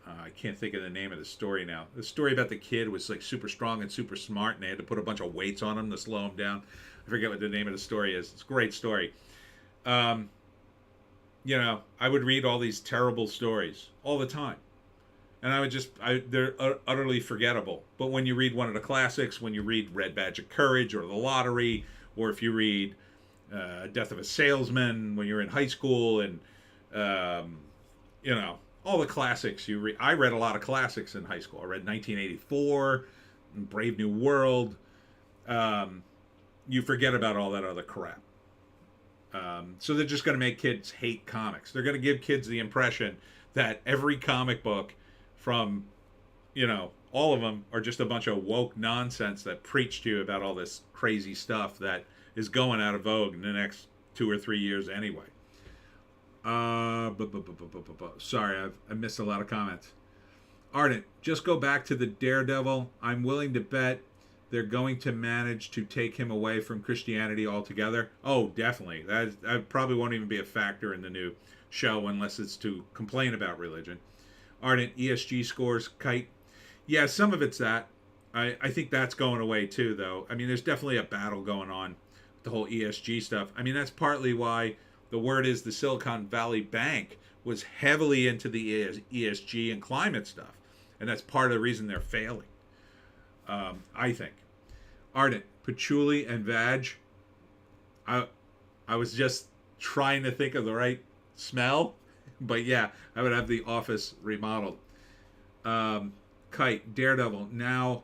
I can't think of the name of the story now. The story about the kid was like super strong and super smart, and they had to put a bunch of weights on him to slow him down. I forget what the name of the story is. It's a great story. I would read all these terrible stories all the time. And they're utterly forgettable. But when you read one of the classics, when you read Red Badge of Courage or The Lottery, or if you read Death of a Salesman when you're in high school, and, all the classics you read. I read a lot of classics in high school. I read 1984, Brave New World. You forget about all that other crap. So they're just going to make kids hate comics. They're going to give kids the impression that every comic book from, all of them are just a bunch of woke nonsense that preach to you about all this crazy stuff that is going out of vogue in the next 2 or 3 years anyway. Sorry, I missed a lot of comments. Ardent, just go back to the Daredevil. I'm willing to bet they're going to manage to take him away from Christianity altogether. Oh, definitely. That probably won't even be a factor in the new show unless it's to complain about religion. Ardent, ESG scores, Kite. Yeah, some of it's that. I think that's going away too, though. I mean, there's definitely a battle going on with the whole ESG stuff. I mean, that's partly why the word is the Silicon Valley Bank was heavily into the ESG and climate stuff. And that's part of the reason they're failing, I think. Ardent, patchouli and vag. I was just trying to think of the right smell. But yeah, I would have the office remodeled. Kite, Daredevil. Now,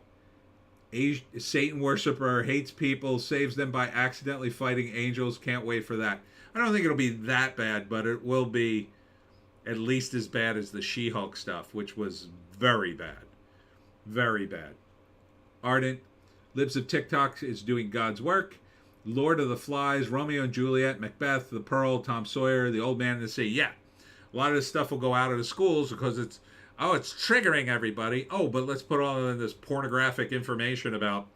Satan worshiper, hates people, saves them by accidentally fighting angels. Can't wait for that. I don't think it'll be that bad, but it will be at least as bad as the She-Hulk stuff, which was very bad. Very bad. Ardent, Libs of TikTok is doing God's work. Lord of the Flies, Romeo and Juliet, Macbeth, The Pearl, Tom Sawyer, The Old Man in the Sea. Yeah, a lot of this stuff will go out of the schools because it's triggering everybody. Oh, but let's put all of this pornographic information about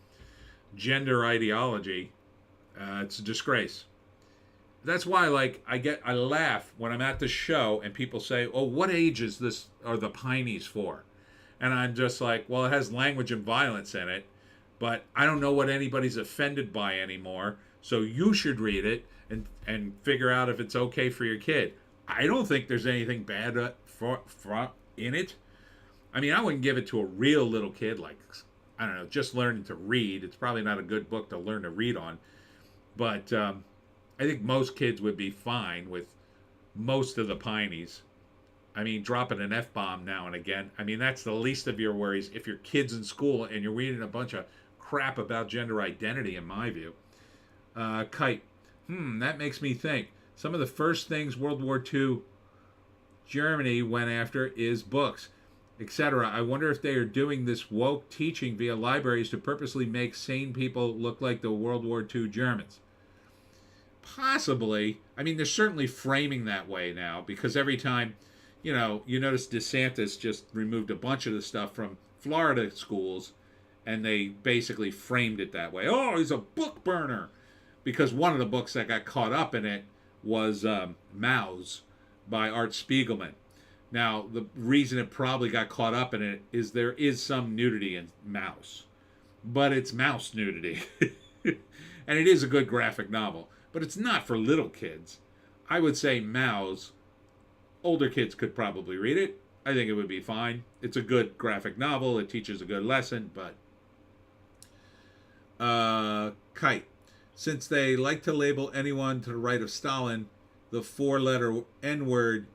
gender ideology. It's a disgrace. That's why, I laugh when I'm at the show and people say, "Oh, what age is this? Are the Pineys for?" And I'm just like, "Well, it has language and violence in it, but I don't know what anybody's offended by anymore. So you should read it and figure out if it's okay for your kid." I don't think there's anything bad in it. I mean, I wouldn't give it to a real little kid, I don't know, just learning to read. It's probably not a good book to learn to read on, but I think most kids would be fine with most of the Pineys. I mean, dropping an F-bomb now and again. I mean, that's the least of your worries if your kid's in school and you're reading a bunch of crap about gender identity, in my view. Kite. That makes me think. Some of the first things World War II Germany went after is books. etc. I wonder if they are doing this woke teaching via libraries to purposely make sane people look like the World War II Germans. Possibly. I mean, they're certainly framing that way now because every time, you notice DeSantis just removed a bunch of the stuff from Florida schools and they basically framed it that way. Oh, he's a book burner. Because one of the books that got caught up in it was Mouse by Art Spiegelman. Now, the reason it probably got caught up in it is there is some nudity in Mouse, but it's mouse nudity. And it is a good graphic novel, but it's not for little kids. I would say Mouse, older kids could probably read it. I think it would be fine. It's a good graphic novel. It teaches a good lesson, but Kite. Since they like to label anyone to the right of Stalin, the four-letter N-word,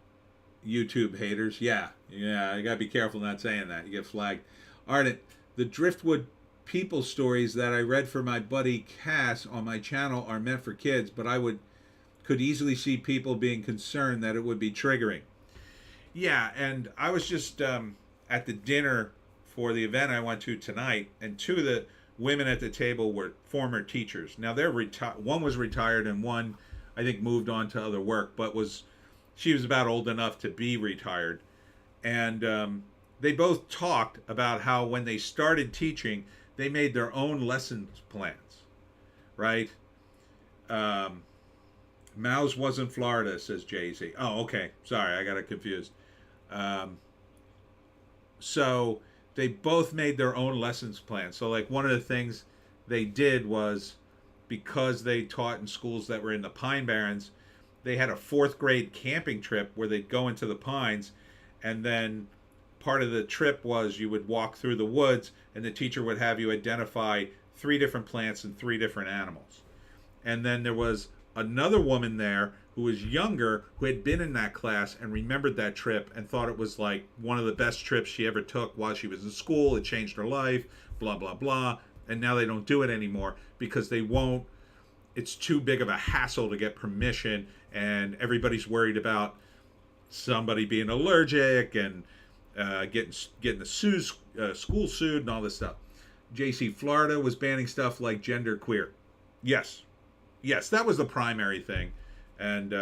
YouTube haters. Yeah, you gotta be careful not saying that. You get flagged. Ardent, the Driftwood people stories that I read for my buddy Cass on my channel are meant for kids, but could easily see people being concerned that it would be triggering. Yeah, and I was just at the dinner for the event I went to tonight, and two of the women at the table were former teachers. Now they're one was retired and one I think moved on to other work, but she was about old enough to be retired. And they both talked about how when they started teaching, they made their own lesson plans, right? Mouse was in Florida, says Jay-Z. Oh, okay. Sorry, I got it confused. So they both made their own lessons plan. So like one of the things they did was, because they taught in schools that were in the Pine Barrens, they had a fourth grade camping trip where they'd go into the pines, and then part of the trip was you would walk through the woods and the teacher would have you identify 3 different plants and 3 different animals. And then there was another woman there who was younger, who had been in that class and remembered that trip and thought it was like one of the best trips she ever took while she was in school. It changed her life, blah, blah, blah. And now they don't do it anymore because it's too big of a hassle to get permission, and everybody's worried about somebody being allergic and getting the school sued and all this stuff. JC, Florida was banning stuff like gender queer. Yes, that was the primary thing. And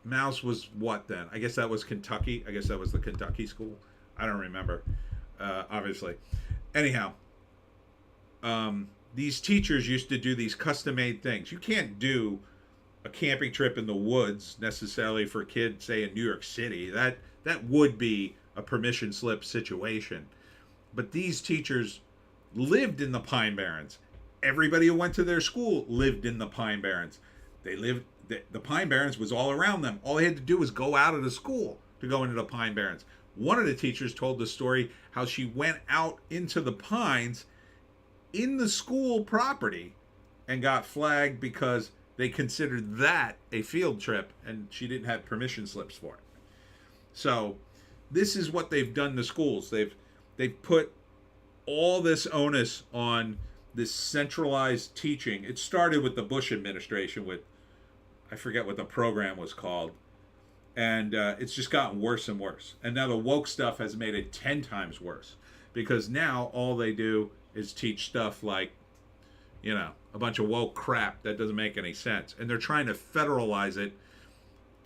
Mouse was what then? I guess that was Kentucky. I guess that was the Kentucky school. I don't remember, obviously. Anyhow, these teachers used to do these custom-made things. You can't do a camping trip in the woods necessarily for kids, say, in New York City. That would be a permission slip situation. But these teachers lived in the Pine Barrens. Everybody who went to their school lived in the Pine Barrens. The Pine Barrens was all around them. All they had to do was go out of the school to go into the Pine Barrens. One of the teachers told the story how she went out into the pines in the school property and got flagged because they considered that a field trip and she didn't have permission slips for it. So this is what they've done to schools. They've put all this onus on this centralized teaching. It started with the Bush administration with, I forget what the program was called, and it's just gotten worse and worse. And now the woke stuff has made it 10 times worse, because now all they do is teach stuff like, a bunch of woke crap that doesn't make any sense. And they're trying to federalize it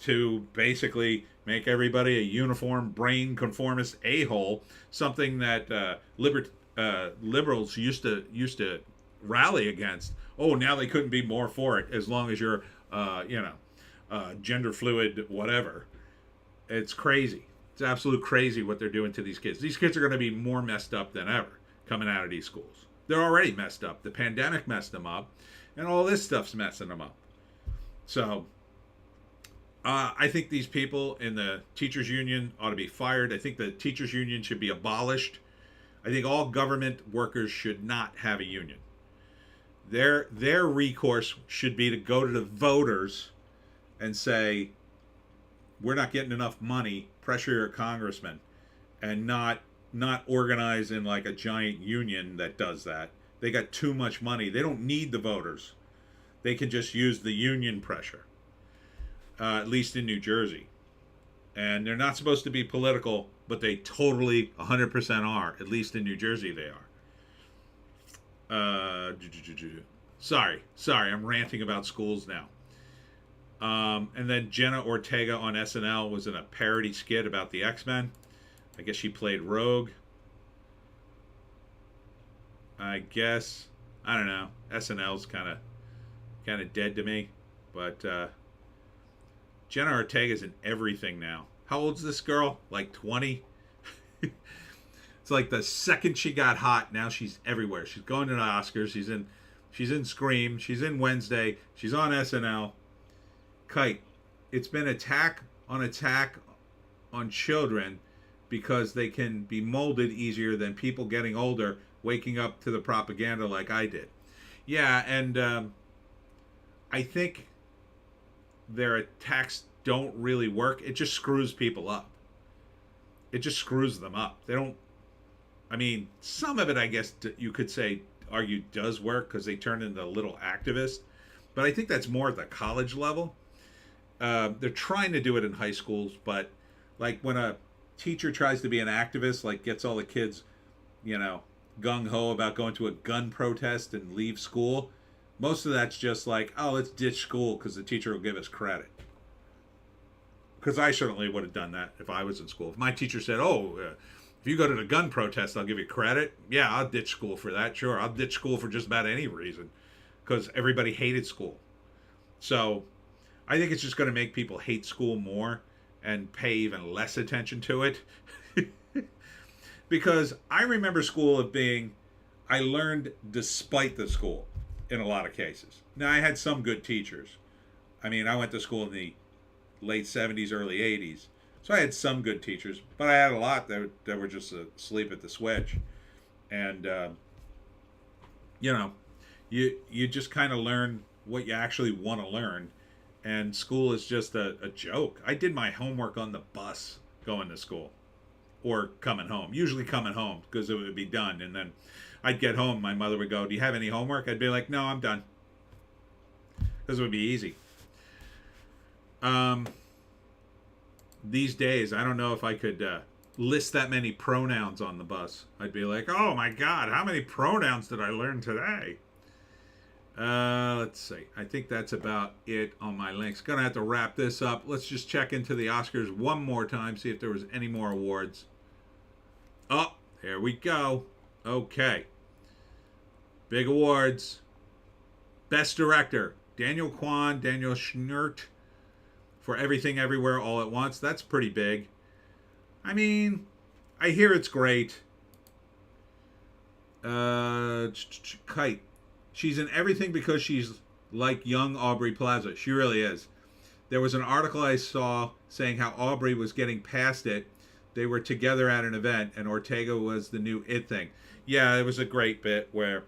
to basically make everybody a uniform brain conformist a-hole, something that liberals used to rally against. Oh, now they couldn't be more for it as long as you're gender fluid, whatever. It's crazy. It's absolute crazy what they're doing to these kids. These kids are going to be more messed up than ever coming out of these schools. They're already messed up. The pandemic messed them up, and all this stuff's messing them up. So I think these people in the teachers union ought to be fired. I think the teachers union should be abolished. I think all government workers should not have a union. Their recourse should be to go to the voters and say, we're not getting enough money, pressure your congressman, and not organize in like a giant union that does that. They got too much money. They don't need the voters. They can just use the union pressure, at least in New Jersey. And they're not supposed to be political, but they totally 100% are. At least in New Jersey, they are. Sorry, I'm ranting about schools now. And then Jenna Ortega on SNL was in a parody skit about the X-Men. I guess she played Rogue. I guess, I don't know. SNL's kind of dead to me, but Jenna Ortega's in everything now. How old's this girl? Like 20? It's like the second she got hot, now she's everywhere. She's going to the Oscars. She's in Scream. She's in Wednesday. She's on SNL. Kite. It's been attack on children because they can be molded easier than people getting older, waking up to the propaganda like I did. Yeah, and I think their attacks don't really work. It just screws people up. It just screws them up. They don't. I mean, some of it, I guess, you could argue does work because they turn into little activists. But I think that's more at the college level. They're trying to do it in high schools, but like when a teacher tries to be an activist, like gets all the kids, gung-ho about going to a gun protest and leave school, most of that's just like, oh, let's ditch school because the teacher will give us credit. Because I certainly would have done that if I was in school. If my teacher said, if you go to the gun protest, I'll give you credit. Yeah, I'll ditch school for that. Sure, I'll ditch school for just about any reason because everybody hated school. So I think it's just going to make people hate school more and pay even less attention to it. Because I remember school of being, I learned despite the school in a lot of cases. Now, I had some good teachers. I mean, I went to school in the late 70s, early 80s. So I had some good teachers, but I had a lot that were just asleep at the switch. And, you just kind of learn what you actually want to learn. And school is just a joke. I did my homework on the bus going to school or coming home. Usually coming home because it would be done. And then I'd get home. My mother would go, do you have any homework? I'd be like, no, I'm done. Because it would be easy. These days, I don't know if I could list that many pronouns on the bus. I'd be like, oh my God, how many pronouns did I learn today? Let's see. I think that's about it on my links. Gonna have to wrap this up. Let's just check into the Oscars one more time, see if there was any more awards. Oh, here we go. Okay. Big awards. Best Director. Daniel Kwan, Daniel Schnert for Everything Everywhere All at Once. That's pretty big. I mean, I hear it's great. Kite. She's in everything because she's like young Aubrey Plaza. She really is. There was an article I saw saying how Aubrey was getting past it. They were together at an event, and Ortega was the new it thing. Yeah, it was a great bit where,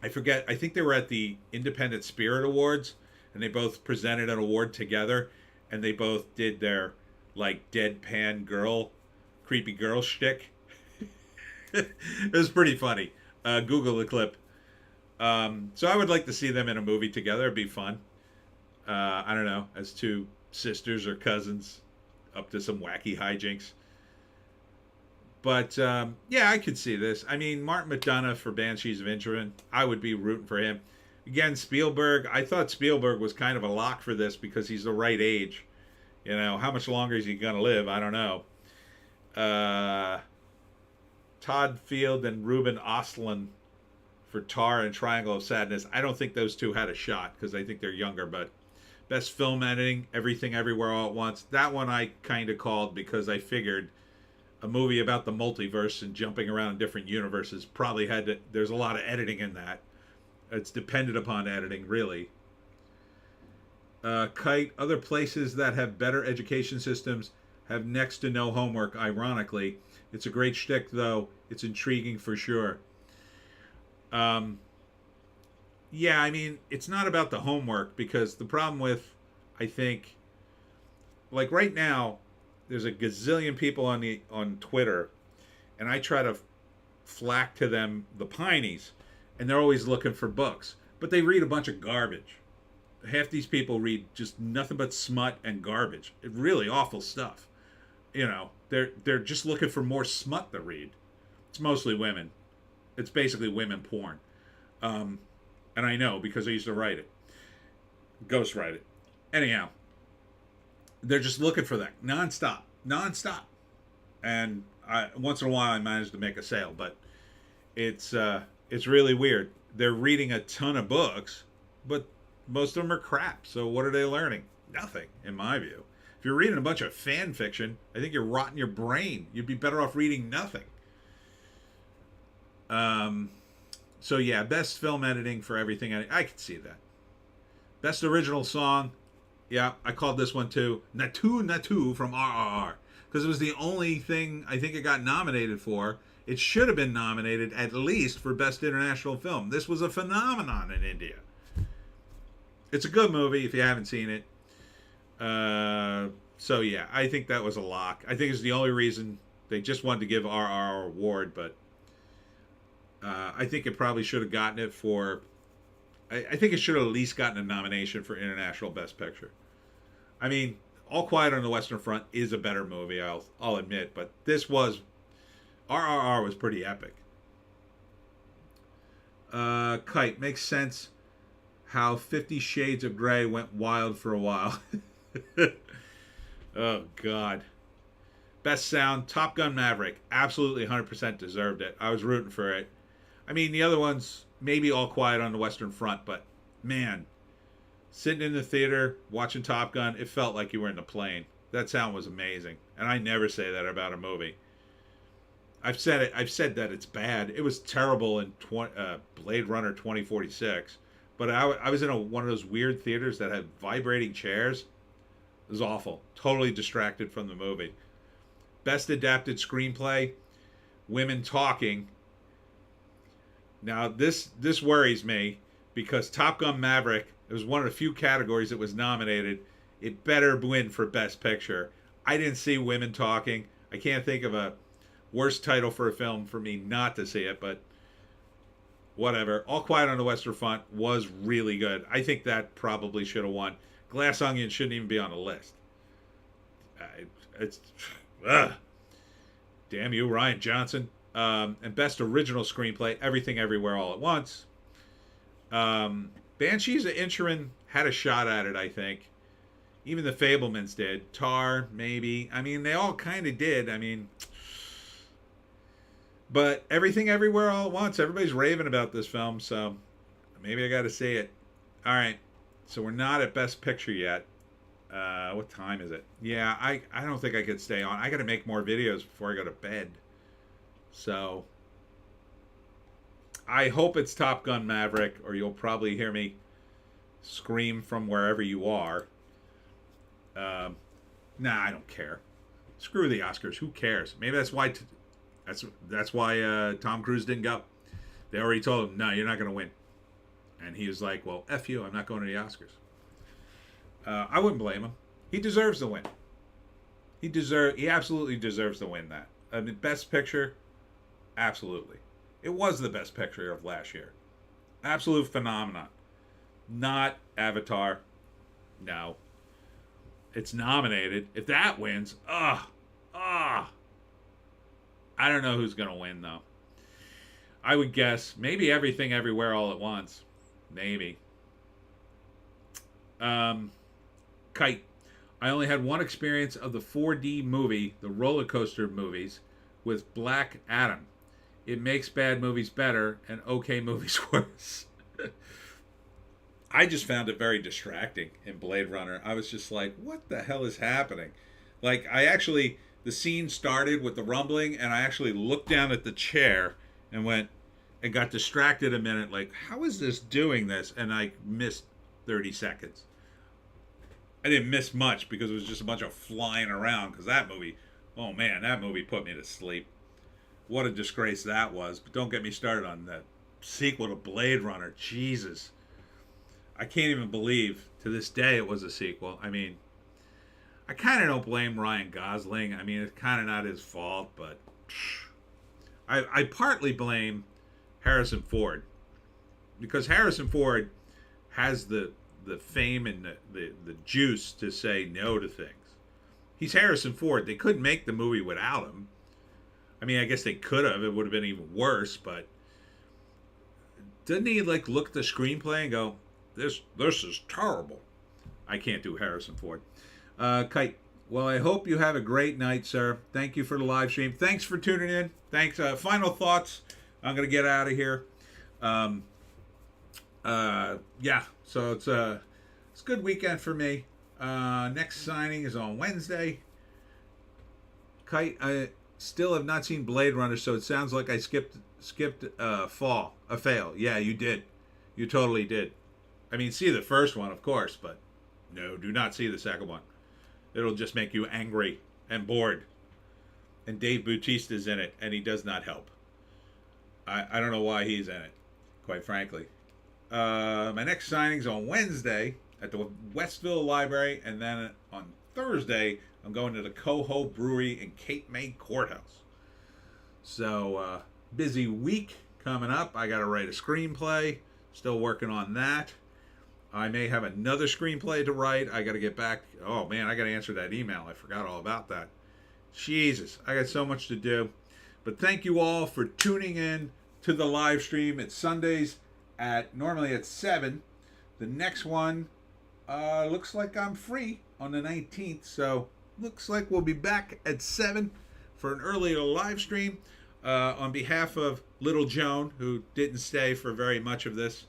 I forget, I think they were at the Independent Spirit Awards, and they both presented an award together, and they both did their, like, deadpan girl, creepy girl shtick. It was pretty funny. Google the clip. So I would like to see them in a movie together. It'd be fun. I don't know, as two sisters or cousins up to some wacky hijinks. But, yeah, I could see this. I mean, Martin McDonagh for Banshees of Inisherin, I would be rooting for him. Again, Spielberg, I thought Spielberg was kind of a lock for this because he's the right age. You know, how much longer is he going to live? I don't know. Todd Field and Ruben Östlund for Tar and Triangle of Sadness. I don't think those two had a shot because I think they're younger, but Best Film Editing, Everything Everywhere All at Once. That one I kind of called because I figured a movie about the multiverse and jumping around in different universes probably had to, there's a lot of editing in that. It's dependent upon editing, really. Kite, other places that have better education systems have next to no homework, ironically. It's a great shtick, though. It's intriguing for sure. Yeah, I mean, it's not about the homework because the problem with, I think, like right now, there's a gazillion people on Twitter, and I try to flack to them the Pineys, and they're always looking for books, but they read a bunch of garbage. half these people read just nothing but smut and garbage. Really awful stuff. You know, they're just looking for more smut to read. It's mostly women. It's basically women porn. Um, and I know because I used to write it, ghost write it. Anyhow, they're just looking for that nonstop. And once in a while I manage to make a sale, but it's really weird. They're reading a ton of books, but most of them are crap. So what are they learning? Nothing, in my view. If you're reading a bunch of fan fiction, I think you're rotting your brain. You'd be better off reading nothing. So yeah, best film editing for everything. I could see that. Best original song. Yeah, I called this one too. Natu Natu from RRR. Because it was the only thing I think it got nominated for. It should have been nominated at least for Best International Film. This was a phenomenon in India. It's a good movie if you haven't seen it. So yeah, I think that was a lock. I think it's the only reason they just wanted to give RRR award, but I think it probably should have gotten it for. I think it should have at least gotten a nomination for International Best Picture. I mean, All Quiet on the Western Front is a better movie, I'll admit, but this was RRR was pretty epic. Kite makes sense how 50 Shades of Grey went wild for a while. Oh God. Best sound, Top Gun Maverick, absolutely 100% deserved it. I was rooting for it. I mean, the other ones, maybe All Quiet on the Western Front, but man, sitting in the theater watching Top Gun, it felt like you were in the plane. That sound was amazing, and I never say that about a movie. I've said it. I've said that it's bad. It was terrible in Blade Runner 2046, but I was in one of those weird theaters that had vibrating chairs. It was awful. Totally distracted from the movie. Best adapted screenplay, Women Talking. Now this worries me because Top Gun Maverick, it was one of the few categories that was nominated. It better win for Best Picture. I didn't see Women Talking. I can't think of a worse title for a film for me not to see it, but whatever. All Quiet on the Western Front was really good. I think that probably should have won. Glass Onion shouldn't even be on the list. It's damn you, Rian Johnson. And Best Original Screenplay, Everything Everywhere All at Once. Banshees of Inisherin had a shot at it, I think. Even the Fablemans did. Tar, maybe. I mean, they all kind of did. I mean, but Everything Everywhere All at Once, everybody's raving about this film, so maybe I got to see it. All right, so we're not at Best Picture yet. What time is it? Yeah, I don't think I could stay on. I got to make more videos before I go to bed. So I hope it's Top Gun Maverick, or you'll probably hear me scream from wherever you are. Nah, I don't care. Screw the Oscars. Who cares? Maybe that's why. That's why Tom Cruise didn't go. They already told him, no, you're not going to win. And he was like, well, F you. I'm not going to the Oscars. I wouldn't blame him. He deserves the win. He absolutely deserves to win that. I mean, Best Picture, absolutely. It was the best picture of last year. Absolute phenomenon. Not Avatar. No. It's nominated. If that wins, I don't know who's going to win, though. I would guess maybe Everything Everywhere All at Once. Maybe. Kite. I only had one experience of the 4D movie, the roller coaster movies, with Black Adam. It makes bad movies better and okay movies worse. I just found it very distracting in Blade Runner. I was just like, what the hell is happening? Like, the scene started with the rumbling, and I actually looked down at the chair and got distracted a minute, like, how is this doing this? And I missed 30 seconds. I didn't miss much because it was just a bunch of flying around, because that movie put me to sleep. What a disgrace that was. But don't get me started on the sequel to Blade Runner. Jesus. I can't even believe to this day it was a sequel. I mean, I kind of don't blame Ryan Gosling. I mean, it's kind of not his fault, but I partly blame Harrison Ford, because Harrison Ford has the the fame and the juice to say no to things. He's Harrison Ford. They couldn't make the movie without him. I mean, I guess they could have. It would have been even worse, but didn't he like look at the screenplay and go, this is terrible. I can't do Harrison Ford. Kite. Well, I hope you have a great night, sir. Thank you for the live stream. Thanks for tuning in. Thanks. Final thoughts. I'm going to get out of here. Yeah, so it's a good weekend for me. Next signing is on Wednesday. Kite, I still have not seen Blade Runner, so it sounds like I skipped a fail. Yeah, you did. You totally did. I mean, see the first one, of course, but no, do not see the second one. It'll just make you angry and bored. And Dave Bautista's in it, and he does not help. I don't know why he's in it, quite frankly. My next signing's on Wednesday at the Westville Library, and then on Thursday, I'm going to the Coho Brewery in Cape May Courthouse. So, busy week coming up. I got to write a screenplay. Still working on that. I may have another screenplay to write. I got to get back. Oh, man, I got to answer that email. I forgot all about that. Jesus, I got so much to do. But thank you all for tuning in to the live stream. It's Sundays normally at 7. The next one looks like I'm free on the 19th. So looks like we'll be back at 7 for an earlier live stream. On behalf of little Joan, who didn't stay for very much of this,